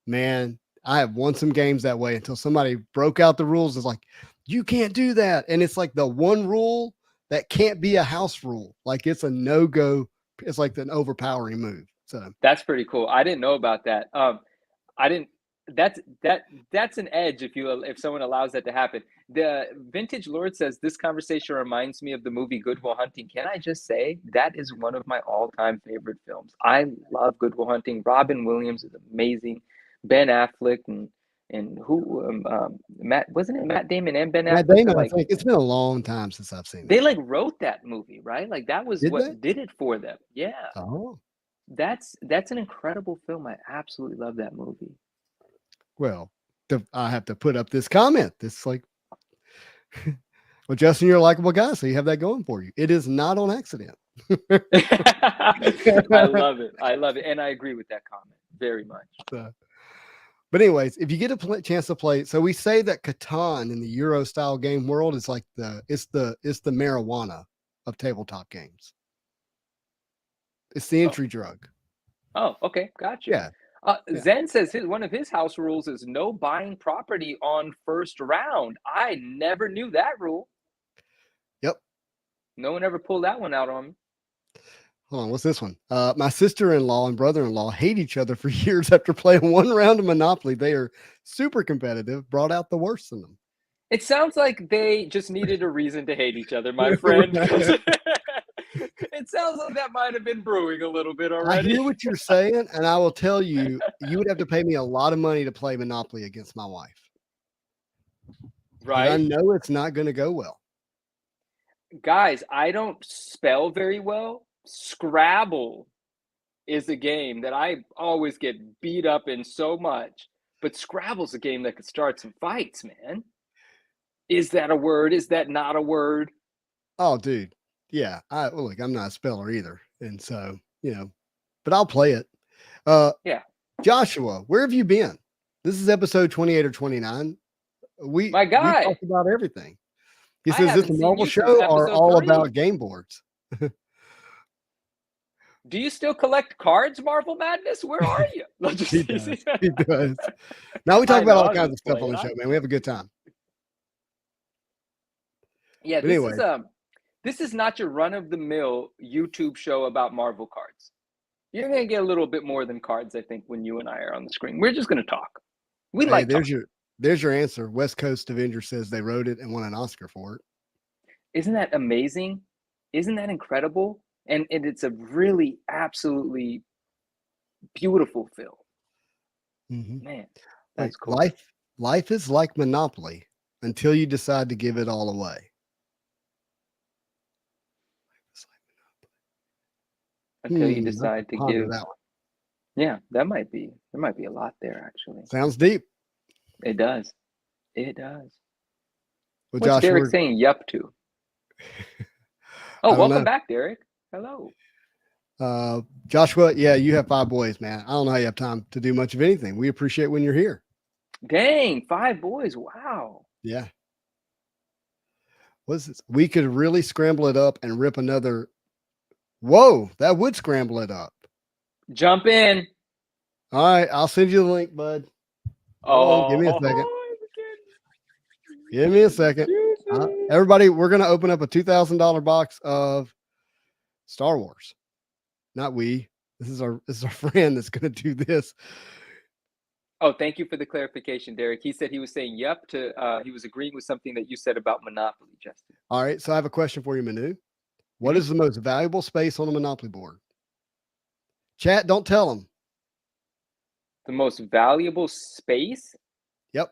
Man, I have won some games that way until somebody broke out the rules. It's like, you can't do that. And it's like the one rule that can't be a house rule. Like it's a no-go. It's like an overpowering move. So That's pretty cool. I didn't know about that. I didn't. That's an edge if someone allows that to happen. The Vintage Lord says this conversation reminds me of the movie Good Will Hunting. Can I just say that is one of my all-time favorite films. I love Good Will Hunting. Robin Williams is amazing. Ben Affleck and who Matt wasn't it Matt Damon and Ben Matt Affleck are Damon, I like think it's been a long time since I've seen they that. like wrote that movie, right? Like that was Did they? what did it for them. Yeah. Oh, That's an incredible film. I absolutely love that movie. well, I have to put up this comment. This like, well, Justin, you're a likable guy, so you have that going for you. It is not on accident. I love it. I love it. And I agree with that comment very much. So, but anyways, if you get a chance to play, so we say that Catan in the Euro style game world is like it's the marijuana of tabletop games. It's the entry drug. Oh, okay. Gotcha. Yeah. Yeah. Zen says one of his house rules is no buying property on first round. I never knew that rule. Yep. No one ever pulled that one out on me. Hold on, what's this one? My sister-in-law and brother-in-law hate each other for years after playing one round of Monopoly. They are super competitive, brought out the worst in them. It sounds like they just needed a reason to hate each other, my friend. It sounds like that might have been brewing a little bit already. I hear what you're saying, and I will tell you, you would have to pay me a lot of money to play Monopoly against my wife. Right. I know it's not going to go well. Guys, I don't spell very well. Scrabble is a game that I always get beat up in so much, but Scrabble's a game that could start some fights, man. Is that a word? Is that not a word? Oh, dude. Yeah. Look, I'm not a speller either. And so, but I'll play it. Yeah. Joshua, where have you been? This is episode 28 or 29. We talked about everything. He says, is this a Marvel show or all about game boards? Do you still collect cards, Marvel Madness? Where are you? He does. He does. Now we talk about all kinds of stuff on the show, man. We have a good time. Yeah, this is not your run-of-the-mill YouTube show about Marvel cards. You're gonna get a little bit more than cards, I think, when you and I are on the screen. We're just gonna talk. There's your answer. West Coast Avenger says they wrote it and won an Oscar for it. Isn't that amazing? Isn't that incredible? And it's a really absolutely beautiful film. Mm-hmm. Man, that's cool. Life is like Monopoly until you decide to give it all away. Until you decide to give that one. Yeah, there might be a lot there actually. Sounds deep. It does. It does. Well, What's Josh, Derek saying yup to? Oh, welcome back, Derek. Hello. Joshua, yeah, you have 5 boys, man. I don't know how you have time to do much of anything. We appreciate when you're here. Dang, 5 boys. Wow. Yeah. What's this? We could really scramble it up and rip another. Whoa, that would scramble it up. Jump in. All right, I'll send you the link, bud. Hold on, give me a second. Give me a second. Everybody, we're going to open up a $2,000 box of Star Wars. Not we. This is our friend that's going to do this. Oh, thank you for the clarification, Derek. He said he was saying yep to he was agreeing with something that you said about Monopoly, Justin. All right, so I have a question for you, Manu. What is the most valuable space on a Monopoly board? Chat, don't tell them. The most valuable space? Yep.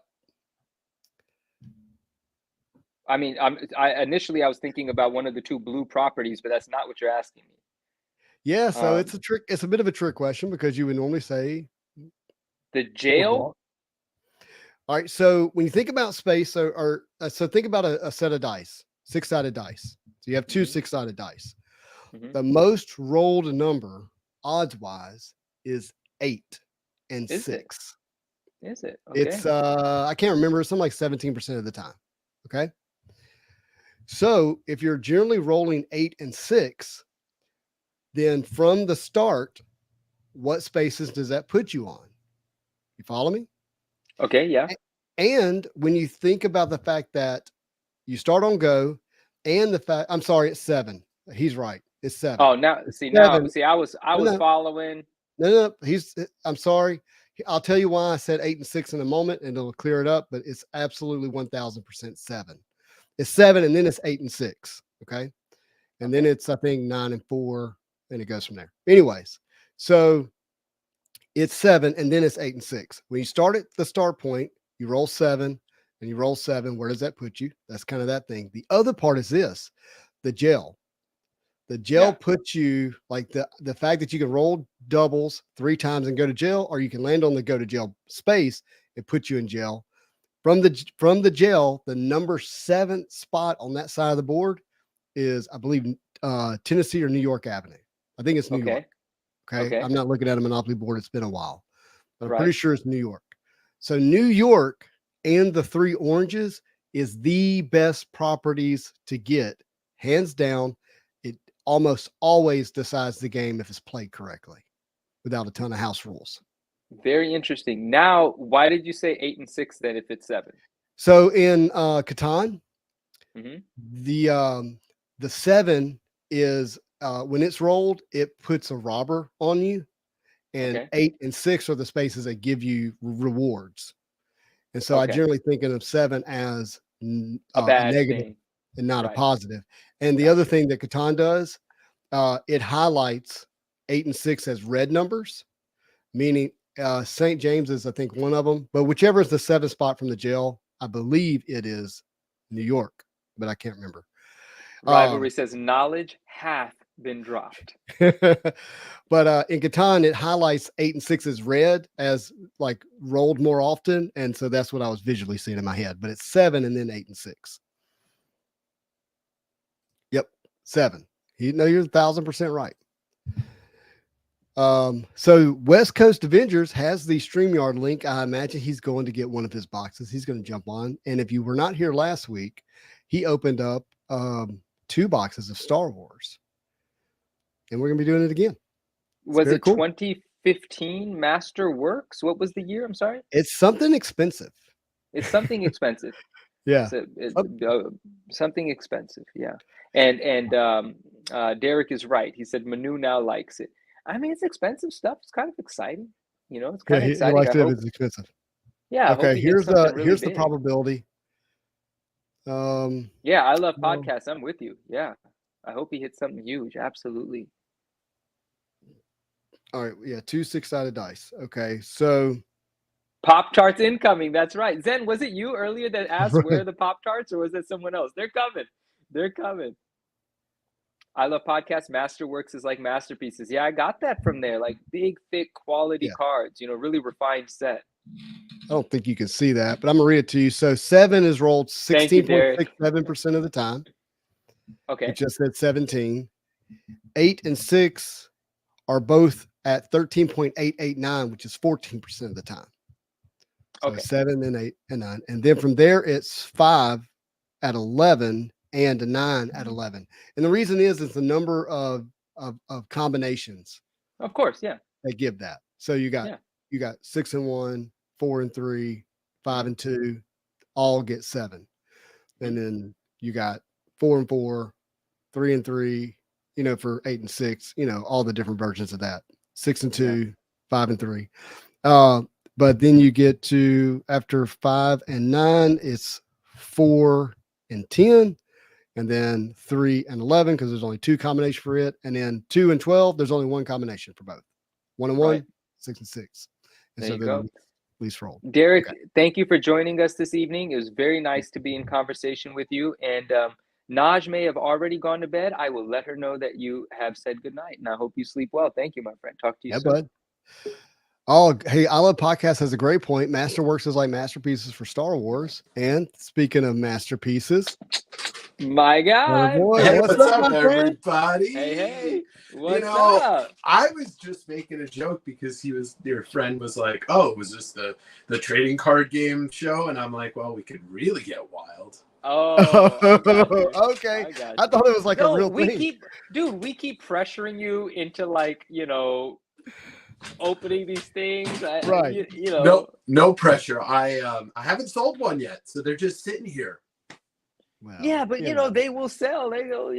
I mean, initially I was thinking about one of the 2 blue properties, but that's not what you're asking me. Yeah, so it's a trick. It's a bit of a trick question because you would normally say the jail. All right, so when you think about space, so think about a set of dice, 6-sided dice. So you have 2 6-sided dice. The most rolled number, odds-wise, is 8 and 6. Is it? Okay. It's I can't remember. Something like 17% of the time. Okay. So if you're generally rolling 8 and 6, then from the start, what spaces does that put you on? You follow me? Okay, yeah. And when you think about the fact that you start on go and the fact, I'm sorry, it's 7. He's right. It's 7. Oh, now I was following. No, I'm sorry. I'll tell you why I said 8 and 6 in a moment and it'll clear it up, but it's absolutely 1000% 7. It's 7 and then it's 8 and 6. Okay. And then it's, I think, 9 and 4 and it goes from there. Anyways, so it's 7 and then it's 8 and 6. When you start at the start point, you roll 7 and you roll 7. Where does that put you? That's kind of that thing. The other part is this, the jail. The jail puts you, like the fact that you can roll doubles 3 times and go to jail, or you can land on the go to jail space and put you in jail. From the jail, the number 7 spot on that side of the board is, I believe, Tennessee or New York Avenue. I think it's New York. Okay. I'm not looking at a Monopoly board. It's been a while, but I'm pretty sure it's New York. So New York and the 3 oranges is the best properties to get, hands down. It almost always decides the game if it's played correctly without a ton of house rules. Very interesting. Now, why did you say 8 and 6 then if it's 7? So in Catan, the 7 is when it's rolled, it puts a robber on you, and 8 and 6 are the spaces that give you rewards. And so I generally think of 7 as a negative thing and not a positive. And the other thing that Catan does, it highlights 8 and 6 as red numbers, meaning St. James is, I think, one of them, but whichever is the 7th spot from the jail, I believe it is New York, but I can't remember. Rivalry says knowledge hath been dropped. But in Catan, it highlights 8 and 6 as red, as like rolled more often, and so that's what I was visually seeing in my head. But it's 7 and then 8 and 6. Yep, 7. You're 1,000% right. So West Coast Avengers has the StreamYard link. I imagine he's going to get one of his boxes. He's going to jump on. And if you were not here last week, he opened up 2 boxes of Star Wars. And we're going to be doing it again. Was it cool. 2015 Masterworks? What was the year? I'm sorry. It's something expensive. It's something expensive. Yeah. Something expensive. Yeah. And Derek is right. He said Manu now likes it. I mean, it's expensive stuff. It's kind of exciting. It's kind of exciting. He likes it if it's expensive. Yeah. Okay. Here's the probability. Yeah, I love podcasts. I'm with you. Yeah. I hope he hits something huge. Absolutely. All right. Yeah. 2 6-sided dice. Okay. So Pop-Tarts incoming. That's right. Zen, was it you earlier that asked where are the Pop-Tarts, or was it someone else? They're coming. They're coming. I love podcasts. Masterworks is like masterpieces. Yeah, I got that from there. Like big, thick, quality cards, really refined set. I don't think you can see that, but I'm going to read it to you. So 7 is rolled 16.67% of the time. Okay. It just said 17. 8 and 6 are both at 13.889, which is 14% of the time. So Okay. 7 and 8 and 9. And then from there, it's 5 at 11 and 9 at 11. And the reason is the number of combinations Of course, yeah. that give that. So you got Yeah. you got 6 and 1, 4 and 3, 5 and 2, all get 7. And then you got 4 and 4, 3 and 3, for 8 and 6, all the different versions of that. 6 and 2, 5 and 3. But then you get to after 5 and 9, it's 4 and 10, and then 3 and 11 because there's only 2 combinations for it, and then 2 and 12, there's only 1 combination for both. 1 and 1, Right. 6 and 6. And There so you then go. least roll. Derek, Okay. thank you for joining us this evening. It was very nice to be in conversation with you. And Naj may have already gone to bed. I will let her know that you have said goodnight, and I hope you sleep well. Thank you, my friend. Talk to you Yeah, soon. bud. Oh, hey, I Love Podcast has a great point. Masterworks is like masterpieces for Star Wars. And speaking of masterpieces, My God. boy, Hey, what's what's up, up, my friend? everybody? Hey, what's know, up? I was just making a joke because your friend was like, "Oh, was this the trading card game show?" And I'm like, "Well, we could really get wild." Oh, I got you. Okay. I got I you. thought it was like a No, real we thing. we keep pressuring you into opening these things. Right. No pressure. I haven't sold one yet, so they're just sitting here. Well, Yeah, but they will sell. They go,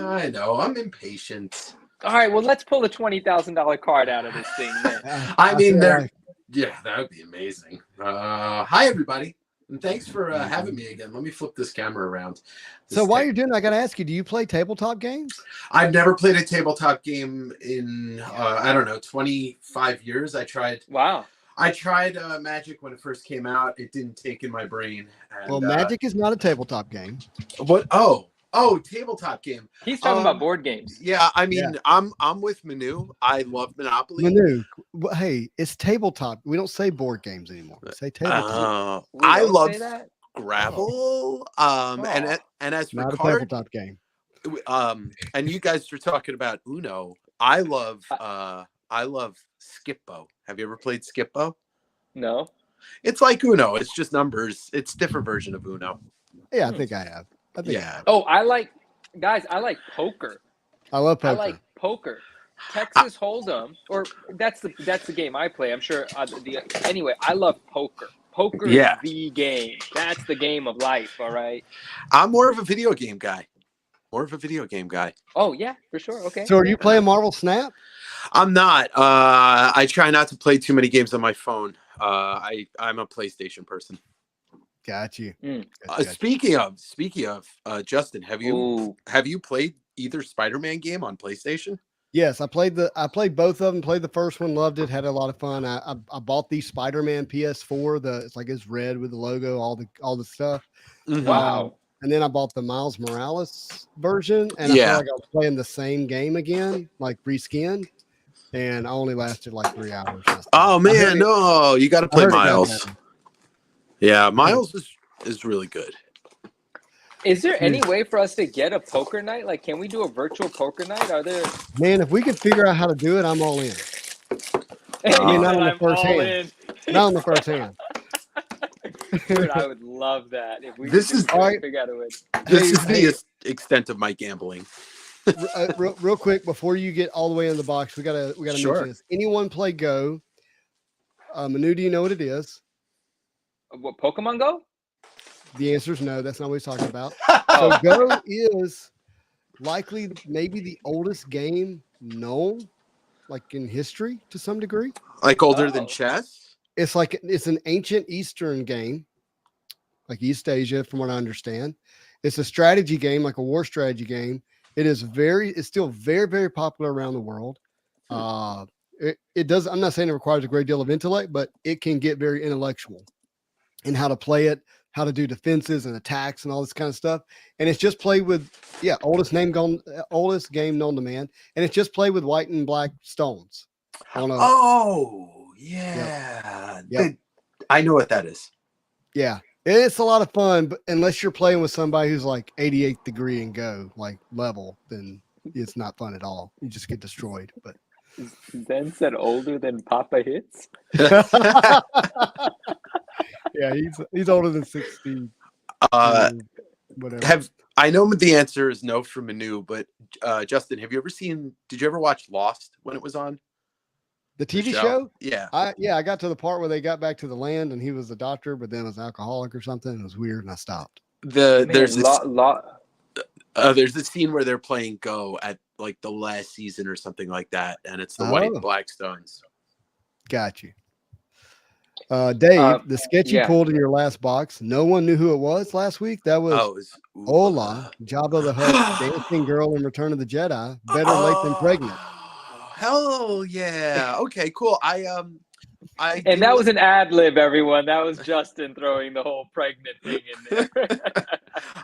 I know. I'm impatient. All right, well, let's pull a $20,000 card out of this thing then. I mean, feel they're like- yeah, that would be amazing. Hi, everybody, and thanks for having me again. Let me flip this camera around. So while you're doing it, I got to ask you, do you play tabletop games? I've never played a tabletop game in I don't know 25 years. I tried Wow. Magic when it first came out. It didn't take in my brain. And, Well, Magic is not a tabletop game. what? Oh, tabletop game. He's talking about board games. Yeah, I mean, I'm with Manu. I love Monopoly. Manu, hey, it's tabletop. We don't say board games anymore. We say tabletop. We I don't love say that? Scrabble. And as for Not a card, tabletop game. and you guys are talking about Uno. I love Skippo. Have you ever played Skippo? No. It's like Uno. It's just numbers. It's a different version of Uno. Yeah, I think I have. Yeah. Oh, I like poker. I love poker. I like poker. Texas Hold'em, or that's the game I play. I'm sure. Anyway, I love poker. Poker is the game. That's the game of life. All right. I'm more of a video game guy. Oh yeah, for sure. Okay. So are you playing Marvel Snap? I'm not. I try not to play too many games on my phone. I'm a PlayStation person. Got you. Speaking of, Justin, have you Ooh. played either Spider-Man game on PlayStation? Yes, I played both of them. Played the first one, loved it, had a lot of fun. I bought the Spider-Man PS4. It's red with the logo, all the stuff. Wow. And then I bought the Miles Morales version, and I felt like I was playing the same game again, like reskinned. And I only lasted like 3 hours. Oh man, no, you got to play Miles. Yeah, Miles is really good. Is there any way for us to get a poker night? Like, can we do a virtual poker night? Are there? Man, if we could figure out how to do it, I'm all in. I mean, not on the first hand. Not on the first hand. Dude, I would love that. If we This could is figure out a way. This is the extent of my gambling. Real quick before you get all the way in the box, we gotta mention this. Anyone play Go? Manu, do you know what it is? What, Pokemon Go? The answer is no. That's not what he's talking about. So Go is likely maybe the oldest game known, like in history to some degree. Like older than chess? It's an ancient Eastern game, like East Asia, from what I understand. It's a strategy game, like a war strategy game. It's still very, very popular around the world. It does. I'm not saying it requires a great deal of intellect, but it can get very intellectual in how to play it, how to do defenses and attacks and all this kind of stuff. And it's just played with, oldest game known to man. And it's just played with white and black stones. Yep. I know what that is. Yeah. It's a lot of fun, but unless you're playing with somebody who's like 88th degree and Go, like level, then it's not fun at all. You just get destroyed. But Zen said older than Papa Hits. Yeah, he's older than 60. Whatever. I know the answer is no for Manu, but Justin, did you ever watch Lost when it was on? The TV show? Yeah. I got to the part where they got back to the land and he was a doctor, but then was alcoholic or something. It was weird and I stopped. There's this scene where they're playing Go at like the last season or something like that, and it's the White and Black Stones. Got you. Dave, the sketch you pulled in your last box, no one knew who it was last week. That was Ola, Jabba the Hutt, dancing girl in Return of the Jedi. Better late than pregnant. Hell yeah. Okay, cool. And that was an ad lib, everyone. That was Justin throwing the whole pregnant thing in there.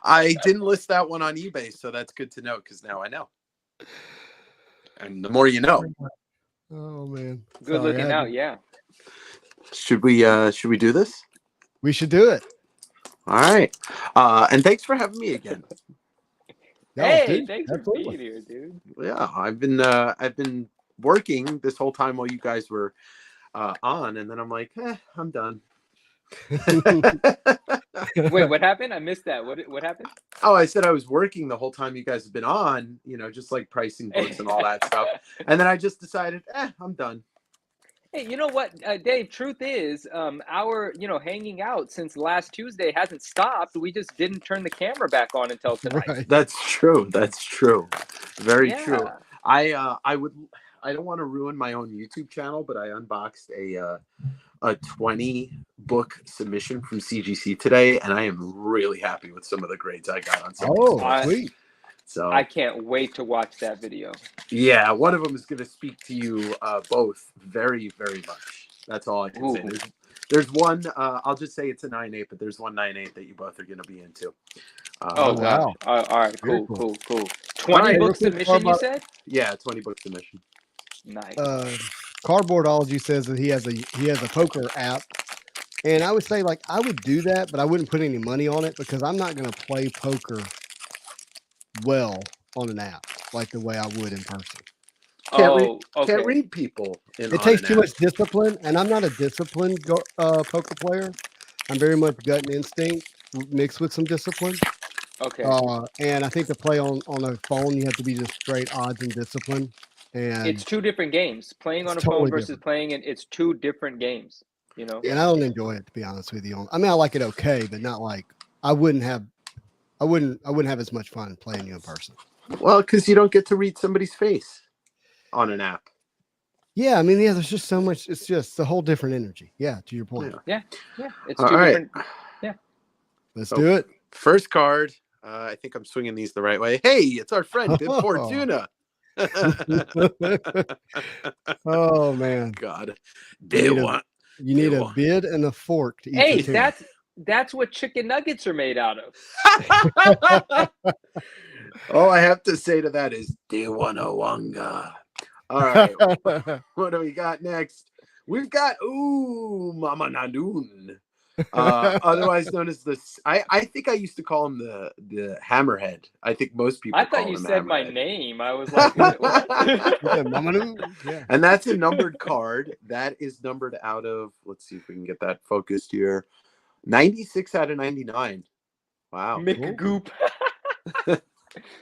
I didn't list that one on eBay, so that's good to know because now I know. And the more you know. Oh man. Good looking out, yeah. Should we do this? We should do it. All right. And thanks for having me again. Hey, thanks for being here, dude. Yeah, I've been working this whole time while you guys were on, and then I'm like, I'm done. Wait, what happened? I missed that. What happened? Oh, I said I was working the whole time you guys have been on, just like pricing books and all that stuff. And then I just decided, I'm done. Hey, you know what, Dave, truth is, our, hanging out since last Tuesday hasn't stopped. We just didn't turn the camera back on until tonight. Right. That's true. Very true. I don't want to ruin my own YouTube channel, but I unboxed a 20 book submission from CGC today, and I am really happy with some of the grades I got on some. Sweet. So I can't wait to watch that video. Yeah, one of them is going to speak to you both very, very much. That's all I can say. There's one, I'll just say it's a 9.8, but there's one 9.8 that you both are going to be into. Wow. All right, cool. 20 book submission, you said? Yeah, 20 book submission. Nice. Cardboardology says that he has a poker app. And I would say, like, I would do that, but I wouldn't put any money on it because I'm not going to play poker well on an app like the way I would in person. Can't read people. It takes too much discipline, and I'm not a disciplined poker player. I'm very much gut and instinct mixed with some discipline. Okay. And I think to play on a phone, you have to be just straight odds and discipline. And it's two different games. Playing on a phone versus playing it, it's two different games. And I don't enjoy it, to be honest with you. I mean, I like it okay, but not like I wouldn't have as much fun playing you in person. Well, because you don't get to read somebody's face on an app. Yeah, I mean, there's just so much. It's just a whole different energy. Yeah, to your point. Yeah. It's two different. Yeah. Let's do it. First card. I think I'm swinging these the right way. Hey, it's our friend Bib Fortuna. Oh man, God, you need a bid and a fork to eat. Hey, that's what chicken nuggets are made out of. All I have to say to that is Dewonawanga. All right, what do we got next? We've got Mama Nadoon. Otherwise known as I think I used to call him the Hammerhead. I think most people. I thought you said my name. I was like, what? Yeah. And that's a numbered card. That is numbered out of. Let's see if we can get that focused here. 96 out of 99. Wow. McGoop.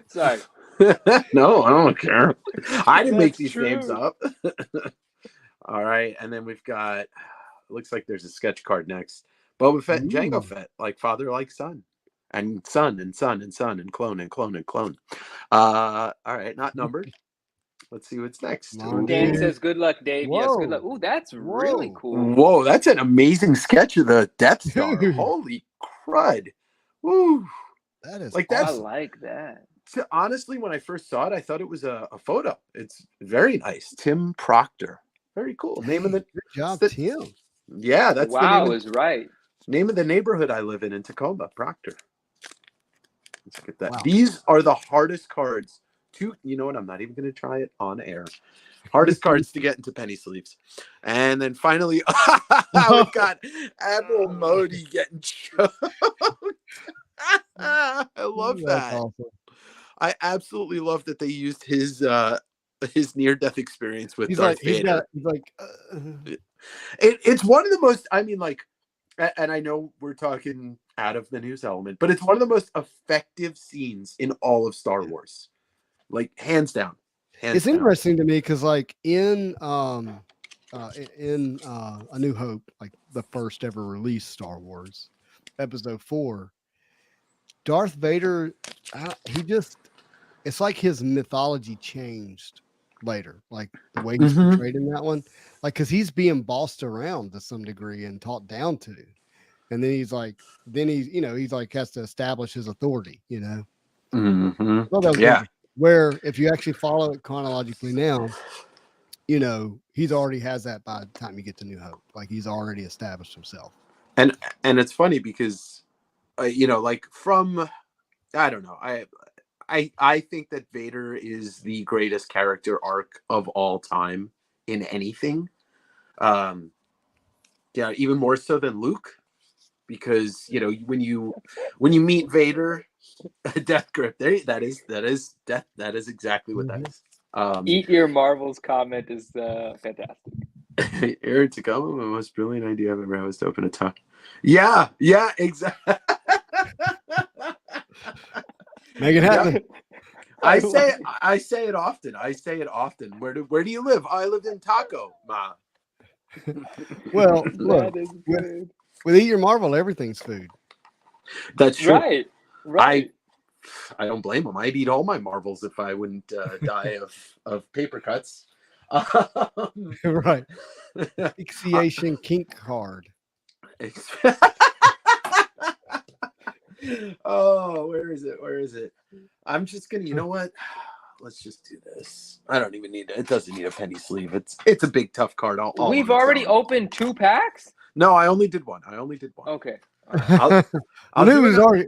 Sorry. No, I don't care. I didn't make these names up. All right, and then we've got. Looks like there's a sketch card next. Boba Fett and Jango Fett, like father, like son, and son, and son, and son, and clone, and clone, and clone. All right, not numbered. Let's see what's next. Dan says, "Good luck, Dave." Whoa. Yes, good luck. Ooh, that's really cool. Whoa, that's an amazing sketch of the Death Star. Holy crud! Woo, that is like I like that. Honestly, when I first saw it, I thought it was a photo. It's very nice. Tim Proctor. Very cool. Name of the good job, Tim. Yeah, that's is right. Name of the neighborhood I live in Tacoma, Proctor. Let's get that. Wow. These are the hardest cards to, you know what? I'm not even going to try it on air. Hardest cards to get into penny sleeves. And then finally, we've got Admiral Modi getting choked. I love that. Awesome. I absolutely love that they used his his near-death experience with He's Darth like, he's Vader. It's one of the most, I mean, like, and I know we're talking out of the news element, but it's one of the most effective scenes in all of Star Wars, like hands down. It's interesting to me because, like, in A New Hope, like the first ever released Star Wars, Episode 4, Darth Vader, it's like his mythology changed later, like the way he's portrayed in that one, like because he's being bossed around to some degree and talked down to, and then he's like has to establish his authority, Well, that was Yeah. where if you actually follow it chronologically now, he's already has that by the time you get to New Hope, like he's already established himself. And it's funny because, like from, I don't know, I think that Vader is the greatest character arc of all time in anything. Yeah, even more so than Luke, because when you meet Vader, Death Grip, that is death. That is exactly what that is. Eat Your Marvels comment is fantastic. Aaron Takama, my most brilliant idea I've ever had was to open a talk. Yeah, exactly. Make it happen. I say it often. Where do you live? I lived in Taco, Ma. Well, look, That is good. with Eat Your Marvel, everything's food. That's true. Right. I don't blame him. I'd eat all my Marvels if I wouldn't die of paper cuts. Right. Asphyxiation kink card. Oh, where is it? I'm just gonna, you know what? Let's just do this. I don't even need it. It doesn't need a penny sleeve. It's a big tough card. We've already opened 2 packs? No, I only did one. Okay. We're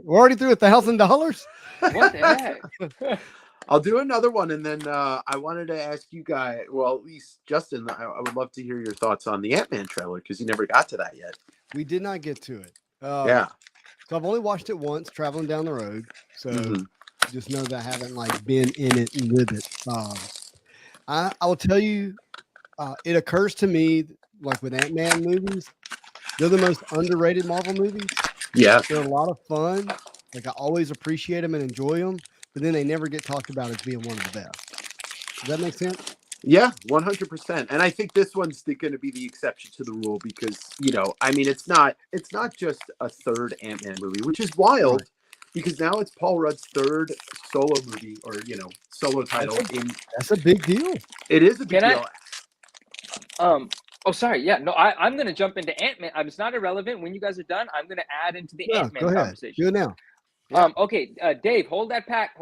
already through $1,000. What the heck? I'll do another one, and then I wanted to ask you guys. Well, at least Justin, I would love to hear your thoughts on the Ant-Man trailer because you never got to that yet. We did not get to it. Yeah. So I've only watched it once, traveling down the road. So just know that I haven't like been in it and with it. I will tell you, it occurs to me like with Ant-Man movies, they're the most underrated Marvel movies. Yeah. They're a lot of fun. Like I always appreciate them and enjoy them, but then they never get talked about as being one of the best. Does that make sense? Yeah, 100%. And I think this one's going to be the exception to the rule because, I mean, it's not just a third Ant-Man movie, which is wild because now it's Paul Rudd's third solo movie or, solo title. That's a big deal. It is a big deal. Oh, sorry. Yeah, no, I'm going to jump into Ant-Man. It's not irrelevant. When you guys are done, I'm going to add into the Ant-Man conversation. Do it now. Okay, Dave, hold that pack.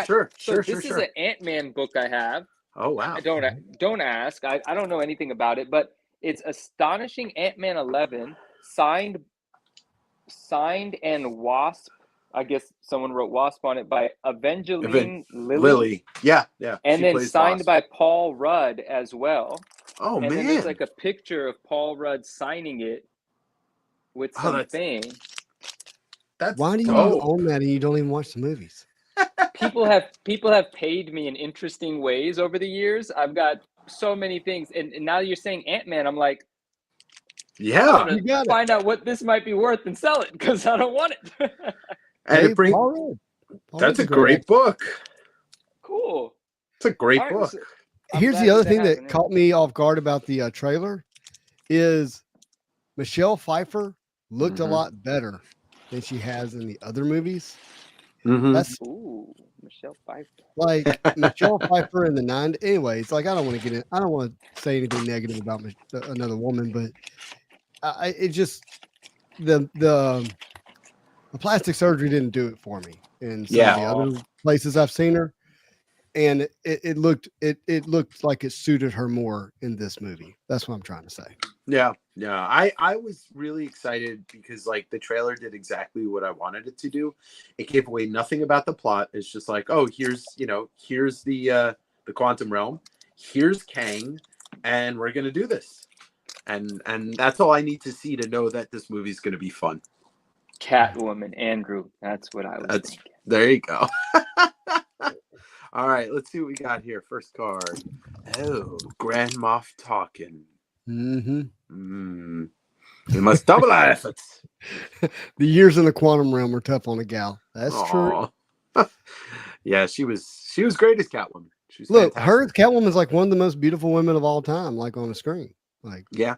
Sure. This is an Ant-Man book I have. Oh, wow. Don't ask. I don't know anything about it, but it's Astonishing Ant-Man 11, signed and Wasp. I guess someone wrote Wasp on it by Evangeline Lilly. Yeah. And then signed by Paul Rudd as well. Oh, and man. Then there's like a picture of Paul Rudd signing it with something. Why do you own that and you don't even watch the movies? People have paid me in interesting ways over the years. I've got so many things, and now you're saying Ant-Man. I'm like, yeah, I'm gonna find out what this might be worth and sell it because I don't want it. And that's a great book. Cool. It's a great book. Here's the other thing that caught me off guard about the trailer is Michelle Pfeiffer looked a lot better than she has in the other movies. That's Michelle Pfeiffer. Like Michelle Pfeiffer in the 90s. Anyways, like I don't want to say anything negative about another woman, but it just the plastic surgery didn't do it for me. And some of the other places I've seen her, and it looked like it suited her more in this movie. That's what I'm trying to say. Yeah. I was really excited because like the trailer did exactly what I wanted it to do. It gave away nothing about the plot. It's just like, oh, here's the quantum realm. Here's Kang, and we're gonna do this. And that's all I need to see to know that this movie's gonna be fun. Catwoman, Andrew. That's what I was thinking. There you go. All right, let's see what we got here. First card. Oh, Grand Moff talking. Mm-hmm. We must double our efforts. The years in the quantum realm were tough on a gal. That's true. Aw. Yeah, she was great as Catwoman. She was Look, fantastic. her as Catwoman is like one of the most beautiful women of all time, like on the screen. Like, Yeah.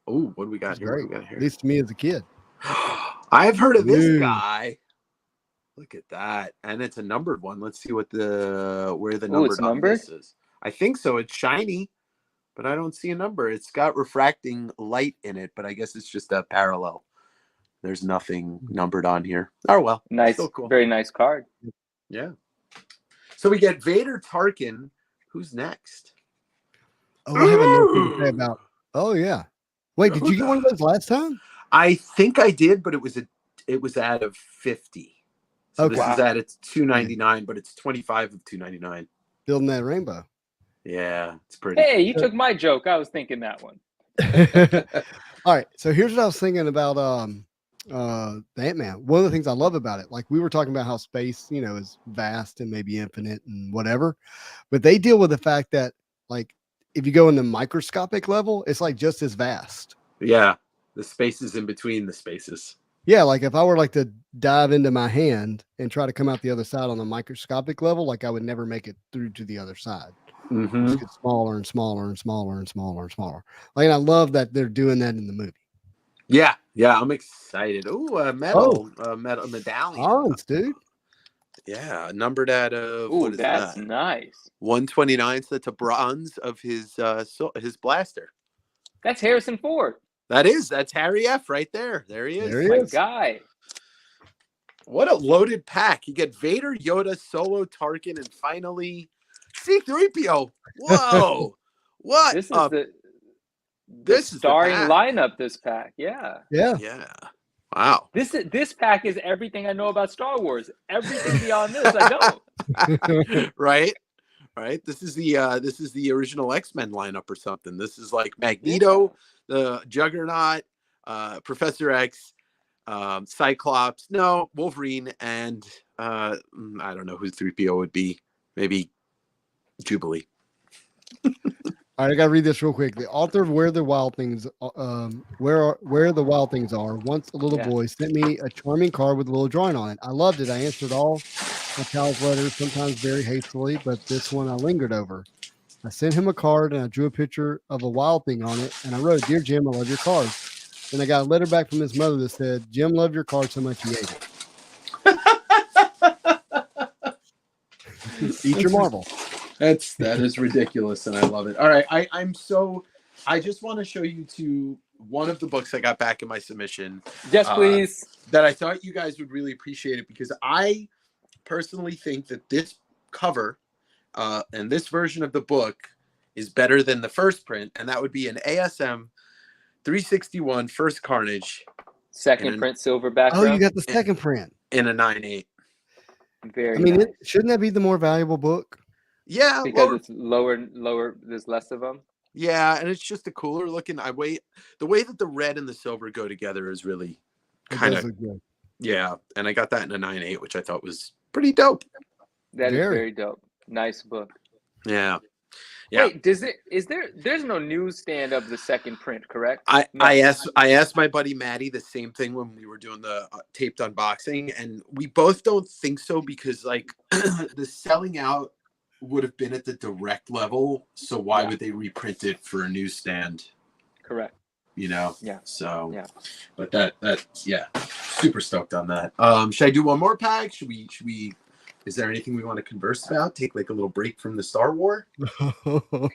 Oh, what do we got it's here? What great. do we got At here? least to me as a kid. I've heard of this Dude. guy. Look at that. And it's a numbered one. Let's see what where the Ooh, number it's on numbered? this is. I think so. It's shiny, but I don't see a number. It's got refracting light in it, but I guess it's just a parallel. There's nothing numbered on here. Oh well. Nice, Still cool. very nice card. Yeah. So we get Vader Tarkin. Who's next? Oh, I have another thing to say about. Oh yeah. Wait, did you get one of those last time? I think I did, but it was out of 50. So Okay. this is at its 299, but it's 25 of 299. Building that rainbow. Yeah, it's pretty. Hey, you took my joke. I was thinking that one. All right. So here's what I was thinking about the Ant-Man. One of the things I love about it, like we were talking about how space, is vast and maybe infinite and whatever, but they deal with the fact that like if you go in the microscopic level, it's like just as vast. Yeah, the spaces in between the spaces. Yeah, like if I were like to dive into my hand and try to come out the other side on a microscopic level, like I would never make it through to the other side. Mm-hmm. Just get smaller and smaller and smaller and smaller and smaller. Like, and I love that they're doing that in the movie. Yeah, I'm excited. Ooh, a medal, medallion. Arms, dude. Yeah, numbered at Ooh, what is that's that? nice. 129. So that's a bronze of his blaster. That's Harrison Ford. That's Harry F. right there. There he is. There he My is. guy. What a loaded pack. You get Vader, Yoda, Solo, Tarkin, and finally C-3PO. Whoa. What? This is the this is the starring pack. lineup this pack. Yeah. Yeah. Yeah. Wow. This pack is everything I know about Star Wars. Everything beyond this I don't. Right. This is the original X-Men lineup or something. This is like Magneto, the Juggernaut, Professor X, Cyclops, Wolverine, and I don't know who 3PO would be. Maybe Jubilee. All right, I gotta read this real quick. The author of Where the Wild Things, Where the Wild Things Are, once a little boy sent me a charming card with a little drawing on it. I loved it. I answered all my child's letters, sometimes very hastily, but this one I lingered over. I sent him a card and I drew a picture of a wild thing on it, and I wrote, "Dear Jim, I love your cards." And I got a letter back from his mother that said, "Jim loved your card so much he ate it." Eat your marble. That is ridiculous, and I love it. All right, I just want to show you to one of the books I got back in my submission. Yes, please. That I thought you guys would really appreciate it, because I personally think that this cover and this version of the book is better than the first print, and that would be an ASM 361 First Carnage Second print silver background. Oh, you got the second print. In a 9.8. Very I mean, nice. shouldn't that be the more valuable book? Yeah, Because it's lower, there's less of them. yeah, and it's just a cooler looking. The way that the red and the silver go together is really It kind does of look good. yeah. And I got that in a 9.8, which I thought was pretty dope. That is Very. very dope. Nice book. Yeah. Yeah. Wait, there's no newsstand of the second print, correct? I asked my buddy Maddie the same thing when we were doing the taped unboxing, and we both don't think so, because like the selling out would have been at the direct level, so why would they reprint it for a newsstand? Correct. Yeah. so Yeah. But that's super stoked on that. Should I do one more pack? Should we is there anything we want to converse about? Take like a little break from the Star War? Well,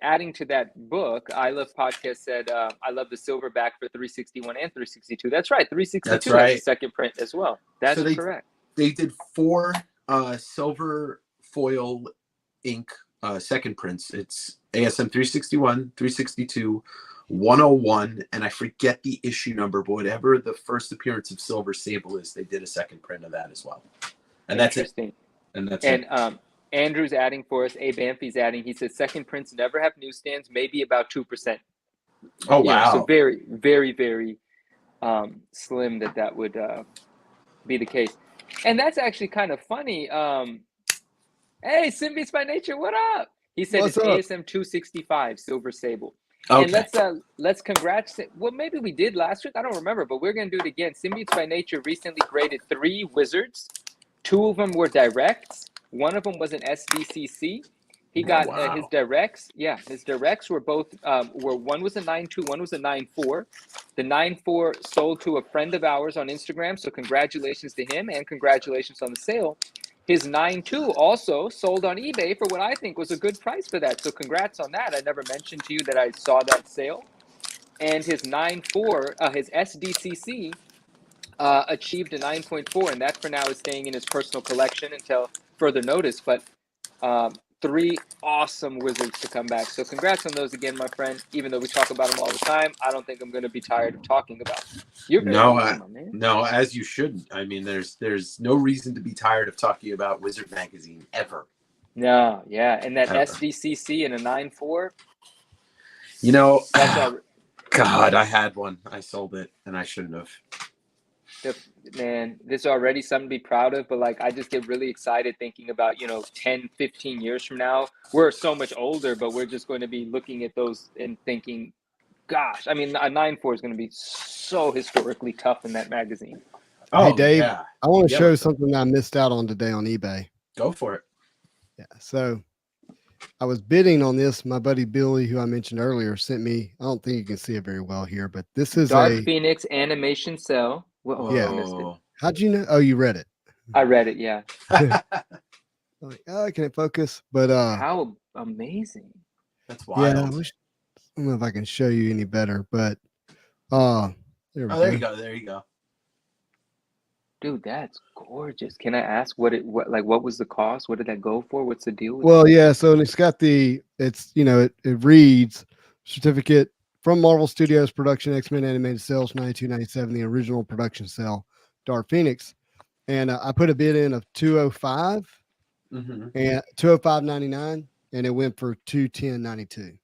adding to that book, I Love Podcast said, I love the silverback for 361 and 362. That's right. 362 That's has right. a second print as well. That's So correct. They did 4 silver foil ink second prints. It's ASM 361, 362, 101, and I forget the issue number, but whatever the first appearance of Silver Sable is, they did a second print of that as well. And that's it. Interesting. And that's And it. Andrew's adding for us. Abe Banfi's adding. He says second prints never have newsstands, maybe about 2%. Oh, wow. So very, very, very slim that would be the case. And that's actually kind of funny. Hey, Symbiotes by Nature, what up? He said What's it's up? ASM 265 Silver Sable. Okay. And let's congrats. Well, maybe we did last week. I don't remember, but we're gonna do it again. Symbiotes by Nature recently graded 3 wizards. 2 of them were directs. 1 of them was an SDCC. He got his wow. directs. Yeah, his directs were both were one was a 9.2, one was a 9.4. The 9.4 sold to a friend of ours on Instagram, so congratulations to him and congratulations on the sale. His 9.2 also sold on eBay for what I think was a good price for that. So congrats on that. I never mentioned to you that I saw that sale. And his 9.4, his SDCC, achieved a 9.4, and that for now is staying in his personal collection until further notice. But 3 awesome wizards to come back. So congrats on those again, my friend. Even though we talk about them all the time, I don't think I'm going to be tired of talking about them. You're very welcome, my man. No, as you shouldn't. I mean, there's no reason to be tired of talking about Wizard Magazine ever. No, yeah, and that Ever. SDCC and a 9.4. You know, That's all. God, I had one. I sold it, and I shouldn't have. Man, this is already something to be proud of, but like I just get really excited thinking about, 10, 15 years from now. We're so much older, but we're just going to be looking at those and thinking, gosh, I mean, a 9.4 is going to be so historically tough in that magazine. Hey, Dave, yeah. I want to Yeah, show what's up? something I missed out on today on eBay. Go for it. Yeah. So I was bidding on this. My buddy Billy, who I mentioned earlier, sent me. I don't think you can see it very well here, but this is Dark Phoenix animation cell. Well, Yeah. I missed it. How'd you know? Oh, you read it. I read it, yeah. Like, oh, can it focus? But How amazing. That's yeah, wild. I don't know if I can show you any better, but there we Oh, go. there you go. There you go. Dude, that's gorgeous. Can I ask what was the cost? What did that go for? What's the deal with Well, yeah. So and it's got it reads certificate from Marvel Studios production X-Men animated cells 9297, the original production cell, Dark Phoenix, and I put a bid in of 205 Mm-hmm. and 205.99, and it went for 210.92.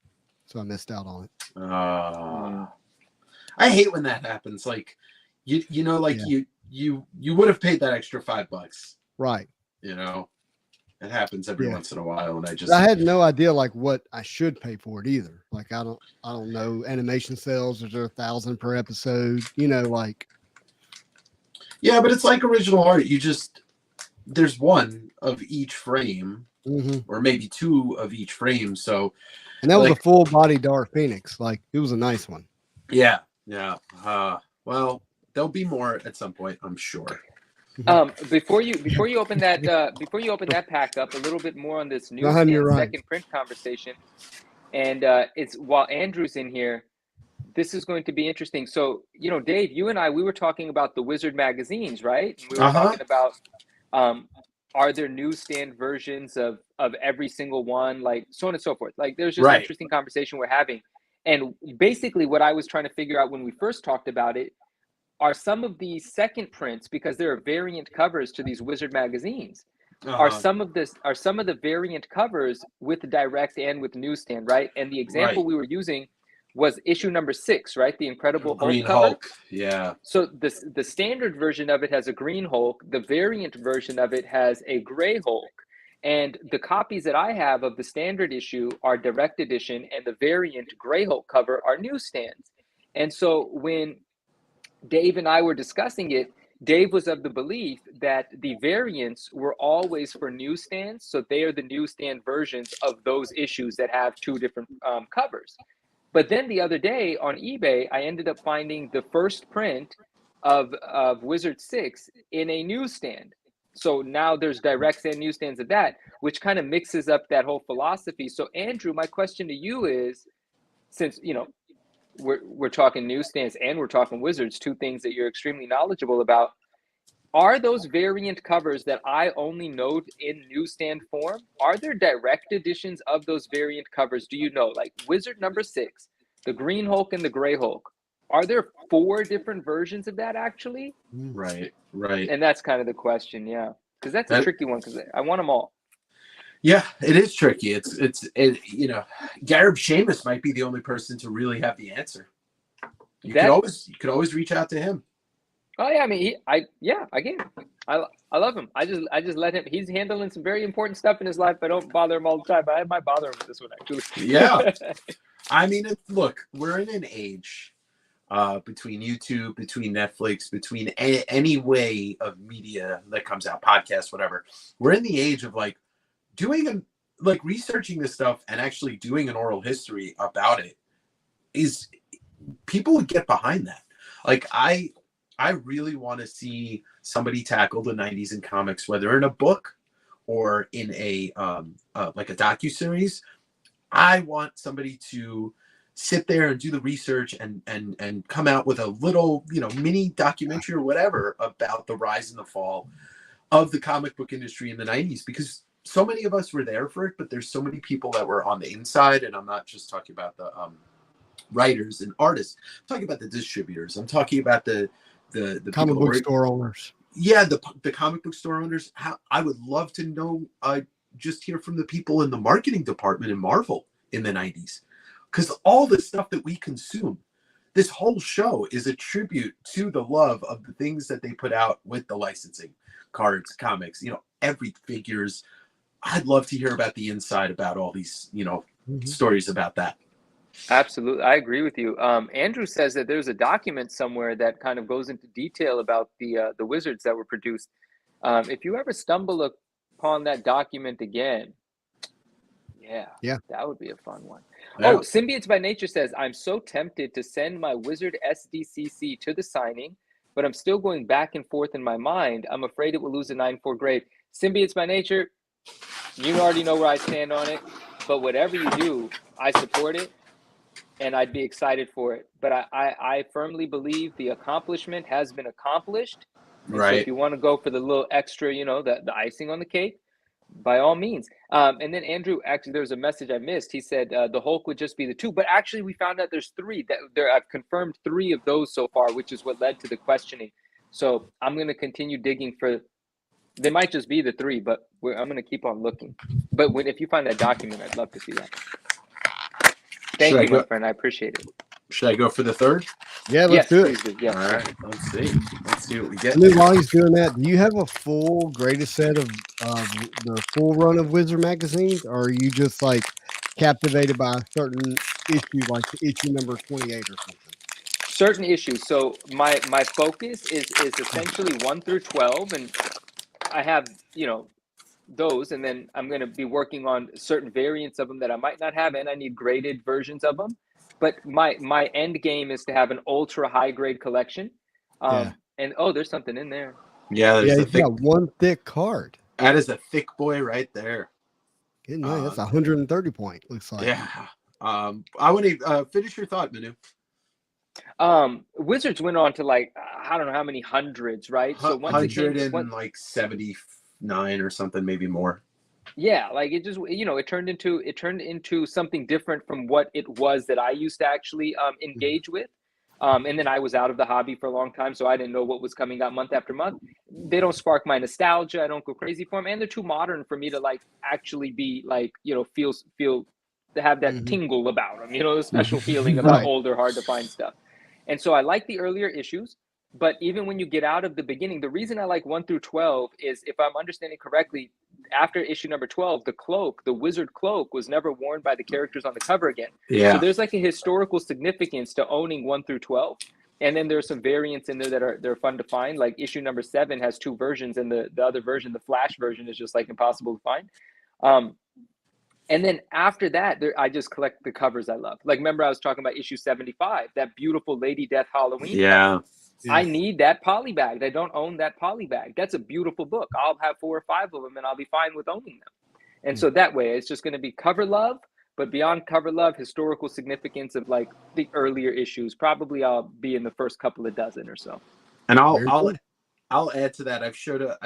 So I missed out on it. I hate when that happens. Like, you would have paid that extra $5. Right. You know, it happens every once in a while, and I had no idea like what I should pay for it either. Like I don't know animation sales. Is there 1,000 per episode? Like. Yeah, but it's like original art. There's one of each frame, or maybe 2 of each frame. So, and that was a full body Dark Phoenix. Like it was a nice one. Yeah. Well, there'll be more at some point, I'm sure. Before you open that pack up, a little bit more on this new second print conversation, and it's while Andrew's in here. This is going to be interesting. So, Dave, you and we were talking about the Wizard magazines, right? We were talking about, are there newsstand versions of every single one, like so on and so forth. Like there's just an interesting conversation we're having. And basically what I was trying to figure out when we first talked about it, are some of the second prints, because there are variant covers to these Wizard magazines, are some of the variant covers with direct and with newsstand, right? And the example we were using was issue number 6, right? The Incredible Green Hulk cover. Hulk, yeah. So the standard version of it has a green Hulk. The variant version of it has a gray Hulk. And the copies that I have of the standard issue are direct edition, and the variant gray Hulk cover are newsstands. And so when Dave and I were discussing it, Dave was of the belief that the variants were always for newsstands. So they are the newsstand versions of those issues that have 2 different covers. But then the other day on eBay, I ended up finding the first print of Wizard 6 in a newsstand. So now there's directs and newsstands of that, which kind of mixes up that whole philosophy. So Andrew, my question to you is, since we're talking newsstands and we're talking Wizards, 2 things that you're extremely knowledgeable about, are those variant covers that I only know in newsstand form, are there direct editions of those variant covers? Do you know, like Wizard number 6, the Green Hulk and the Gray Hulk, are there 4 different versions of that actually? Right. And that's kind of the question, yeah. Because that's a tricky one, because I want them all. Yeah, it is tricky. It's Gareb Shamus might be the only person to really have the answer. You could always reach out to him. Oh yeah, I mean, I get him. I love him. I just let him. He's handling some very important stuff in his life. I don't bother him all the time, but I might bother him with this one actually. Yeah. I mean, look, we're in an age between YouTube, between Netflix, between any way of media that comes out, podcasts, whatever. We're in the age of like researching this stuff and actually doing an oral history about it. Is people would get behind that. Like I really want to see somebody tackle the 90s in comics, whether in a book or in a like a docuseries. I want somebody to sit there and do the research and come out with a little, mini documentary or whatever about the rise and the fall of the comic book industry in the 90s, because so many of us were there for it, but there's so many people that were on the inside. And I'm not just talking about the writers and artists. I'm talking about the distributors. I'm talking about the comic book store owners. Yeah, the comic book store owners. I would love to know, just hear from the people in the marketing department in Marvel in the 90s. Because all the stuff that we consume, this whole show is a tribute to the love of the things that they put out with the licensing, cards, comics, every figures. I'd love to hear about the inside about all these, stories about that. Absolutely. I agree with you. Andrew says that there's a document somewhere that kind of goes into detail about the wizards that were produced. If you ever stumble upon that document again, yeah, that would be a fun one. Yeah. Oh, Symbiotes by Nature says, I'm so tempted to send my Wizard SDCC to the signing, but I'm still going back and forth in my mind. I'm afraid it will lose a 9-4 grade. Symbiotes by Nature, you already know where I stand on it, but whatever you do, I support it, and I'd be excited for it. But I firmly believe the accomplishment has been accomplished. Right. So if you want to go for the little extra, the icing on the cake, by all means. And then Andrew, actually, there was a message I missed. He said the Hulk would just be the 2, but actually we found out there's 3. I've confirmed 3 of those so far, which is what led to the questioning. So I'm going to continue digging for. They might just be the 3, but I'm going to keep on looking. But if you find that document, I'd love to see that. Thank you, my friend. I appreciate it. Should I go for the 3rd? Yeah, let's do it. Yeah. All right. Let's see what we get. And then while he's doing that, do you have a full greatest set of the full run of Wizard magazines, or are you just like captivated by a certain issue, like issue number 28 or something? Certain issues. So my focus is essentially 1 through 12, and I have those, and then I'm going to be working on certain variants of them that I might not have, and I need graded versions of them. But my end game is to have an ultra high grade collection. And there's something in there. Yeah, he's got one thick card. That is a thick boy right there. Good night. That's 130 point. Looks like. Yeah. I want to finish your thought, Manu. Wizards went on to I don't know how many hundreds, right? So 179 or something, maybe more. Yeah, it just it turned into something different from what it was that I used to actually engage with. And then I was out of the hobby for a long time, so I didn't know what was coming out month after month. They don't spark my nostalgia. I don't go crazy for them, and they're too modern for me to actually be feel to have that tingle about them. The special feeling about older, hard to find stuff. And so I like the earlier issues. But even when you get out of the beginning, the reason I like 1 through 12 is, if I'm understanding correctly, after issue number 12, the wizard cloak was never worn by the characters on the cover again. Yeah. So there's a historical significance to owning 1 through 12. And then there's some variants in there they're fun to find. Like issue number 7 has 2 versions, and the other version, the Flash version, is just impossible to find. And then after that, I just collect the covers I love. Remember I was talking about issue 75, that beautiful Lady Death Halloween. Yeah. Cover. I need that polybag. I don't own that polybag. That's a beautiful book. I'll have 4 or 5 of them, and I'll be fine with owning them. And so that way, it's just going to be cover love, but beyond cover love, historical significance of the earlier issues. Probably I'll be in the first couple of dozen or so. And I'll add to that. I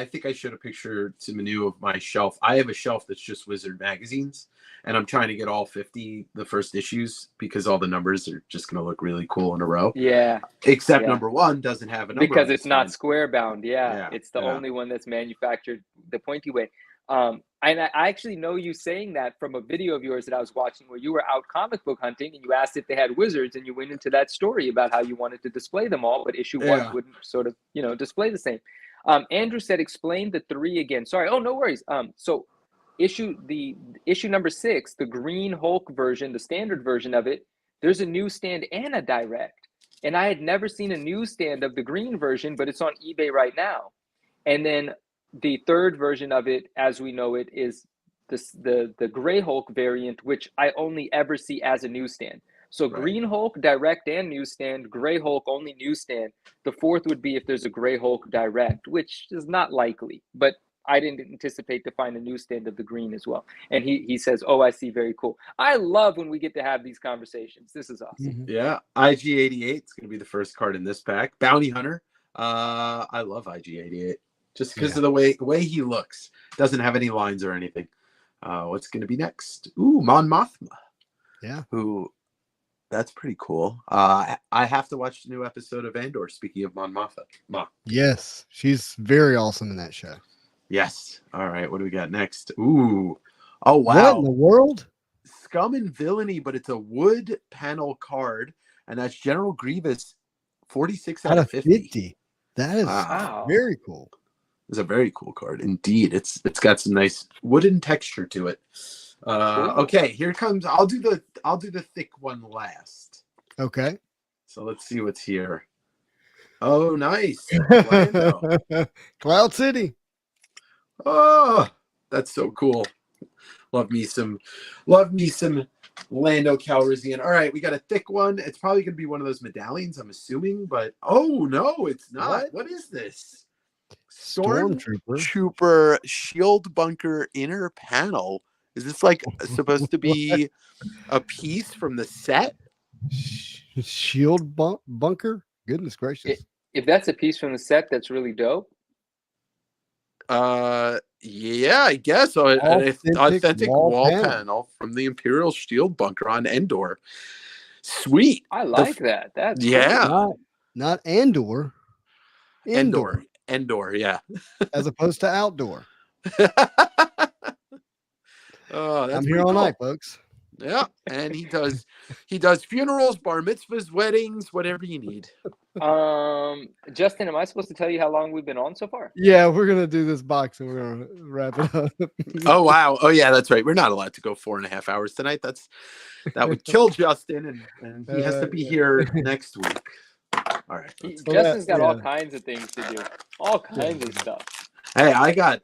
think I showed a picture to Manu of my shelf. I have a shelf that's just Wizard magazines, and I'm trying to get all 50 the first issues because all the numbers are just going to look really cool in a row. Yeah. Except number 1 doesn't have a number because it's not square bound. Yeah. It's the only one that's manufactured the pointy way. And I actually know you saying that from a video of yours that I was watching where you were out comic book hunting and you asked if they had wizards and you went into that story about how you wanted to display them all, but issue Yeah. one wouldn't sort of, display the same. Andrew said, explain the 3 again. Sorry. Oh, no worries. So issue number 6, the Green Hulk version, the standard version of it, there's a newsstand and a direct. And I had never seen a newsstand of the green version, but it's on eBay right now. And then the 3rd version of it, as we know it, is the Gray Hulk variant, which I only ever see as a newsstand. So Right. Green Hulk, direct and newsstand, Gray Hulk, only newsstand. The 4th would be if there's a Gray Hulk direct, which is not likely, but I didn't anticipate to find a newsstand of the green as well. And he says, oh, I see, very cool. I love when we get to have these conversations. This is awesome. Mhm. Yeah, IG-88 is going to be the first card in this pack. Bounty Hunter. I love IG-88 just because of the way he looks. Doesn't have any lines or anything. What's going to be next? Ooh, Mon Mothma. Yeah. Who? That's pretty cool. I have to watch the new episode of Andor. Speaking of Mon Mothma. Yes, she's very awesome in that show. Yes. All right. What do we got next? Ooh. Oh What wow. in the world? Scum and Villainy, but it's a wood panel card, and that's General Grievous, 46 Out of 50. 50. That is Wow. very cool. It's a very cool card indeed. It's got some nice wooden texture to it. Okay, here comes. I'll do the thick one last. Okay. So let's see what's here. Oh, nice. Orlando. Cloud City. Oh, that's so cool. Love me some Lando Calrissian. All right, we got a thick one. It's probably gonna be one of those medallions, I'm assuming, but oh no, it's not. What is this? Stormtrooper. Trooper Shield Bunker inner panel. Is this like supposed to be a piece from the set? Shield bunker. Goodness gracious. If that's a piece from the set, that's really dope. Yeah, I guess. So an authentic wall panel from the Imperial Shield Bunker on Endor. Sweet. I like that. That's Yeah. Not Andor. Indoor. Endor, yeah. As opposed to outdoor. Oh, that's I'm here pretty all cool. night, folks. Yeah, and he does funerals, bar mitzvahs, weddings, whatever you need. Justin, am I supposed to tell you how long we've been on so far? Yeah, we're gonna do this box and we're gonna wrap it up. Oh wow. Oh yeah, that's right. We're not allowed to go 4.5 hours tonight. That would kill Justin, and he has to be here next week. All right. Justin's got all kinds of things to do. All kinds of stuff. Hey, I got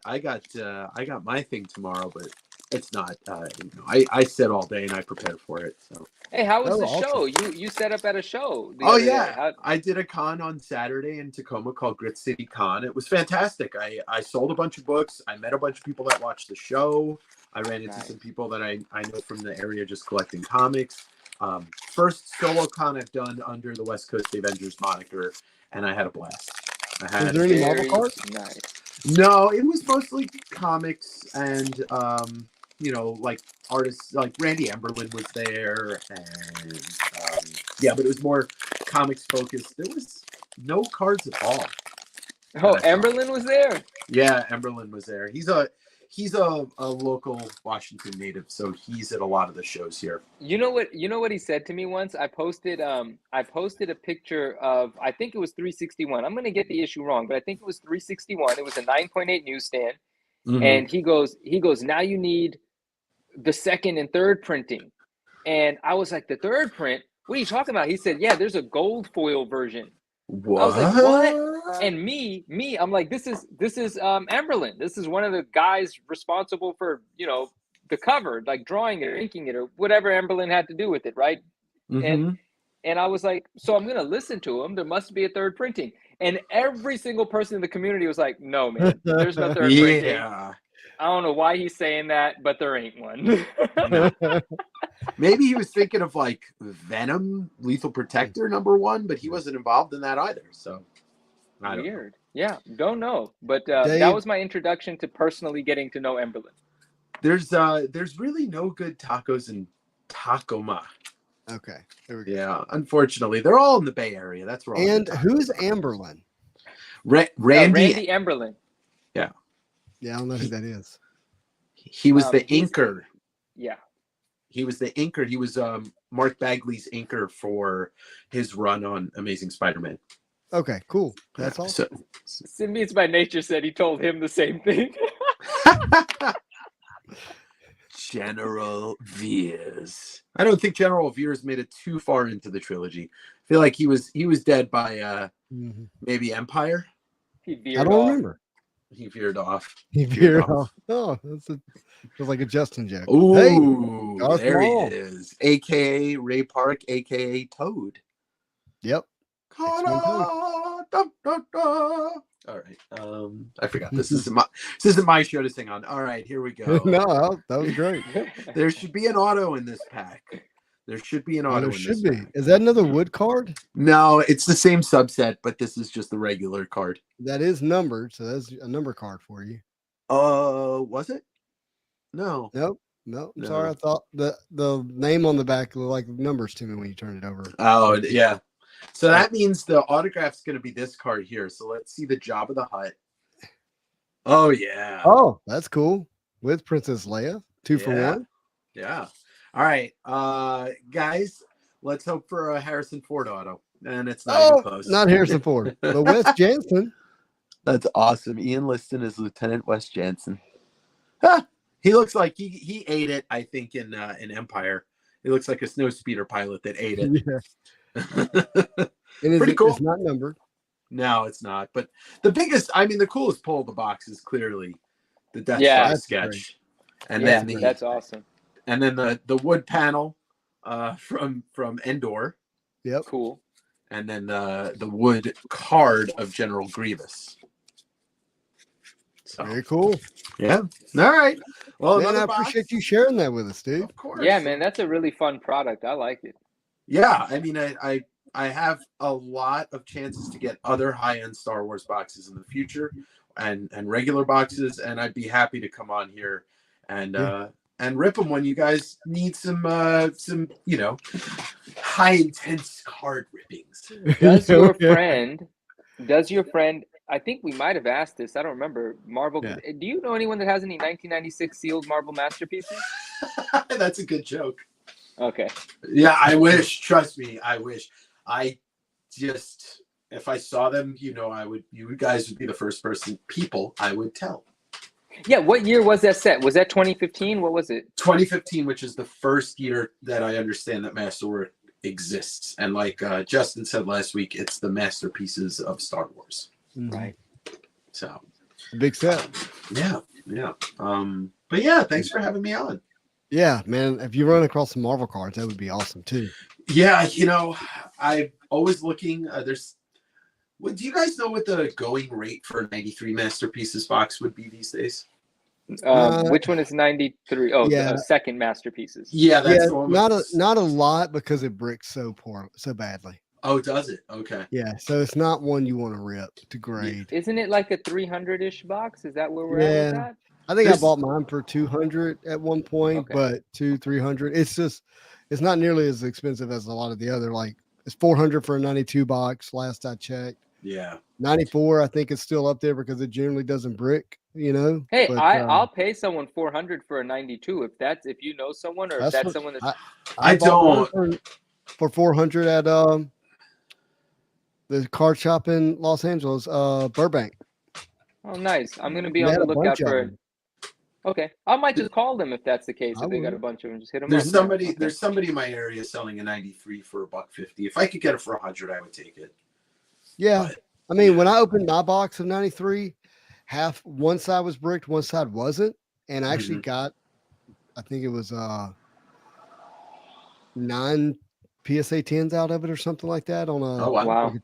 my thing tomorrow, but it's not. I sit all day and I prepare for it. So. Hey, how was the awesome. show? You set up at a show. Oh yeah, I did a con on Saturday in Tacoma called Grit City Con. It was fantastic. I sold a bunch of books. I met a bunch of people that watched the show. I ran into some people that I know from the area just collecting comics. First solo con I've done under the West Coast Avengers moniker, and I had a blast. Is there any Marvel cards? Nice. No, it was mostly comics and like artists like Randy Emberlin was there, and but it was more comics focused. There was no cards at all. Oh, Emberlin was there. Yeah, Emberlin was there. He's a local Washington native, so he's at a lot of the shows here. You know what he said to me once? I posted a picture of, I think it was 361. I'm gonna get the issue wrong, but I think it was 361. It was a 9.8 newsstand. Mm-hmm. And he goes, now you need the 2nd and 3rd printing. And I was like, the 3rd print? What are you talking about? He said, yeah, there's a gold foil version. What? I was like, what? And me, I'm like, this is Emberlin. This is one of the guys responsible for, the cover, like drawing it or inking it or whatever Emberlin had to do with it, right? Mm-hmm. And I was like, so I'm gonna listen to him. There must be a 3rd printing. And every single person in the community was like, no, man, there's no 3rd printing. I don't know why he's saying that, but there ain't one. Maybe he was thinking of like Venom, Lethal Protector #1, but he wasn't involved in that either. So weird. Yeah, don't know. But that was my introduction to personally getting to know Emberlin. There's really no good tacos in Tacoma. Okay, there we go. Yeah, unfortunately, they're all in the Bay Area. That's wrong. And who's Amberlin? Randy Emberlin. Yeah, I don't know who that is. He was the he's- inker. Yeah. He was the inker. He was Mark Bagley's inker for his run on Amazing Spider-Man. Okay, cool. That's awesome. So, Symbiotes by Nature said he told him the same thing. General Veers. I don't think General Veers made it too far into the trilogy. I feel like he was dead by Mhm. maybe Empire. He veered I don't off. remember. He veered off. He Veered veered off. off. Oh, feels like a Justin joke. Ooh, Hey, Darth there Maul. he is. AKA Ray Park, AKA Toad. Yep. X-Men Da, da, da. All right. I forgot. This isn't my show to sing on. All right, here we go. No, that was great. There should be an auto in this pack. There should be an Oh, auto there in should this be. pack. Is that another wood card? No, it's the same subset, but this is just the regular card. That is numbered, so that's a number card for you. Was it? No. Nope. No, I'm No. sorry. I thought the name on the back looked like numbers to me when you turned it over. Oh, yeah. So that means the autograph's going to be this card here. So let's see the Jabba the Hutt. Oh, yeah. Oh, that's cool. With Princess Leia, 2 for Yeah. 1. Yeah. All right. Guys, let's hope for a Harrison Ford auto. And it's not even Oh, close. not Harrison Ford, but Wes Jansen. That's awesome. Ian Liston is Lieutenant Wes Jansen. Ah, he looks like he ate it, I think, in Empire. He looks like a snow speeder pilot that ate it. Yeah. And Pretty cool. It's not numbered. No, it's not. But the coolest pull of the box is clearly the Death Yeah. Star That's sketch. great. And Yeah, then that's awesome. and then the wood panel from Endor, Yep. Cool. and then the wood card of General Grievous. So Very cool. yeah. All right. Well, Man, I another box. appreciate you sharing that with us, dude. Of course. Yeah, man, that's a really fun product. I like it. Yeah, I mean, I have a lot of chances to get other high-end Star Wars boxes in the future, and regular boxes, and I'd be happy to come on here and rip them when you guys need some high intense card rippings. Does Okay. your friend, I think we might have asked this, I don't remember, Marvel, Yeah. do you know anyone that has any 1996 sealed Marvel masterpieces? That's a good joke. Okay. Yeah, I wish. Trust me, I wish. I just, if I saw them, you guys would be the first people I would tell. Yeah, what year was that set? Was that 2015? What was it? 2015, which is the first year that I understand that Masterwork exists. And like Justin said last week, it's the masterpieces of Star Wars. Mhm. Right. So, Big set. yeah. But yeah, thanks for having me on. Yeah, man. If you run across some Marvel cards, that would be awesome too. Yeah, I'm always looking. Do you guys know what the going rate for a 93 masterpieces box would be these days? Which one is 93? Oh, yeah. the second masterpieces. Yeah, that's Yeah, the one. not a lot because it bricks so badly. Oh, does it? Okay. Yeah, so it's not one you want to rip to grade. Isn't it like a 300-ish box? Is that where we're at with that? I think There's- I bought mine for 200 at one point, Okay. but 300. It's not nearly as expensive as a lot of the other. Like it's 400 for a 92 box. Last I checked, Yeah. 94. I think it's still up there because it generally doesn't brick. Hey, but, I'll pay someone 400 for a 92 if you know someone or if That's that's what- someone that's I bought mine for 400 at the card shop in Los Angeles, Burbank. oh nice. I'm gonna be They on had the a bunch lookout of for. them. Okay, I might just call them if that's the case. I If they got a would. bunch of them, just hit them. There's up. somebody. Okay. There's somebody in my area selling a 93 for $150. If I could get it for 100, I would take it. Yeah, But, I mean, when I opened my box of 93, one side was bricked, one side wasn't, and I actually got, I think it was 9 PSA 10s out of it or something like that on a Oh wow. Wow.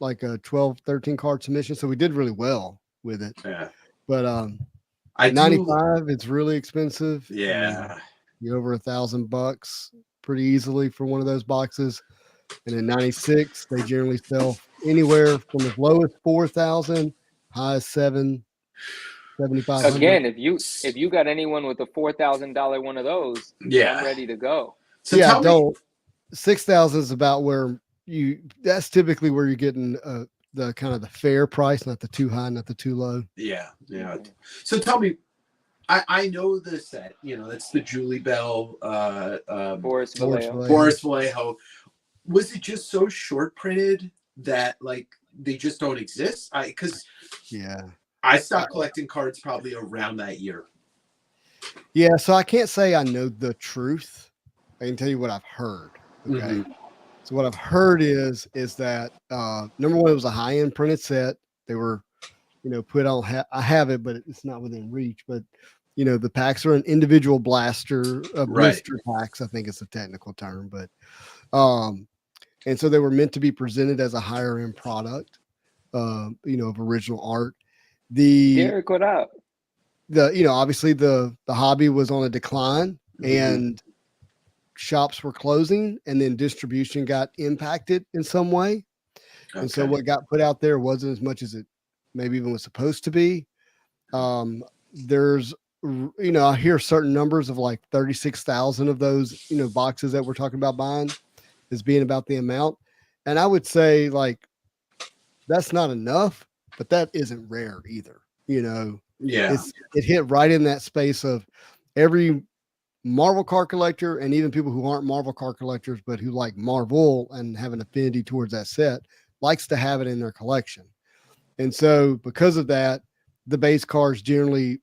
like a 12, 13 card submission. So we did really well with it. Yeah. But I do. 95, it's really expensive. Yeah. You're over $1,000 pretty easily for one of those boxes. And in 96, they generally sell anywhere from as low as 4,000, high as 7,500. Again, if you got anyone with a $4,000 one of those, Yeah. I'm ready to go. So yeah, tell me. don't. 6,000 is about where that's typically where you're getting the kind of the fair price, not the too high, not the too low. Yeah. Yeah. So tell me, I know the set. You know, that's the Julie Bell, Boris Boris Vallejo. Vallejo. Boris Vallejo. Was it just so short printed that like they just don't exist? Because Yeah. I stopped collecting cards probably around that year. Yeah. So I can't say I know the truth. I can tell you what I've heard. Okay. Mhm. So what I've heard is that number one, it was a high end printed set. They were, put on. I have it, but it's not within reach. But the packs are an individual blaster, blister packs. I think it's a technical term, but and so they were meant to be presented as a higher end product, of original art. Derek, what up? Obviously the hobby was on a decline, Mhm. and shops were closing, and then distribution got impacted in some way. And so Okay. what got put out there wasn't as much as it maybe even was supposed to be. There's, I hear certain numbers of like 36,000 of those, boxes that we're talking about buying as being about the amount. And I would say like, that's not enough, but that isn't rare either. Yeah. It hit right in that space of every Marvel card collector, and even people who aren't Marvel card collectors, but who like Marvel and have an affinity towards that set, likes to have it in their collection. And so because of that, the base cards generally,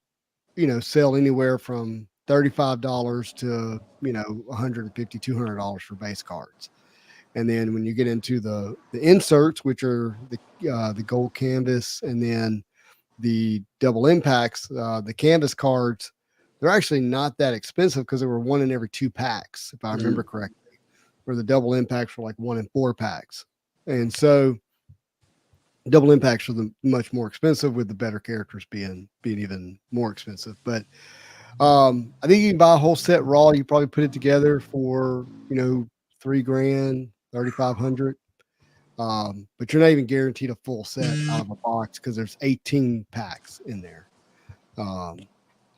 sell anywhere from $35 to, $150, $200 for base cards. And then when you get into the inserts, which are the gold canvas, and then the double impacts, the canvas cards, they're actually not that expensive because they were one in every 2 packs, if I remember correctly, where the double impacts were like 1 in 4 packs. And so double impacts are much more expensive, with the better characters being even more expensive. But I think you can buy a whole set raw. You probably put it together for, $3,000, 3,500. But you're not even guaranteed a full set out of a box because there's 18 packs in there.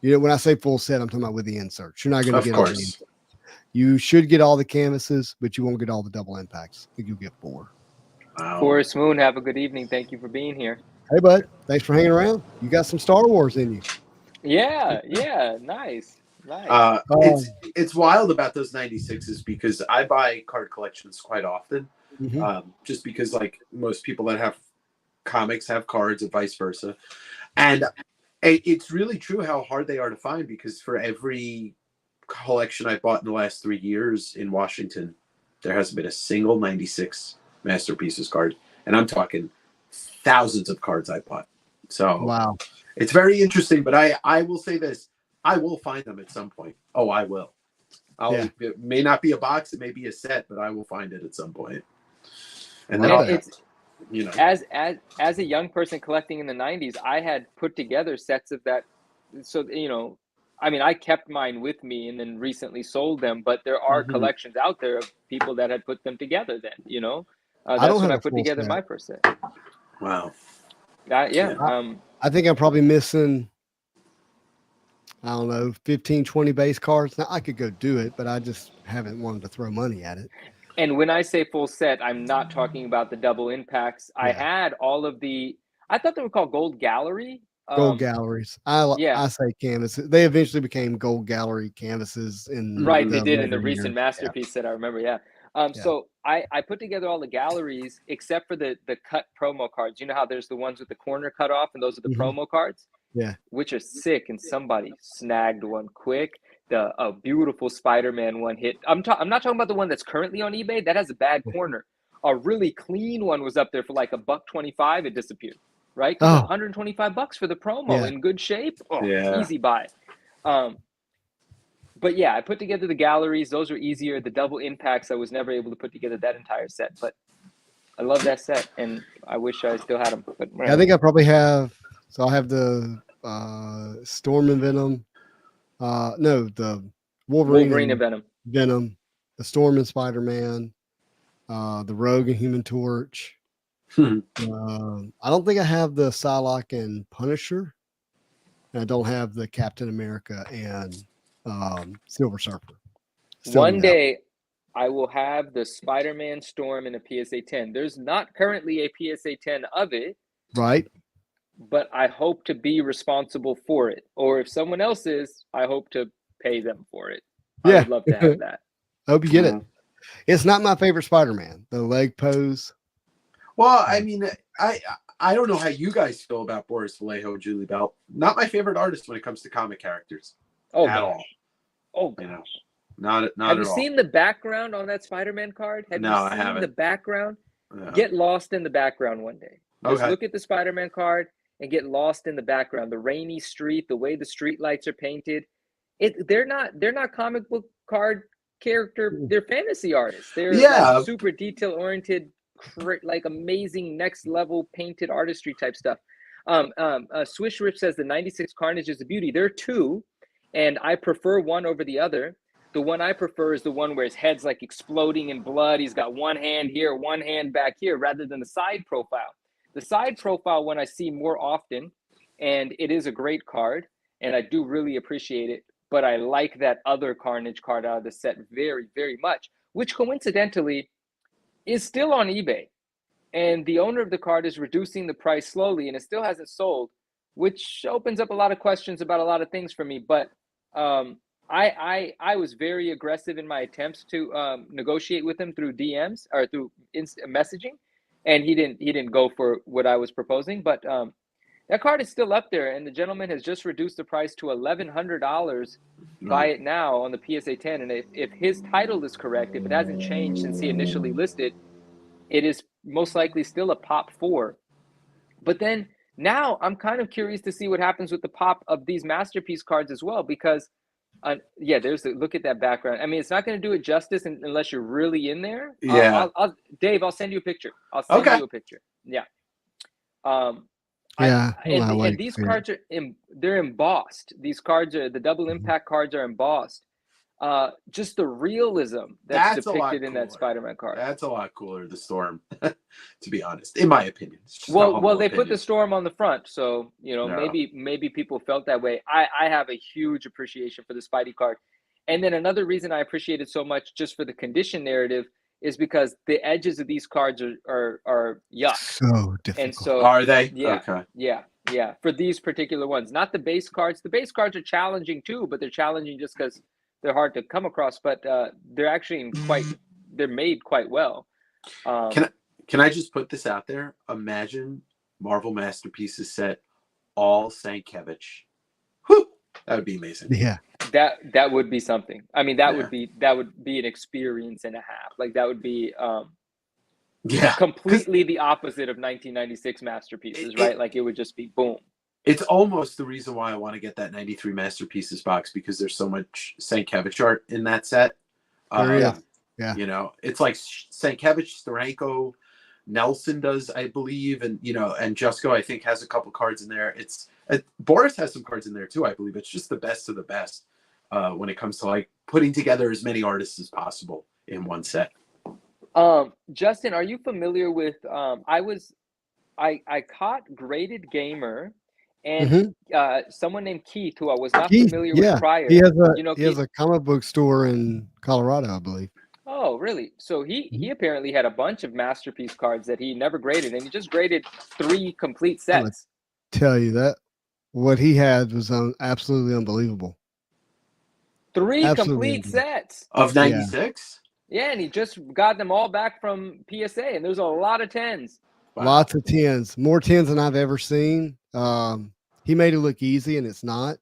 When I say full set, I'm talking about with the inserts. You're not going to get all the inserts. You should get all the canvases, but you won't get all the double impacts. I think you'll get 4. Wow. Forrest Moon, have a good evening. Thank you for being here. Hey, bud. Thanks for hanging around. You got some Star Wars in you. Yeah, nice. It's wild about those 96s because I buy card collections quite often. Just because like most people that have comics have cards and vice versa. And it's really true how hard they are to find, because for every collection I bought in the last 3 years in Washington, there hasn't been a single 96 Masterpieces card. And I'm talking thousands of cards I bought. So wow, it's very interesting, but I will say this. I will find them at some point. Oh, I will. It may not be a box, it may be a set, but I will find it at some point. And then as a young person collecting in the 90s, I had put together sets of that. So, I kept mine with me and then recently sold them, but there are collections out there of people that had put them together then, that's when I put together my first set. Wow. I think I'm probably missing, I don't know, 15, 20 base cards. Now I could go do it, but I just haven't wanted to throw money at it. And when I say full set, I'm not talking about the double impacts. I had all of I thought they were called Gold Gallery. Gold galleries. I say canvases. They eventually became Gold Gallery canvases they did in the recent Masterpiece set, I remember. So I put together all the galleries except for the cut promo cards. You know how there's the ones with the corner cut off, and those are the promo cards? Yeah. Which are sick, and somebody snagged one quick. A beautiful Spider-Man one hit. I'm not talking about the one that's currently on eBay. That has a bad corner. A really clean one was up there for like $125. It disappeared, right? Because $125 for the promo in good shape. Easy buy. But yeah, I put together the galleries. Those were easier. The double impacts, I was never able to put together that entire set. But I love that set, and I wish I still had them. But I think I probably have. So I have the Storm and Venom. No, the Wolverine and Venom, the Storm and Spider-Man, the Rogue and Human Torch. I don't think I have the Psylocke and Punisher. And I don't have the Captain America and Silver Surfer. One day I will have the Spider-Man Storm in a PSA 10. There's not currently a PSA 10 of it. Right. but I hope to be responsible for it. Or if someone else is, I hope to pay them for it. I Yeah. would love to have that. Hope you get it. Mhm. It's not my favorite Spider-Man. The leg pose. Well, I mean, I don't know how you guys feel about Boris Vallejo and Julie Bell. Not my favorite artist when it comes to comic characters Oh, at gosh. all. Oh, You know, gosh. not Have at you all. seen the background on that Spider-Man card? Have No, you I seen haven't. the background? Yeah. Get lost in the background one day. Just Okay. look at the Spider-Man card and get lost in the background. The rainy street, the way the street lights are painted. They're not comic book card character. They're fantasy artists. They're Yeah. like super detail oriented, like amazing next level painted artistry type stuff. Swish Rip says the 96 Carnage is a beauty. There are two, and I prefer one over the other. The one I prefer is the one where his head's like exploding in blood. He's got one hand here, one hand back here, rather than the side profile. The side profile one I see more often, and it is a great card, and I do really appreciate it. But I like that other Carnage card out of the set very, very much, which coincidentally is still on eBay. And the owner of the card is reducing the price slowly, and it still hasn't sold, which opens up a lot of questions about a lot of things for me. But I was very aggressive in my attempts to negotiate with him through DMs or through messaging, and he didn't go for what I was proposing. But that card is still up there, and the gentleman has just reduced the price to $1,100. Buy it now on the PSA 10, and if his title is correct, if it hasn't changed since he initially listed, it is most likely still a pop 4. But then now I'm kind of curious to see what happens with the pop of these masterpiece cards as well, because look at that background. I mean, it's not going to do it justice unless you're really in there. Yeah. Dave, I'll send you a picture. I'll send you a picture. Yeah. And these cards they're embossed. These cards are the double impact cards are embossed. Just the realism that's depicted in that Spider-Man card. That's a lot cooler. The Storm, to be honest, in my opinion. Well, they put the Storm on the front, so maybe people felt that way. I have a huge appreciation for the Spidey card, and then another reason I appreciate it so much, just for the condition narrative, is because the edges of these cards are yuck. So difficult. And so are they? Yeah. Okay. Yeah. For these particular ones, not the base cards. The base cards are challenging too, but they're challenging just because they're hard to come across. But they're actually they're made quite well. Can I just put this out there? Imagine Marvel Masterpieces set all Sienkiewicz. Whew, that would be amazing. Yeah. That would be something. I mean, that would be an experience and a half. Like that would be completely the opposite of 1996 Masterpieces, right? Like it would just be boom. It's almost the reason why I want to get that 93 Masterpieces box, because there's so much Sienkiewicz art in that set. Yeah. You know, it's like Sienkiewicz, Steranko, Nelson does, I believe, and and Jusko, I think, has a couple cards in there. Boris has some cards in there too, I believe. It's just the best of the best when it comes to like putting together as many artists as possible in one set. Justin, are you familiar with? I caught Graded Gamer and someone named Keith, who I was not familiar with prior. He has a comic book store in Colorado, I believe. Oh, really? So he apparently had a bunch of Masterpiece cards that he never graded, and he just graded 3 complete sets. Tell you that what he had was absolutely unbelievable. 3 complete sets of 96. Yeah, and he just got them all back from PSA, and there's a lot of 10s. Wow. Lots of 10s, more 10s than I've ever seen. He made it look easy, and it's not.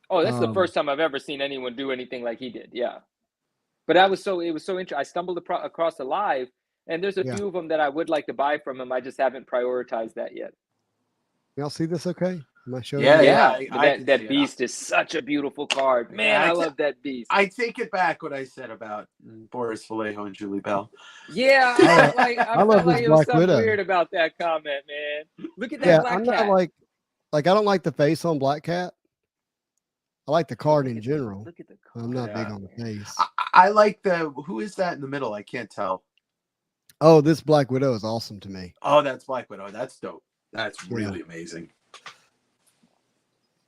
Oh, that's the first time I've ever seen anyone do anything like he did. Yeah, but it was so interesting. I stumbled across the live, and there's a few of them that I would like to buy from him. I just haven't prioritized that yet. Y'all see this? Okay. Am I showing? Yeah. That beast is such a beautiful card, man. I love that beast. I take it back what I said about Boris Vallejo and Julie Bell. Yeah, I love like it was something weird about that comment, man. Look at that Black Cat. I don't like the face on Black Cat. I like the card in general. Look at the card. I'm not big on the face. I like who is that in the middle? I can't tell. Oh, this Black Widow is awesome to me. Oh, that's Black Widow. That's dope. That's really amazing.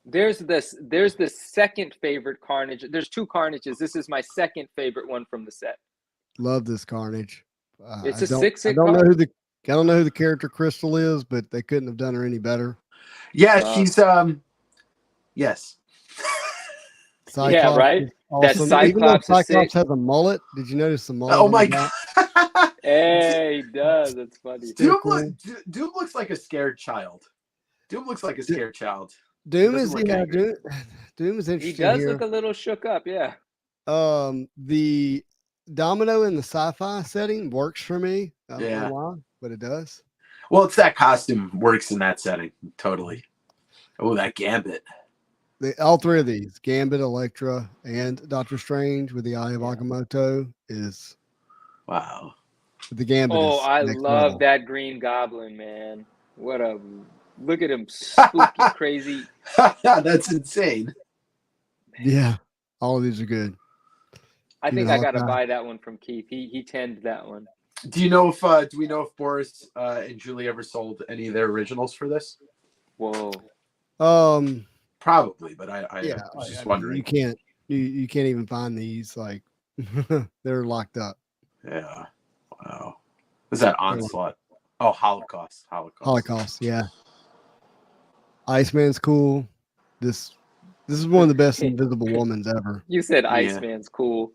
There's the second favorite Carnage. There's 2 Carnages. This is my second favorite one from the set. Love this Carnage. It's a 6-hit I don't know who the character Crystal is, but they couldn't have done her any better. Yeah, Wow. she's yes. Cyclops right? is That awesome. Even though Cyclops is Cyclops sick. has a mullet, did you notice the mullet? Oh on my the back? god. Hey, he does. That's funny. Still cool. Doom looks like a scared child. Doom looks like a D- scared child. Doom doesn't is look yeah, angry. Doom is He interesting does here. look a little shook up, yeah. The Domino in the sci-fi setting works for me. I don't Yeah. know why, but it does. Well, it's that costume works in that setting. Totally. Oh, that Gambit. All three of these, Gambit, Elektra, and Doctor Strange with the Eye of Yeah. Agamotto is Wow. the Gambit Oh, is I next love level. that Green Goblin, man. What a look at him, spooky, crazy. That's insane. Yeah, all of these are good. I think Even I gotta Hawkeye. buy that one from Keith. He tended that one. Do you know if do we know if Boris and Julie ever sold any of their originals for this? Whoa. Probably, but I Yeah, was just I mean, wondering. you can't even find these. Like they're locked up. Yeah. Wow. Is that Onslaught? Oh, Holocaust. Holocaust, yeah. Iceman's cool. This is one of the best Invisible Womans ever. You said Yeah. Iceman's cool.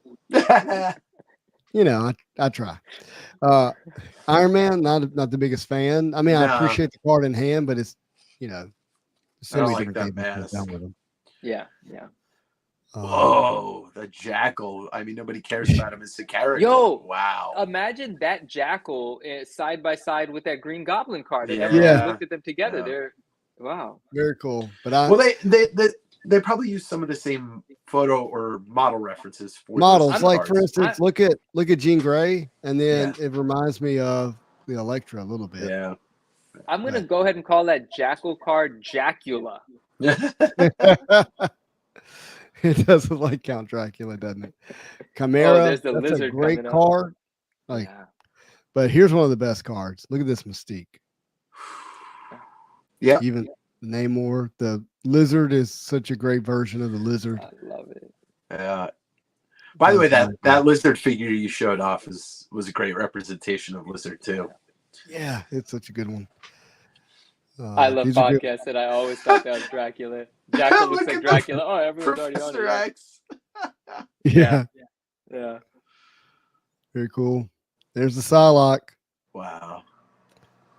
You know, I try. Iron Man, not the biggest fan. I mean, I Nah. appreciate the card in hand, but it's so I don't many like different that things mask. done with them. Yeah. Oh, the Jackal. I mean, nobody cares about him as a character. Yo, Wow. Imagine that Jackal side by side with that Green Goblin card. I Yeah. never Yeah. looked at them together. Yeah. They're wow. Very cool. But Well, they probably use some of the same photo or model references for models, those like for cards. instance, look at Jean Grey, and then it reminds me of the Elektra a little bit. Yeah. I'm gonna go ahead and call that Jackal card Jackula. It does look like Count Dracula, doesn't it? Chimera, there's the that's a lizard great coming up. card. Like, Yeah. but here's one of the best cards. Look at this Mystique. Yeah. Even Namor, the lizard is such a great version of the lizard. I love it. Yeah. By the way, that lizard figure you showed off was a great representation of Lizard too. Yeah, it's such a good one. I love these are good. podcasts, and I always thought that was Dracula. Jackal looks Look like at Dracula. Oh, everyone's already on Professor it. X. Yeah, Yeah. very cool. There's the Psylocke. Wow.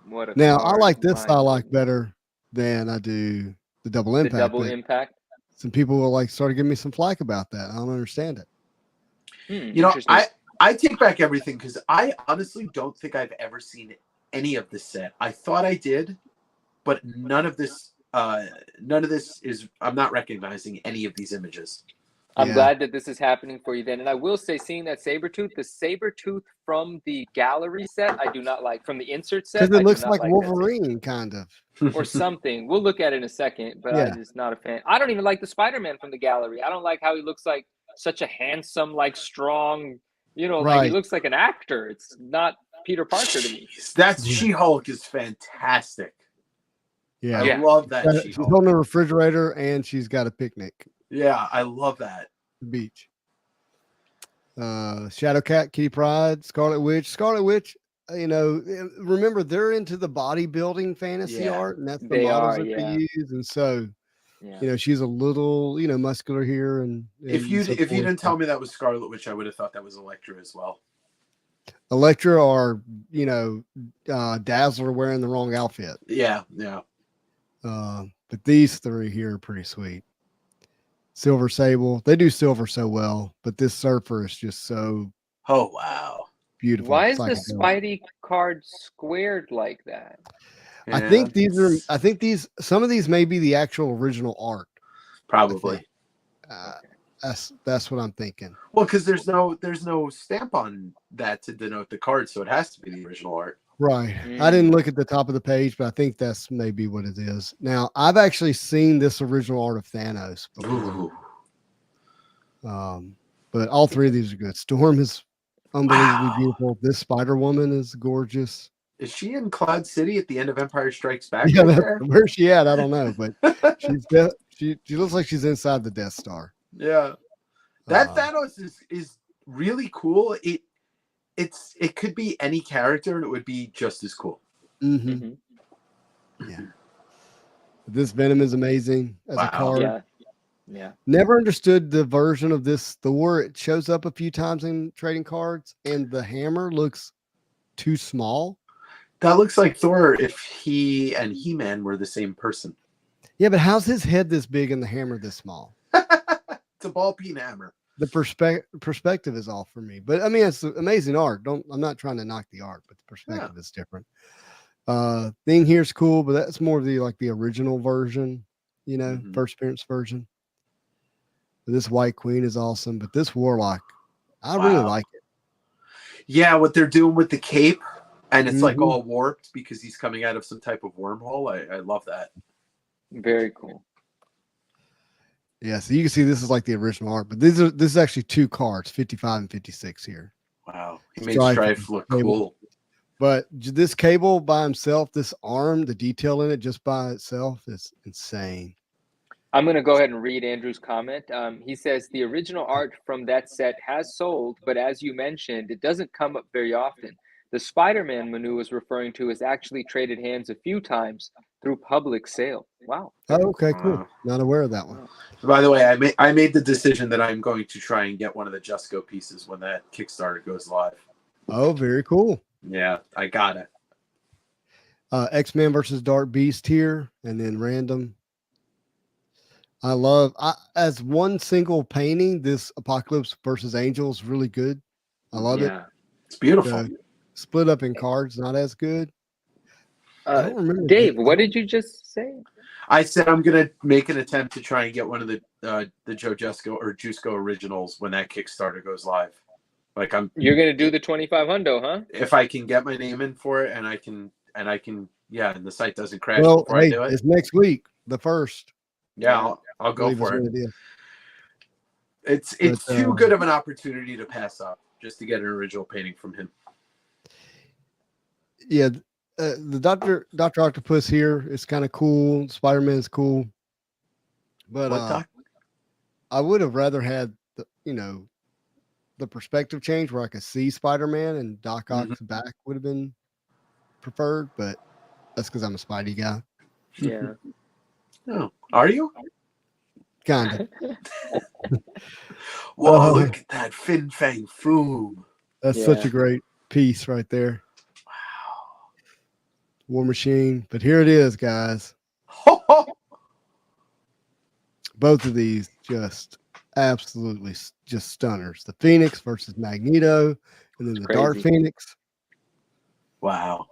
What a Now I card. like this My Psylocke goodness. better than I do the Double The Impact. double but impact. some people will start giving me some flack about that. I don't understand it. You know, Interesting. I take back everything because I honestly don't think I've ever seen any of this set. I thought I did, but none of this is. I'm not recognizing any of these images. I'm Yeah. glad that this is happening for you then. And I will say, seeing that Sabretooth, the Sabretooth from the gallery set, I do not like. From the insert set, Because I it do looks not like that Wolverine, kind of. set. Or something. We'll look at it in a second, but Yeah. I'm just not a fan. I don't even like the Spider-Man from the gallery. I don't like how he looks like such a handsome, strong, like Right. he looks like an actor. It's not Peter Parker to me. Jeez, that Yeah. She-Hulk is fantastic. Yeah. I love that She's She-Hulk. holding a refrigerator and she's got a picnic Yeah, I love that. at the beach. Shadowcat, Kitty Pryde, Scarlet Witch. Scarlet Witch, remember they're into the bodybuilding fantasy Yeah, art, and that's the they models are, that yeah. they use. And so, Yeah. she's a little, muscular here. And If you so if you forth. didn't tell me that was Scarlet Witch, I would have thought that was Elektra as well. Elektra or Dazzler wearing the wrong outfit. Yeah. But these three here are pretty sweet. Silver Sable, they do Silver so well, but this Surfer is just so Oh wow. beautiful. Why is the psychedelic. Spidey card squared like that? I Yeah, think some of these may be the actual original art. probably. That's what I'm thinking. Well, because there's no stamp on that to denote the card, so it has to be the original art. Right. I didn't look at the top of the page, but I think that's maybe what it is. Now, I've actually seen this original art of Thanos before. Ooh. But all three of these are good. Storm is unbelievably Wow. beautiful. This Spider-Woman is gorgeous. Is she in Cloud City at the end of Empire Strikes Back? Yeah, right there? where's she at? I don't know, but she looks like she's inside the Death Star. Yeah. That Uh, Thanos is really cool. It could be any character and it would be just as cool. mhm. Mhm. Yeah. This Venom is amazing as a Wow. card. Yeah. Yeah. Never understood the version of this Thor. It shows up a few times in trading cards, and the hammer looks too small. That looks like Thor if he and He-Man were the same person. Yeah, but how's his head this big and the hammer this small? It's a ball peen hammer. The perspective is off for me. But I mean, it's amazing art. I'm not trying to knock the art, but the perspective is different. Thing here's cool, but that's more of the original version, first appearance version. But this White Queen is awesome, but this Warlock, I really like it. Yeah, what they're doing with the cape, and it's like all warped because he's coming out of some type of wormhole. I love that. Very cool. Yeah, so you can see this is like the original art, but this is actually 2 cards, 55 and 56 here. Wow, he made Strife look cool. But this cable by himself, this arm, the detail in it just by itself is insane. I'm going to go ahead and read Andrew's comment. He says, the original art from that set has sold, but as you mentioned, it doesn't come up very often. The Spider-Man Manu was referring to has actually traded hands a few times through public sale. Wow. Oh, okay, cool. Not aware of that one. By the way, I made the decision that I'm going to try and get one of the Just Go pieces when that Kickstarter goes live. Oh, very cool. Yeah, I got it. X-Men versus Dark Beast here, and then random. As one single painting, this Apocalypse versus Angel is really good. I love it. It's beautiful. Split up in cards, not as good. I don't remember Dave, what did you just say? I said I'm gonna make an attempt to try and get one of the Joe Jusco or Jusco originals when that Kickstarter goes live. Like You're gonna do the 25 hundo, huh? If I can get my name in for it, and I can, and the site doesn't crash before I do it. It's next week, the 1st. Yeah, I'll go for it. It's too good of an opportunity to pass up just to get an original painting from him. Yeah, the Dr. Octopus here is kind of cool. Spider-Man is cool, but I would have rather had the perspective change where I could see Spider-Man and Doc Ock's back would have been preferred, but that's because I'm a Spidey guy. Yeah. Oh, are you? Kind of. Whoa, look at that Fin Fang Foom. That's such a great piece right there. Wow. War Machine. But here it is, guys. Both of these just absolutely just stunners. The Phoenix versus Magneto, and then the Dark Phoenix. Wow.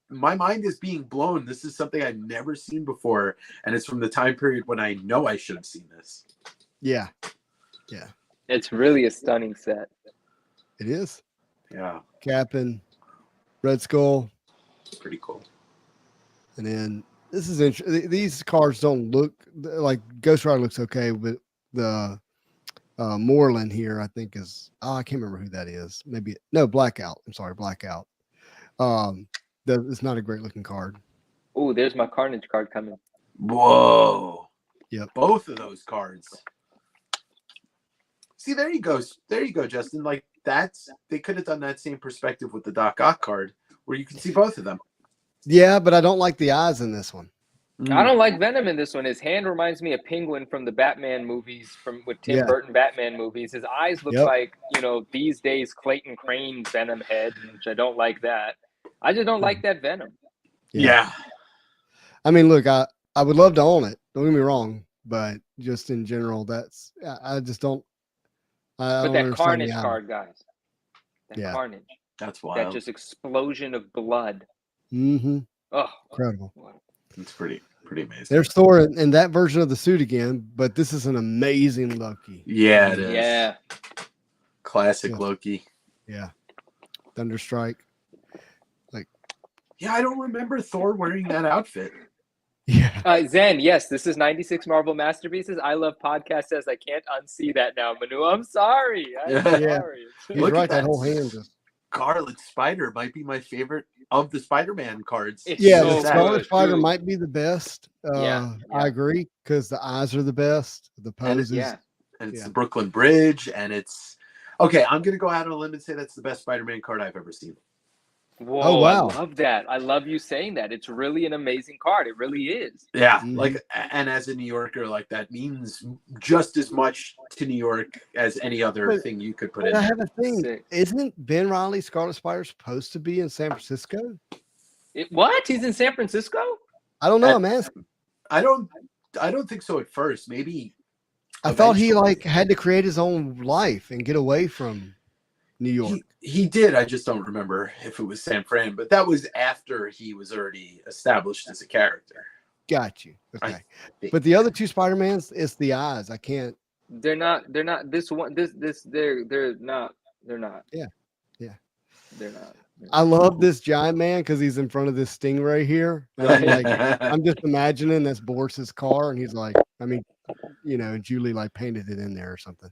My mind is being blown. This is something I've never seen before, and it's from the time period when I know I should have seen this. Yeah. Yeah. It's really a stunning set. It is. Yeah. Captain, Red Skull. Pretty cool. And then this is interesting. These cards don't look like Ghost Rider looks okay, but the Moreland here, I think is I can't remember who that is. Blackout. I'm sorry, Blackout. It's not a great looking card. Oh, there's my Carnage card coming. Whoa. Yep. Both of those cards. See, there you go. There you go, Justin. Like they could have done that same perspective with the Doc Ock card where you can see both of them. Yeah, but I don't like the eyes in this one. I don't like Venom in this one. His hand reminds me of Penguin from the Batman movies, with Tim Burton Batman movies. His eyes look like, these days Clayton Crane Venom head, which I don't like that. I just don't like that Venom. Yeah. I mean, look, I would love to own it. Don't get me wrong, but just in general, I just don't. But that Carnage card, guys. That Carnage. That's wild. That just explosion of blood. Mm-hmm. Oh, incredible. It's pretty amazing. There's Thor in that version of the suit again, but this is an amazing Loki. Yeah, it is. Yeah. Classic Loki. Yeah. Thunderstrike. Yeah, I don't remember Thor wearing that outfit. Yeah. Zen, yes, this is 96 Marvel Masterpieces. I Love Podcast says I can't unsee that now, Manu. I'm sorry. Sorry. He's right, that whole hand just. Scarlet Spider might be my favorite of the Spider-Man cards. The Scarlet Spider might be the best. I agree, because the eyes are the best. The poses. And it's the Brooklyn Bridge, and it's okay. I'm gonna go out on a limb and say that's the best Spider-Man card I've ever seen. Whoa, Oh, wow. I love that. I love you saying that. It's really an amazing card. It really is. Yeah, Mhm. like, and as a New Yorker, like that means just as much to New York as any other But- thing you could put But in I there. have a thing. Sick. Isn't Ben Riley Scarlet Spider supposed to be in San Francisco? What? He's in San Francisco? I don't know. At- I'm asking. I don't think so at first. Maybe I thought he eventually. like had to create his own life and get away from New York. He did. I just don't remember if it was San Fran, but that was after he was already established as a character. Got you. I Okay. think. But the other two Spider-Mans, it's the eyes. I can't. They're not this one they're not. Yeah. Yeah. They're not. I love this giant man because he's in front of this stingray here. And I'm like, I'm just imagining that's Boris's car, and he's like, I mean, Julie like painted it in there or something.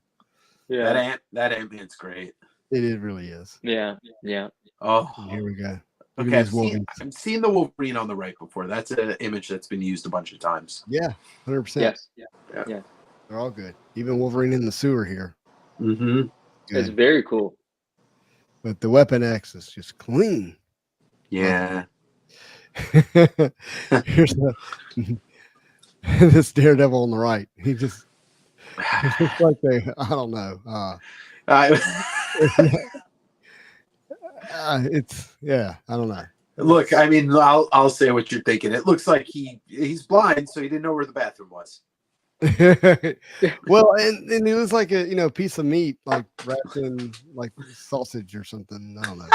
Yeah. that Ant-Man's great. It really is. Yeah. Oh, And here we go. Look okay. at these Wolverines. I'm seeing the Wolverine on the right before. That's an image that's been used a bunch of times. Yeah, 100%. Yes. They're all good. Even Wolverine in the sewer here. Mm-hmm. It's Good. very cool. But the Weapon X is just clean. Yeah. Here's this Daredevil on the right. He just it's like I don't know. It's I don't know. Look, I mean, I'll say what you're thinking. It looks like he's blind, so he didn't know where the bathroom was. Well, and it was like a piece of meat like wrapped in like sausage or something. I don't know.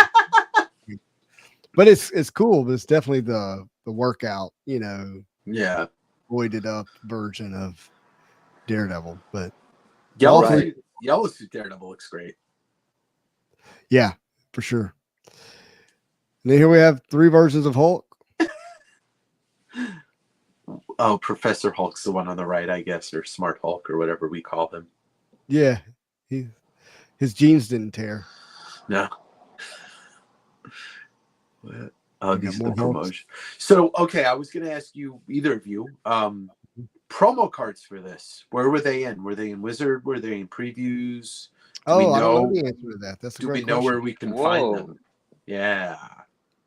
But it's cool, but it's definitely the workout, Yeah. voided up version of Daredevil. But Yellow Right. suit, Yellow suit Daredevil looks great. yeah, for sure. And then here we have 3 versions of Hulk. Oh, Professor Hulk's the one on the right, I guess, or Smart Hulk, or whatever we call him. Yeah, his jeans didn't tear. No. What? Oh, We got these are the more Hulks. promotion. So, okay, I was going to ask you, either of you, promo cards for this. Where were they in? Were they in Wizard? Were they in previews? Do we Oh, I don't know know- the answer to that. That's a Do we great know where question. we can find Whoa. them? Yeah.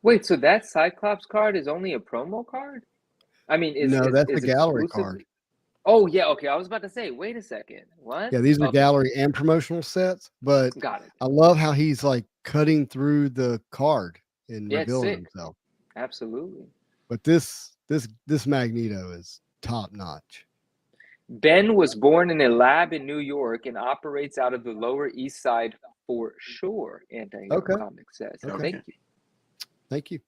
Wait, so that Cyclops card is only a promo card? I mean, No, that's is the gallery exclusively- card. Oh yeah, okay. I was about to say, wait a second. What? Yeah, these are Okay, gallery and promotional sets, but got it. I love how he's like cutting through the card and Yeah, it's revealing sick. himself. Absolutely. But this Magneto is top notch. Ben was born in a lab in New York and operates out of the Lower East Side for sure. Anti-Hero Okay. Comics says. Okay. Thank you. Thank you.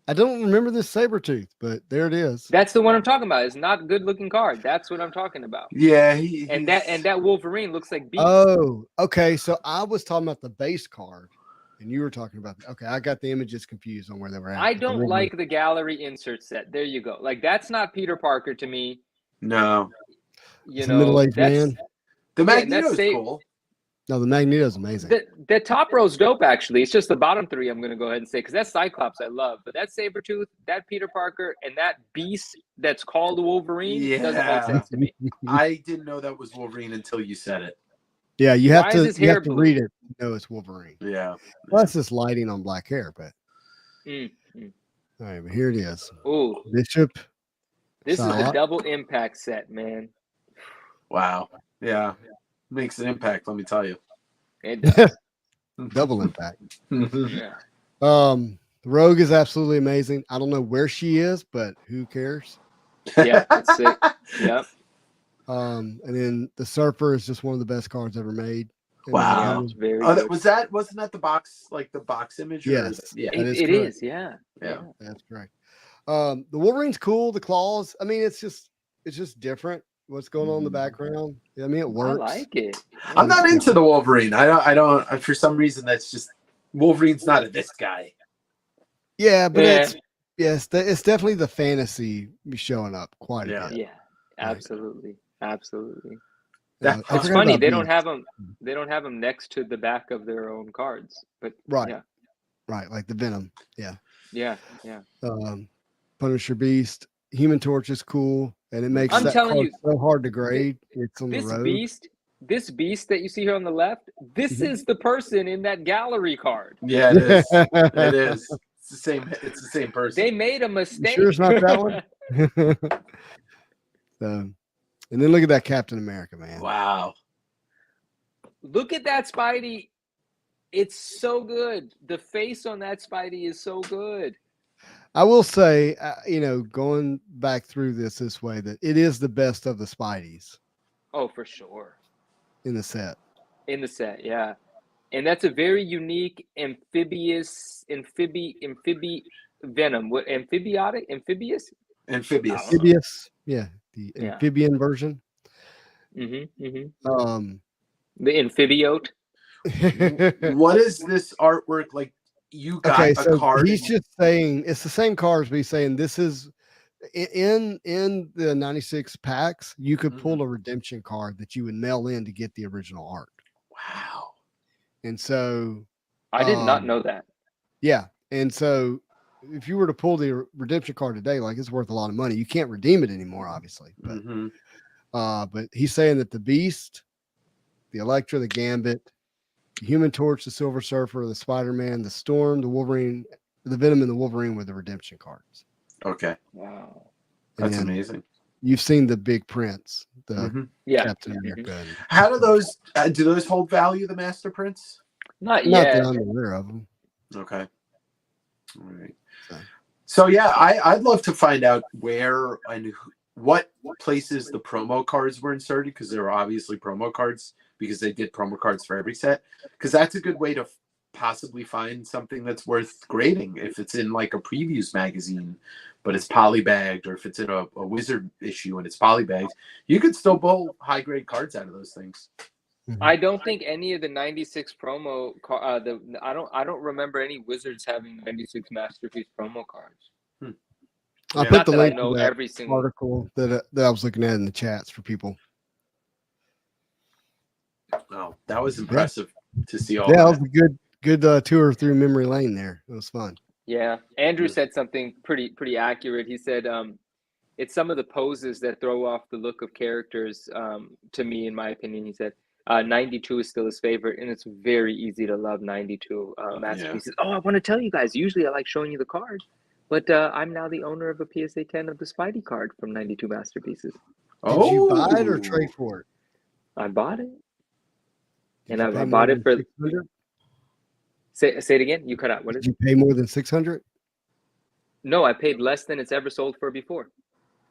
I don't remember this Sabretooth, but there it is. That's the one I'm talking about. It's not a good looking card. That's what I'm talking about. Yeah. And that Wolverine looks like Beast. Oh, okay. So I was talking about the base card, and you were talking about. Okay, I got the images confused on where they were at. I but the don't Wolverine- like the gallery insert set. There you go. Like that's not Peter Parker to me. No. You It's a know, middle-aged that's man. The Yeah, Magneto's that's cool. No, the Magneto's amazing. the top row's dope actually. It's just the bottom 3 I'm gonna go ahead and say because that Cyclops I love, but that Sabretooth, that Peter Parker, and that Beast that's called Wolverine doesn't Yeah. make sense to me. I didn't know that was Wolverine until you said it. Yeah, you have Why is to his you hair have to blue? read it to know it's Wolverine. Yeah. Plus, this lighting on black hair, but Mm. all right, but here it is. Ooh, Bishop. this is the Solid. double impact set, man. Wow. Yeah. Makes an impact, let me tell you. It does. Double impact. Yeah. Rogue is absolutely amazing. I don't know where she is, but who cares? Yeah, it's sick. Yep. And then the Surfer is just one of the best cards ever made. And Wow. It's very Oh, good. wasn't that the box, like the box image? or- Yes. Yeah. that is It correct. is, yeah. Yeah. That's correct. The Wolverine's cool. The claws. I mean, it's just different. What's going on in the background? I mean, it I works. like it. I'm not into the Wolverine. I don't for some reason that's just Wolverine's not a this guy. Yeah, but Yeah. it's definitely the fantasy showing up quite Yeah. a bit. Yeah, absolutely. Absolutely. That- I It's forgot funny about they don't Beast. have them. They don't have them next to the back of their own cards. But Right. yeah, Right, like the Venom. Yeah. yeah. Punisher Beast. Human Torch is cool, and it makes I'm that telling card you, so hard to grade. It's on the This road. Beast this beast that you see here on the left, this Mhm. is the person in that gallery card. Yeah, it is. It is. It's the same. It's the same person. They made a You mistake. sure it's not that one? So, and then look at that Captain America, man. Wow. Look at that Spidey. It's so good. The face on that Spidey is so good. I will say, going back through this way, that it is the best of the Spideys Oh, for sure. in the set. In the set, yeah. And that's a very unique amphibious venom. What amphibious? Amphibious. Amphibious, yeah, the Yeah. amphibian version. The amphibiote. What is this artwork like? You got Okay, a so card. he's just saying it's the same cards, but he's saying this is in the 96 packs. You could pull a redemption card that you would mail in to get the original art. Wow. And so I did not know that. yeah, and so if you were to pull the redemption card today, like it's worth a lot of money. You can't redeem it anymore, obviously. But Mhm. but he's saying that the Beast, the Elektra, the Gambit, the Human Torch, the Silver Surfer, the Spider-Man, the Storm, the Wolverine, the Venom, and the Wolverine were the redemption cards. Okay. Wow. That's And amazing. You've seen the big prints, the Mhm. Yeah. Captain America. and- How do those hold value? The Master Prints. Not Not yet. that I'm aware of them. Okay. All right. So. So yeah, I'd love to find out where and what places the promo cards were inserted, because there were obviously promo cards because they did promo cards for every set. Because that's a good way to possibly find something that's worth grading if it's in like a previews magazine, but it's polybagged, or if it's in a Wizard issue and it's polybagged, you could still pull high grade cards out of those things. I don't think any of the 96 promo I don't remember any Wizards having 96 Masterpiece promo cards. I'll Yeah. put Not the that I link know to that every single. article that I was looking at in the chats for people. Oh, that was impressive to see all Yeah, that that. was a good tour through memory lane there. It was fun. Yeah, Andrew Yeah. said something pretty accurate. He said it's some of the poses that throw off the look of characters. To me, in my opinion, he said 92 is still his favorite, and it's very easy to love 92 masterpieces. Oh, I want to tell you guys. Usually, I like showing you the card, but I'm now the owner of a PSA 10 of the Spidey card from 92 masterpieces. Did you buy it or Oh. trade for it? I bought it, Did and you I pay bought more it than for. 600? Say it again. You cut out. What Did is? you pay more than 600? No, I paid less than it's ever sold for before.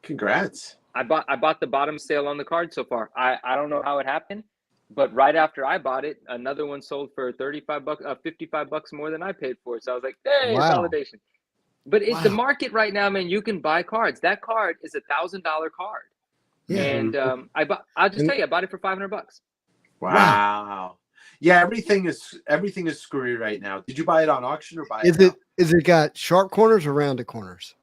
Congrats. I bought the bottom sale on the card so far. I don't know how it happened, but right after I bought it, another one sold for $35, $55 more than I paid for it. So I was like, hey, Wow. validation. But it's the Wow. market right now, man. You can buy cards. That card is $1,000 card, Yeah. and I'll just tell you, I bought it for $500. Wow. Yeah, everything is screwy right now. Did you buy it on auction or buy it? Is it got sharp corners or rounded corners?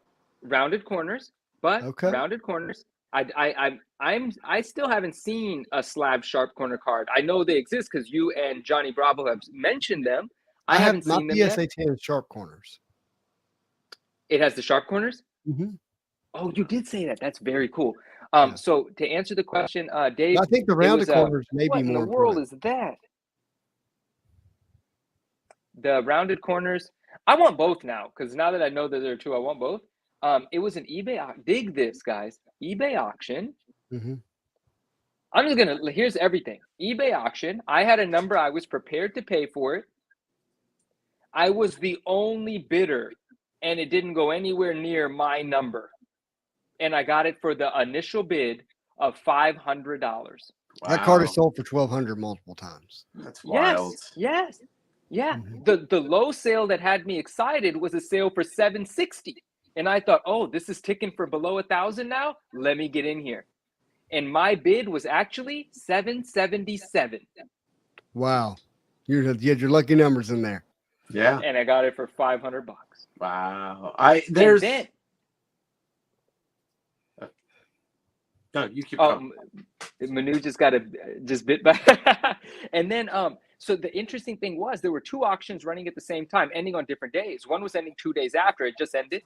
Rounded corners, but Okay. rounded corners. I still haven't seen a slab sharp corner card. I know they exist because you and Johnny Bravo have mentioned them. I haven't my seen them yet. PSA 10 sharp corners. It has the sharp corners. Mhm. Oh, you did say that. That's very cool. Yeah. So to answer the question, Dave, I think the rounded was, corners may what be in more the world important. is that? The rounded corners. I want both now because now that I know that there are two, I want both. It was an eBay. Dig this, guys. eBay auction. Mhm. I'm just gonna. Here's everything. eBay auction. I had a number. I was prepared to pay for it. I was the only bidder, and it didn't go anywhere near my number. And I got it for the initial bid of $500. That card Wow. is sold for $1,200 multiple times. That's wild. Yes. Yeah. Mhm. The low sale that had me excited was a sale for $760. And I thought, oh, this is ticking for below 1,000 now. Let me get in here. And my bid was actually $777. Wow. You had your lucky numbers in there. Yeah. And I got it for $500. Wow. And then, No, you keep going. Manu just bit back. And then so the interesting thing was there were two auctions running at the same time, ending on different days. One was ending 2 days after it just ended,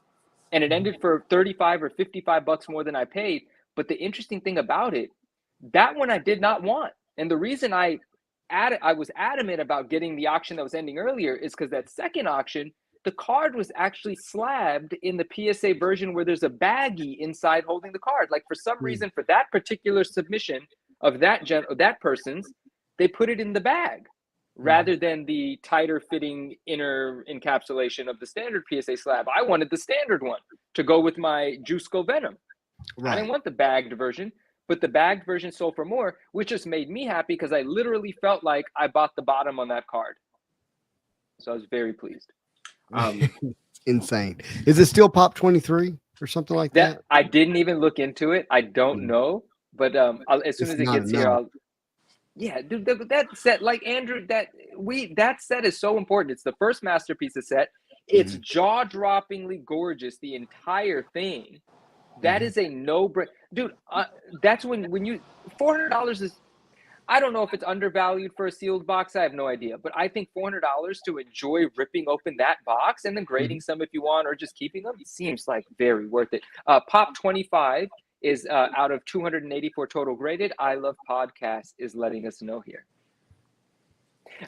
and it ended for $35 or $55 more than I paid. But the interesting thing about it, that one I did not want. And the reason I was adamant about getting the auction that was ending earlier is because that second auction, the card was actually slabbed in the PSA version where there's a baggie inside holding the card. Like for some reason, for that particular submission of that person's, they put it in the bag rather than the tighter fitting inner encapsulation of the standard PSA slab. I wanted the standard one to go with my Juiceco Venom. I didn't want the bagged version, but the bagged version sold for more, which just made me happy because I literally felt like I bought the bottom on that card. So I was very pleased. Insane. Is it still Pop 23 or something like that? I didn't even look into it. I don't know, but as soon as it gets here, yeah, dude, that set, like Andrew, that set is so important. It's the first masterpiece of set. It's jaw-droppingly gorgeous, the entire thing. That is a no-brainer. Dude, that's when you $400 is, I don't know if it's undervalued for a sealed box. I have no idea. But I think $400 to enjoy ripping open that box and then grading some if you want or just keeping them, it seems like very worth it. Pop 25 is out of 284 total graded. I Love Podcast is letting us know here.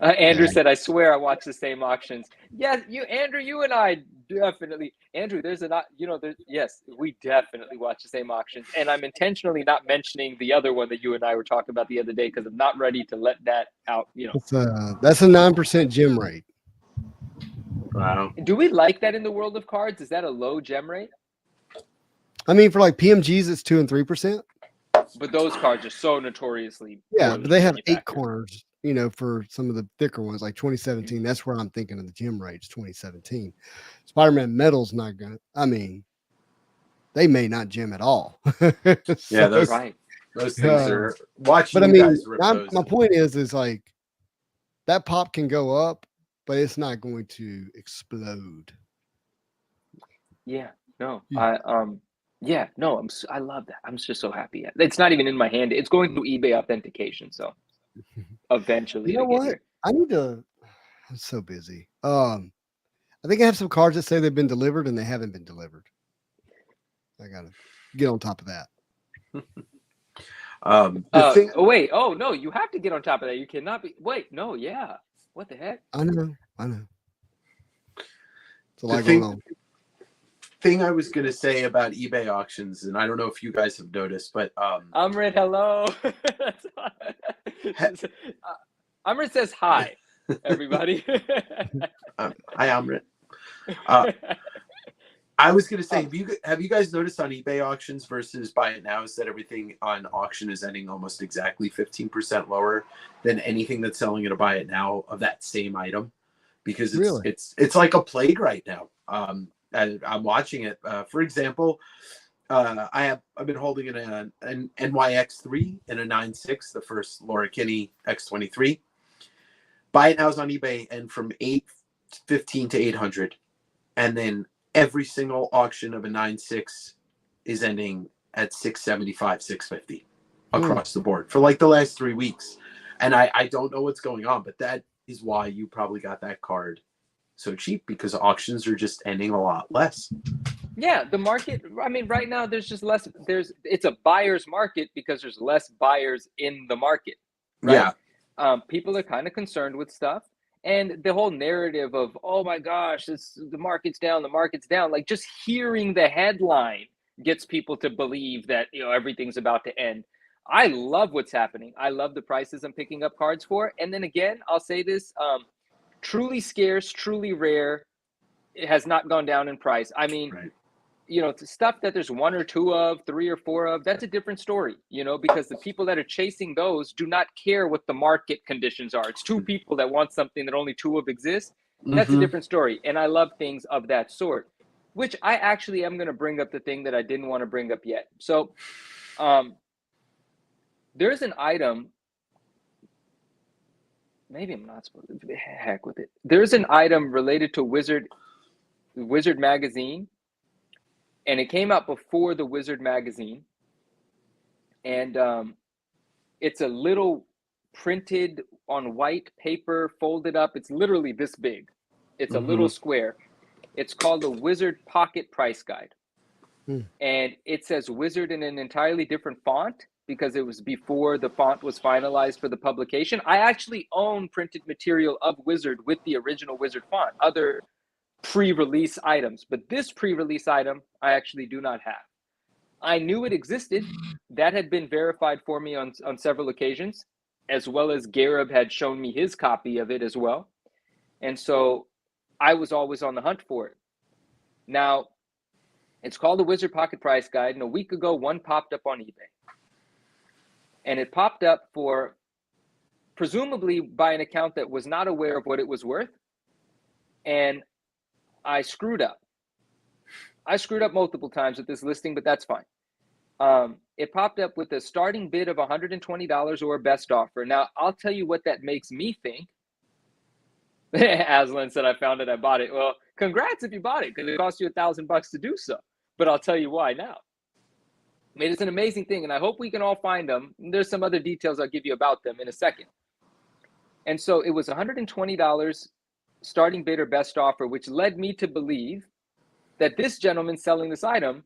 Andrew said, I swear I watch the same auctions. Yes, Andrew, you and I definitely. Andrew, yes, we definitely watch the same auctions. And I'm intentionally not mentioning the other one that you and I were talking about the other day because I'm not ready to let that out. That's a 9% gem rate. Wow. Do we like that in the world of cards? Is that a low gem rate? I mean, for like PMGs, it's 2 and 3%. But those cards are so notoriously. Yeah, but they have 8 corners. For some of the thicker ones, like 2017, that's where I'm thinking of the gem rates. 2017, Spider-Man Metal's not gonna. I mean, they may not gem at all. Yeah, those things are watching. But I mean, my point is like that pop can go up, but it's not going to explode. Yeah. No. I love that. I'm just so happy. It's not even in my hand. It's going through eBay authentication, so. Eventually, you know what? I'm so busy. I think I have some cards that say they've been delivered and they haven't been delivered. I gotta get on top of that. Wait. Oh no, you have to get on top of that. You cannot be. Wait, no, yeah. What the heck? I know. It's a lot going on. Thing I was gonna say about eBay auctions, and I don't know if you guys have noticed, but Amrit, hello. Amrit says hi, everybody. Hi, Amrit. I was gonna say, have you guys noticed on eBay auctions versus Buy It Now is that everything on auction is ending almost exactly 15% lower than anything that's selling at a Buy It Now of that same item, because it's like a plague right now. I'm watching it. For example, I've been holding an NYX3 and a 9.6, the first Laura Kinney X23. Buy It Now is on eBay and from $815 to $800, and then every single auction of a 9.6 is ending at $675, $650 across the board for like the last 3 weeks. And I don't know what's going on, but that is why you probably got that card so cheap, because auctions are just ending a lot less. Yeah, the market, I mean, right now there's just less, it's a buyer's market because there's less buyers in the market. Right? Yeah. People are kind of concerned with stuff. And the whole narrative of, oh my gosh, the market's down, like just hearing the headline gets people to believe that, everything's about to end. I love what's happening. I love the prices I'm picking up cards for. And then again, I'll say this, truly scarce, truly rare, it has not gone down in price. I mean, stuff that there's 1 or 2 of, 3 or 4 of, that's a different story, because the people that are chasing those do not care what the market conditions are. It's 2 people that want something that only 2 of exist. That's a different story. And I love things of that sort, which I actually am going to bring up the thing that I didn't want to bring up yet. So there's an item. Maybe I'm not supposed to. Heck with it. There's an item related to Wizard magazine, and it came out before the Wizard magazine, and it's a little printed on white paper, folded up. It's literally this big. It's a little square. It's called the Wizard Pocket Price Guide, and it says Wizard in an entirely different font, because it was before the font was finalized for the publication. I actually own printed material of Wizard with the original Wizard font, other pre-release items, but this pre-release item I actually do not have. I knew it existed. That had been verified for me on several occasions, as well as Garib had shown me his copy of it as well. And so I was always on the hunt for it. Now, it's called the Wizard Pocket Price Guide, and a week ago, one popped up on eBay. And it popped up for, presumably by an account that was not aware of what it was worth. And I screwed up. I screwed up multiple times with this listing, but that's fine. It popped up with a starting bid of $120 or a best offer. Now, I'll tell you what that makes me think. Aslan said, I found it, I bought it. Well, congrats if you bought it, because it cost you $1,000 to do so. But I'll tell you why now. I mean, it's an amazing thing, and I hope we can all find them. There's some other details I'll give you about them in a second. And so it was $120 starting bid or best offer, which led me to believe that this gentleman selling this item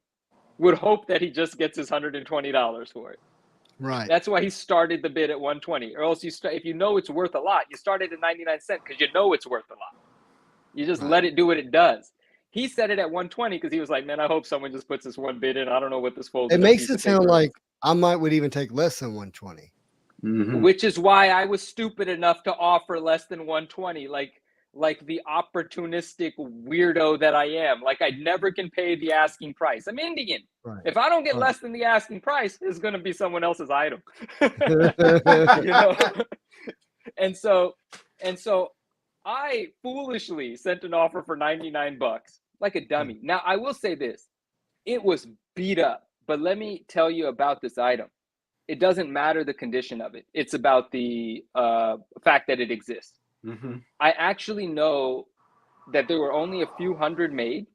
would hope that he just gets his $120 for it. Right. That's why he started the bid at 120. Or else if you know it's worth a lot, you start it at 99 cents because you know it's worth a lot. You just let it do what it does. He set it at 120 because he was like, man, I hope someone just puts this one bid in. I don't know what this folder. It makes it sound like I would even take less than 120. Mm-hmm. Which is why I was stupid enough to offer less than 120. Like the opportunistic weirdo that I am. Like I never can pay the asking price. I'm Indian. Right. If I don't get less than the asking price, it's going to be someone else's item. You know? And so I foolishly sent an offer for $99 like a dummy. Now I will say this, it was beat up, but let me tell you about this item. It doesn't matter the condition of it. It's about the fact that it exists. Mm-hmm. I actually know that there were only a few hundred made.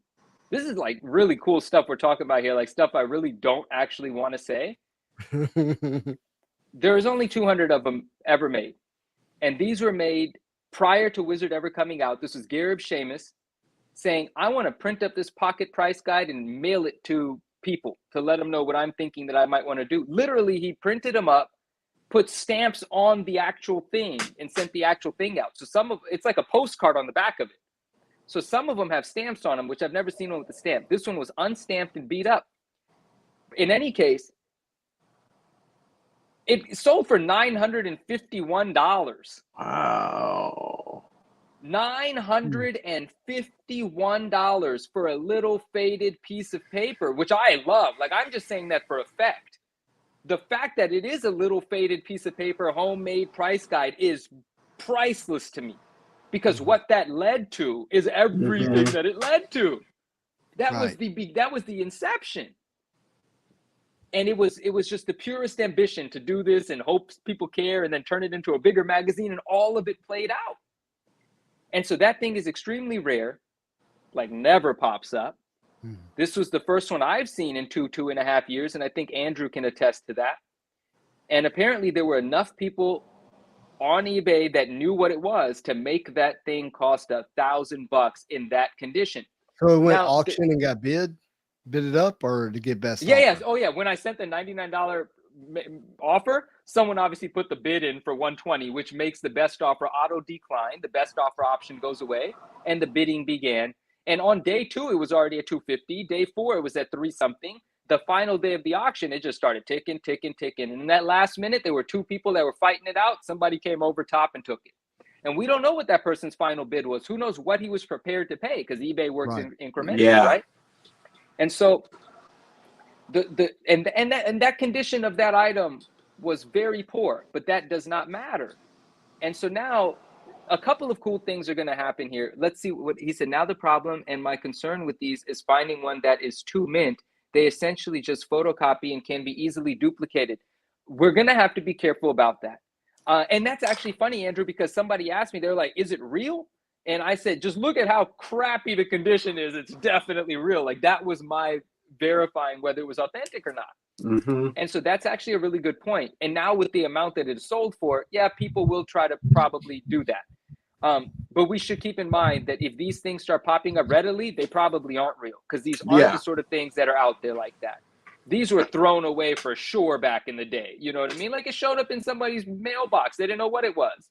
This is like really cool stuff we're talking about here, like stuff I really don't actually want to say. There's only 200 of them ever made. And these were made prior to Wizard ever coming out. This was Garib Shamus saying, I want to print up this pocket price guide and mail it to people to let them know what I'm thinking that I might want to do. Literally, he printed them up, put stamps on the actual thing and sent the actual thing out. So it's like a postcard on the back of it. So some of them have stamps on them, which I've never seen one with a stamp. This one was unstamped and beat up. In any case, it sold for $951. Wow. $951 for a little faded piece of paper, which I love. Like, I'm just saying that for effect. The fact that it is a little faded piece of paper, homemade price guide, is priceless to me, because what that led to is everything that it led to. That was the inception. And it was just the purest ambition to do this and hope people care and then turn it into a bigger magazine, and all of it played out. And so that thing is extremely rare, like never pops up. This was the first one I've seen in 2.5 years, and I think Andrew can attest to that. And apparently there were enough people on eBay that knew what it was to make that thing cost $1,000 in that condition. So it went auction and got bid it up, or to get best offer? Yeah. Oh yeah. When I sent the $99 offer, someone obviously put the bid in for 120, which makes the best offer auto decline. The best offer option goes away, and the bidding began. And on day 2, it was already at 250. Day 4, it was at 3 something. The final day of the auction, it just started ticking. And in that last minute, there were 2 people that were fighting it out. Somebody came over top and took it. And we don't know what that person's final bid was. Who knows what he was prepared to pay, because eBay works in incrementally, right? And so that condition of that item was very poor, but that does not matter. And so now a couple of cool things are going to happen here. Let's see what he said. Now the problem and my concern with these is finding one that is too mint. They essentially just photocopy and can be easily duplicated. We're going to have to be careful about that. And that's actually funny, Andrew, because somebody asked me, they're like, is it real? And I said, just look at how crappy the condition is. It's definitely real. Like, that was my verifying whether it was authentic or not. And so that's actually a really good point. And now with the amount that it is sold for, yeah, people will try to probably do that. But we should keep in mind that if these things start popping up readily, they probably aren't real, because these aren't the sort of things that are out there like that. These were thrown away for sure back in the day. You know what I mean? Like it showed up in somebody's mailbox. They didn't know what it was.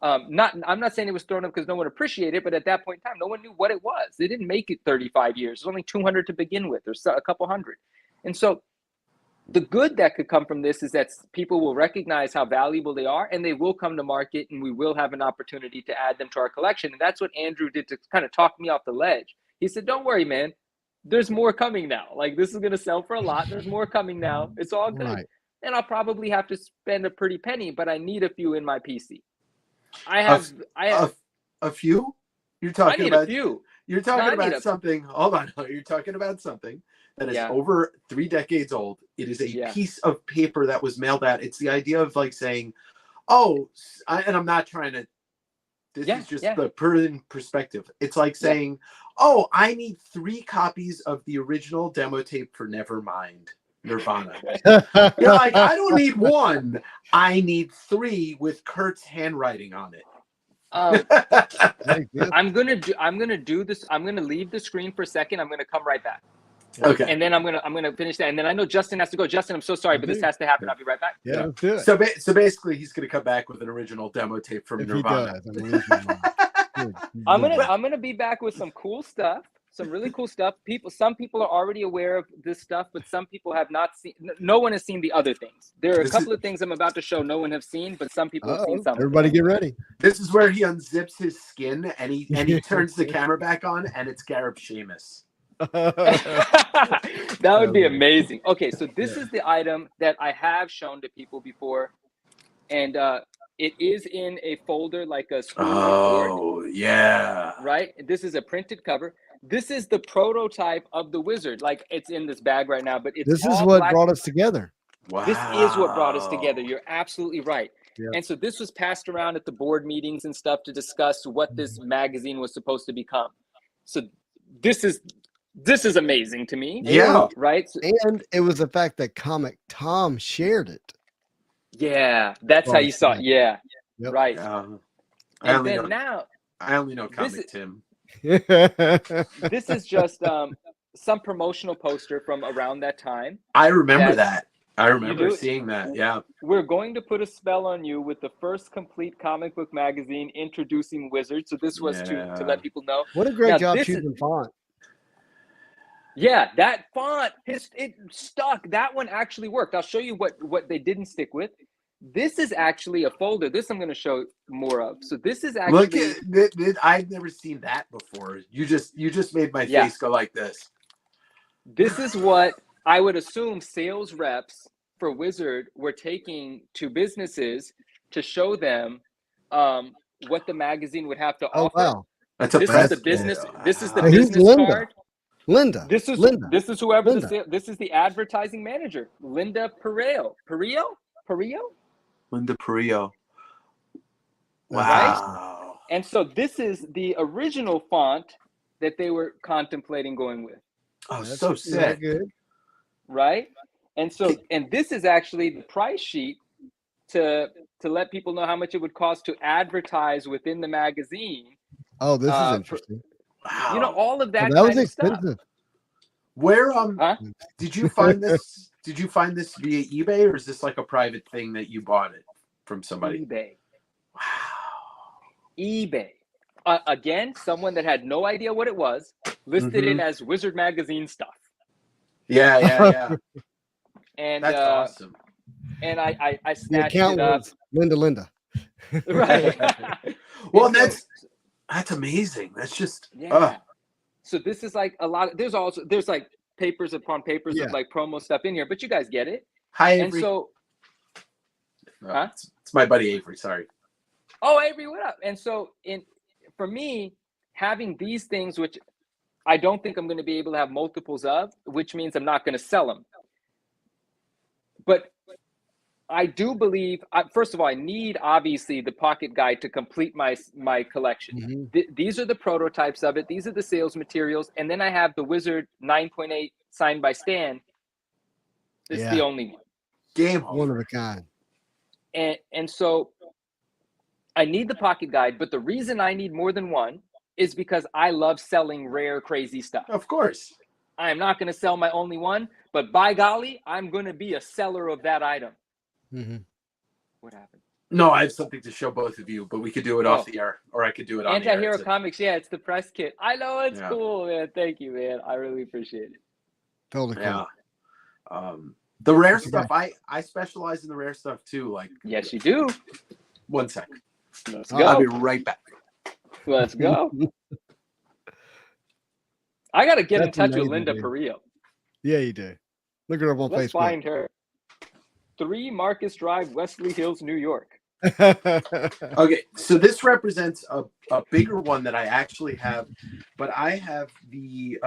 I'm not saying it was thrown up because no one appreciated it, but at that point in time, no one knew what it was. They didn't make it 35 years. It was only 200 to begin with, or a couple hundred. And so the good that could come from this is that people will recognize how valuable they are, and they will come to market, and we will have an opportunity to add them to our collection. And that's what Andrew did to kind of talk me off the ledge. He said, don't worry, man. There's more coming now. Like this is going to sell for a lot. There's more coming now. It's all good. Right. And I'll probably have to spend a pretty penny, but I need a few in my PC. I have a few. You're I talking need about a few. You're talking about something. Hold on. You're talking about something that is over 3 decades old. It is a piece of paper that was mailed out. It's the idea of like saying, "Oh," and I'm not trying to. This is just the perspective. It's like saying, "Oh, I need 3 copies of the original demo tape for Nevermind." Nirvana. You're like, I don't need 1. I need 3 with Kurt's handwriting on it. I'm gonna do this. I'm gonna leave the screen for a second. I'm gonna come right back. Okay. And then I'm gonna finish that. And then I know Justin has to go. Justin, I'm so sorry, but this has to happen. I'll be right back. Yeah, let's do it. So basically, he's gonna come back with an original demo tape from Nirvana. I'm gonna be back with some cool stuff. Some really cool stuff. Some people are already aware of this stuff, but some people have not seen. No one has seen the other things. There are a couple of things I'm about to show no one have seen, but some people have seen some. Everybody get ready. This is where he unzips his skin and he turns the camera back on, and it's Gareb Sheamus. That would be amazing. Okay, so this is the item that I have shown to people before, and it is in a folder like a school report. Oh yeah. Right. This is a printed cover. This is the prototype of the Wizard. Like it's in this bag right now, but this is what brought us together. Wow. This is what brought us together. You're absolutely right. Yeah. And so this was passed around at the board meetings and stuff to discuss what this magazine was supposed to become. So this is amazing to me. Yeah. Right. And it was the fact that Comic Tom shared it. Yeah, that's how you saw it. Yeah. Yep. Right. I only know Comic Tim. This is just some promotional poster from around that time. I remember that. I remember seeing that. Yeah. We're going to put a spell on you with the first complete comic book magazine introducing Wizards. So this was to let people know. What a great job choosing font. Yeah, that font, it stuck. That one actually worked. I'll show you what they didn't stick with. This is actually a folder. This I'm going to show more of. So this is actually. Look at I've never seen that before. You just made my face go like this. This is what I would assume sales reps for Wizard were taking to businesses to show them what the magazine would have to offer. Wow. This is the business. This is the business card. Linda. This is Linda. This is whoever this is the advertising manager, Linda Perillo. Linda Perillo. Wow. Right? And so this is the original font that they were contemplating going with. Oh, so sick. Good. Right? And so this is actually the price sheet to let people know how much it would cost to advertise within the magazine. Oh, this is interesting. Wow. You know, all of that. That was kind expensive. of stuff. Where did you find this? Did you find this via eBay, or is this like a private thing that you bought it from somebody? eBay. Wow. eBay. Again, someone that had no idea what it was listed it as Wizard Magazine stuff. Yeah. And that's awesome. And I The snatched account it up. was Linda. Right. Well, that's amazing. That's just So this is like a lot. There's like papers upon papers of like promo stuff in here, but you guys get it. Hi, Avery. And so, it's my buddy Avery. Sorry. Oh, Avery, what up? And so, for me, having these things, which I don't think I'm going to be able to have multiples of, which means I'm not going to sell them. But I do believe, first of all, I need obviously the pocket guide to complete my collection. These are the prototypes of it. These are the sales materials. And then I have the Wizard 9.8 signed by Stan. This is the only one. Game one of a kind. And so I need the pocket guide, but the reason I need more than one is because I love selling rare, crazy stuff. Of course. I am not going to sell my only one, but by golly, I'm going to be a seller of that item. Mm-hmm. What happened? No, I have something to show both of you, but we could do it off Oh. the air, or I could do it on the air. Anti-Hero It's a- Comics, yeah, it's the press kit. I know, it's Yeah. cool, man. Thank you, man. I really appreciate it. Totally cool. Yeah. The rare That's stuff, I specialize in the rare stuff too. Like, Yes, you do. 1 sec. Let's Oh, go. I'll be right back. Let's go. I got to get in That's touch with amazing, Linda dude. Perillo. Yeah, you do. Look her up on Let's Facebook. find her. 3 Marcus Drive, Wesley Hills, New York. Okay, so this represents a bigger one that I actually have, but I have the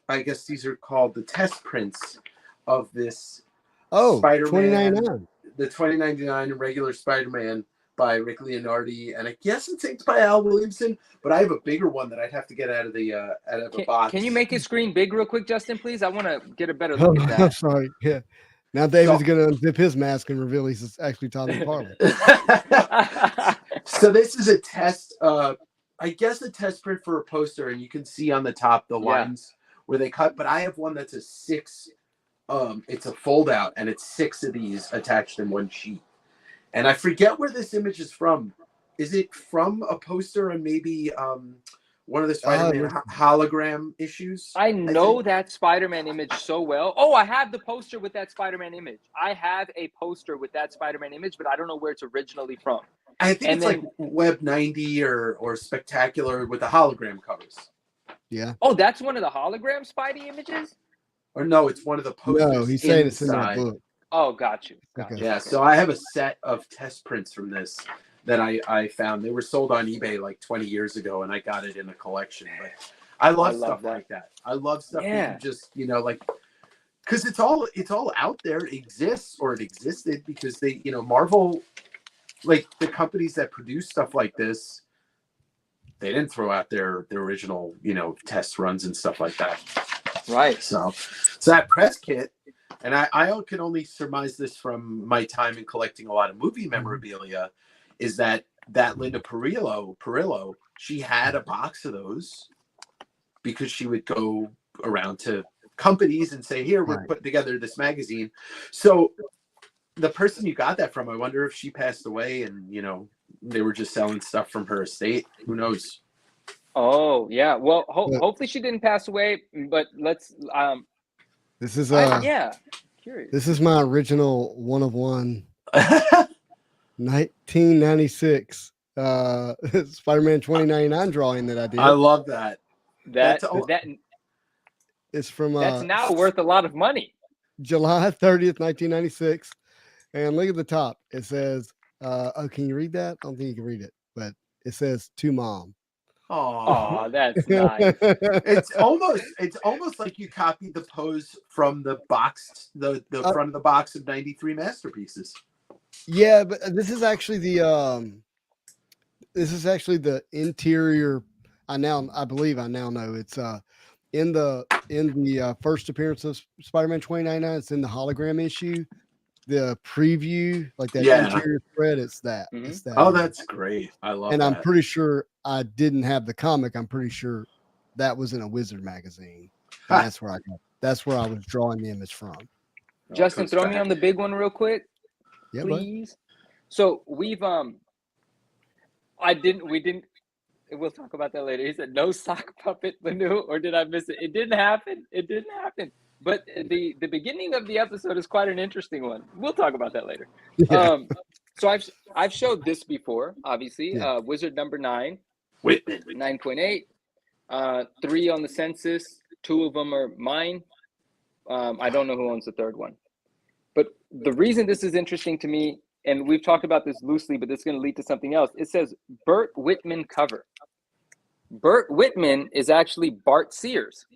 I guess these are called the test prints of this Oh, Spider-Man, $20.99. the 2099 regular Spider-Man by Rick Leonardi, and I guess it's inked by Al Williamson, but I have a bigger one that I'd have to get out of the box. Can you make his screen big real quick, Justin, please? I want to get a better Oh, look at I'm that. sorry. Yeah. Now David's So- going to unzip his mask and reveal he's actually Tommy Parley. So this is a test, I guess a test print for a poster, and you can see on the top the Yeah. lines where they cut. But I have one that's a 6. It's a fold out, and it's 6 of these attached in one sheet. And I forget where this image is from. Is it from a poster and maybe one of the Spider-Man hologram issues? I know think. that Spider-Man image so well. Oh, I have the poster with that Spider-Man image. I have a poster with that Spider-Man image, but I don't know where it's originally from. I think and it's like Web 90 or Spectacular with the hologram covers. Yeah. Oh, that's one of the hologram Spidey images? Or no, it's one of the posters. No, he's saying it's in that inside. book. Oh, got you. Okay. Yeah, so I have a set of test prints from this that I found. They were sold on eBay like 20 years ago, and I got it in a collection. But I love stuff that. like that. I love stuff that Yeah. you just, like, because it's all out there. It exists, or it existed, because they, Marvel, like the companies that produce stuff like this, they didn't throw out their original, test runs and stuff like that. Right. So that press kit, and I can only surmise this from my time in collecting a lot of movie memorabilia, is that Linda Perillo, she had a box of those because she would go around to companies and say, here, we're putting together this magazine. So the person you got that from, I wonder if she passed away and, they were just selling stuff from her estate. Who knows? Oh, yeah. Well, hopefully she didn't pass away, but let's This is yeah. Curious. this is my original 1 of 1 1996 Spider-Man 2099 drawing that I did. I love that. That's It's from now worth a lot of money. July 30th, 1996. And look at the top. It says, oh, can you read that? I don't think you can read it, but it says to mom. Oh, that's nice. It's almost like you copied the pose from the box, the front of the box of 93 masterpieces. Yeah, but this is actually the interior. I believe I now know it's in the first appearance of Spider-Man 2099. It's in the hologram issue. The preview, like that interior spread, it's that. Mhm. It's that. Oh, that's great. I love And that. I'm pretty sure I didn't have the comic. I'm pretty sure that was in a Wizard magazine. And that's where I was drawing the image from. Justin, comes throw me back. on the big one real quick, Yeah, bud. please. So we've we'll talk about that later. He said no sock puppet Manu, or did I miss it? It didn't happen. It didn't happen. But the beginning of the episode is quite an interesting one. We'll talk about that later. Yeah. So I've showed this before, obviously. Yeah. Wizard number 9, Whitman. 9.8, 3 on the census. 2 of them are mine. I don't know who owns the third one. But the reason this is interesting to me, and we've talked about this loosely, but this is going to lead to something else. It says Burt Whitman cover. Burt Whitman is actually Bart Sears.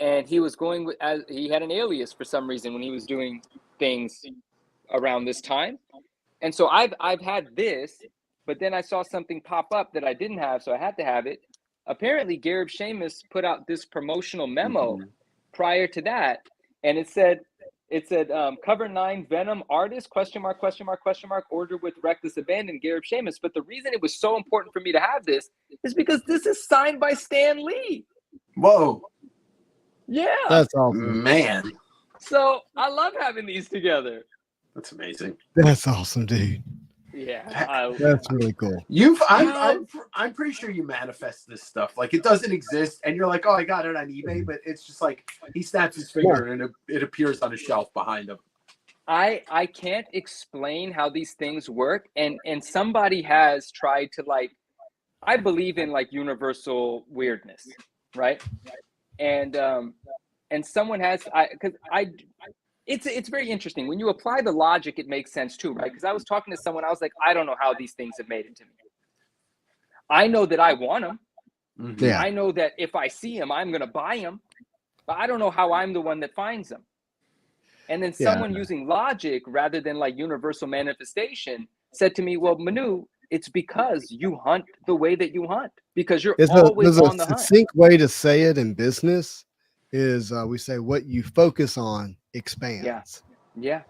And he was going with, as he had an alias for some reason when he was doing things around this time. And so I've had this, but then I saw something pop up that I didn't have, so I had to have it. Apparently, Gareb Shamus put out this promotional memo prior to that, and it said cover 9 Venom artist ? Order with reckless abandon, Gareb Shamus. But the reason it was so important for me to have this is because this is signed by Stan Lee. Whoa. Yeah. That's awesome. Man, So I love having these together. that's amazing. That's awesome, dude. Yeah. That's really cool. I'm pretty sure you manifest this stuff. Like it doesn't exist, and you're like, oh, I got it on eBay, but it's just like he snaps his finger and it appears on a shelf behind him. I can't explain how these things work, and somebody has tried to, like, I believe in like universal weirdness, right? And someone has, it's very interesting when you apply the logic. It makes sense too, right? Because I was talking to someone, I was like, I don't know how these things have made it to me. I know that I want them. Mm-hmm. Yeah. I know that if I see them, I'm gonna buy them, but I don't know how I'm the one that finds them. And then someone using logic rather than like universal manifestation said to me, well, Manu, it's because you hunt the way that you hunt, because you're always on the hunt. A succinct way to say it in business is we say what you focus on expands. Yeah.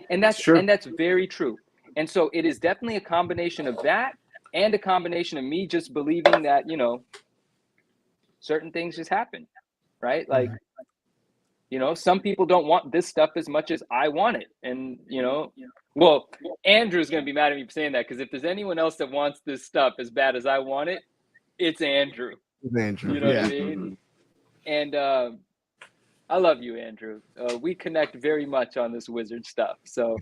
And that's Sure. And that's very true. And so it is definitely a combination of that and a combination of me just believing that, you know, certain things just happen, right? Like, you know, some people don't want this stuff as much as I want it. And, you know, well, Andrew's going to be mad at me for saying that, because if there's anyone else that wants this stuff as bad as I want it, it's Andrew. Andrew. You know what I mean? And I love you, Andrew. We connect very much on this wizard stuff. So,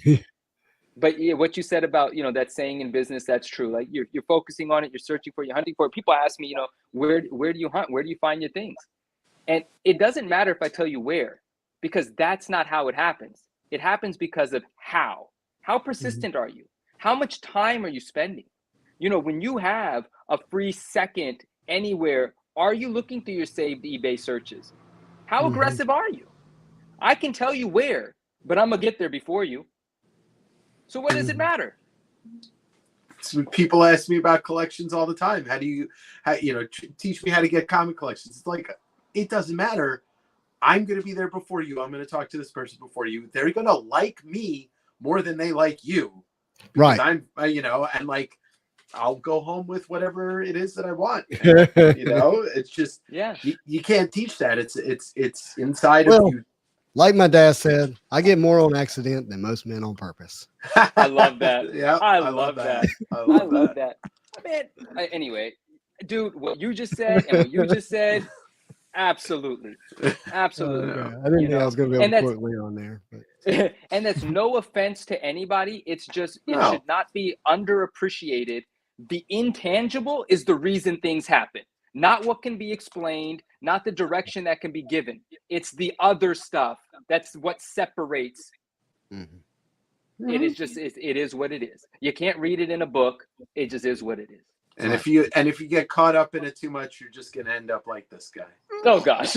but yeah, what you said about, you know, that saying in business, that's true. Like you're focusing on it, you're searching for it, you're hunting for it. People ask me, you know, where do you hunt? Where do you find your things? And it doesn't matter if I tell you where, because that's not how it happens. It happens because of how. How persistent are you? How much time are you spending? You know, when you have a free second anywhere, are you looking through your saved eBay searches? How aggressive are you? I can tell you where, but I'm gonna get there before you. So what does it matter? So people ask me about collections all the time. How you know, teach me how to get comic collections. It's like, it doesn't matter. I'm going to be there before you. I'm going to talk to this person before you. They're going to like me more than they like you. Right. I'm, you know, and like, I'll go home with whatever it is that I want. And, you know, it's just, you can't teach that. It's inside of you. Like my dad said, I get more on accident than most men on purpose. I love that. Yeah, I love that. I love that. Man, anyway, dude, what you just said and what you just said, absolutely. Absolutely. I didn't think I was going to be able to put Leon there. But. And that's no offense to anybody. It's just, it should not be underappreciated. The intangible is the reason things happen. Not what can be explained, not the direction that can be given. It's the other stuff. That's what separates. It is just, it is what it is. You can't read it in a book. It just is what it is. And if you get caught up in it too much, you're just going to end up like this guy. Oh gosh.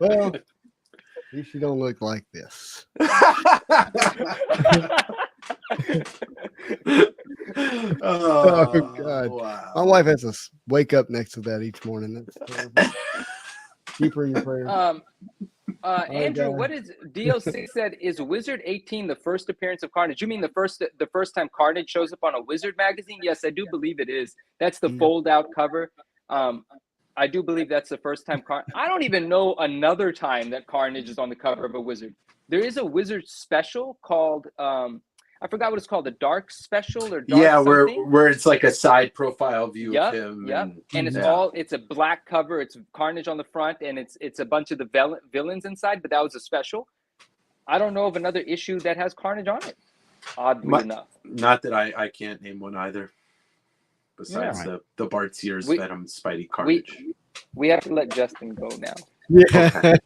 Well, at least you don't look like this. Oh God! Wow. My wife has to wake up next to that each morning. That's keep her in your prayers. Andrew, what is DO6 said? Is Wizard 18 the first appearance of Carnage? You mean the first time Carnage shows up on a Wizard magazine? Yes, I do believe it is. That's the fold out cover. I do believe that's the first time. I don't even know another time that Carnage is on the cover of a Wizard. There is a Wizard special called I forgot what it's called, the Dark Special or Dark where it's like a side profile view of him. And it's it's a black cover. It's Carnage on the front, and it's a bunch of the villains inside. But that was a special. I don't know of another issue that has Carnage on it. Oddly enough, not that I can't name one either. Besides the Bart Sears Venom Spidey Carnage. We have to let Justin go now. Yeah,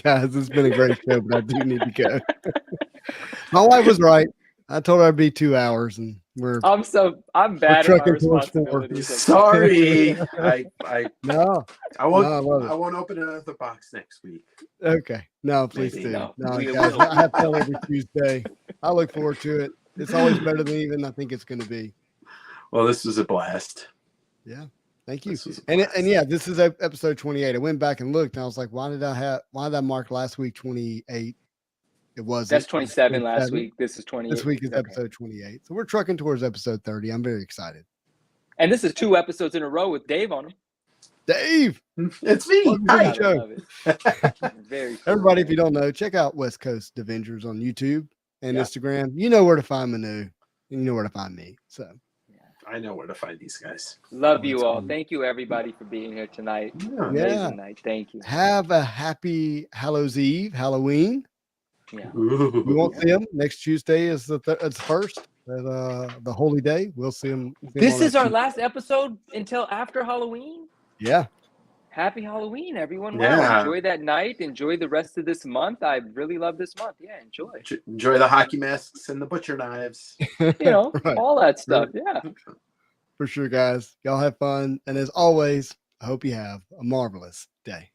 guys, it's been a great show, but I do need to go. My wife was right. I told her I'd be 2 hours, and I'm bad at my responsibilities. Sorry, I won't open another box next week. Okay, no, please do. No, guys, I have to tell every Tuesday. I look forward to it. It's always better than even I think it's going to be. Well, this was a blast. Yeah, thank you. And yeah, this is episode 28. I went back and looked, and I was like, why did I mark last week 28? It was. That's 27 last week. This is 28. This week is episode 28. So we're trucking towards episode 30. I'm very excited. And this is 2 episodes in a row with Dave on them. Dave. It's me. Welcome to Hi. the show. love it. Very cool. Everybody, if you don't know, check out West Coast Avengers on YouTube and Yeah. Instagram. You know where to find Manu, and you know where to find me. So I know where to find these guys. Love Oh, you it's all. cool. Thank you, everybody, for being here tonight. Yeah. Amazing night. Thank you. have a happy Hallows Eve, Halloween. Yeah. We won't Ooh. see him next Tuesday. Is it's first, the holy day. We'll see him. This is our last episode until after Halloween. Yeah. Happy Halloween, everyone. Yeah. Wow, enjoy that night. Enjoy the rest of this month. I really love this month. Yeah, enjoy. Enjoy the hockey masks and the butcher knives. You know, Right. all that stuff. Yeah. For sure, guys. Y'all have fun. And as always, I hope you have a marvelous day.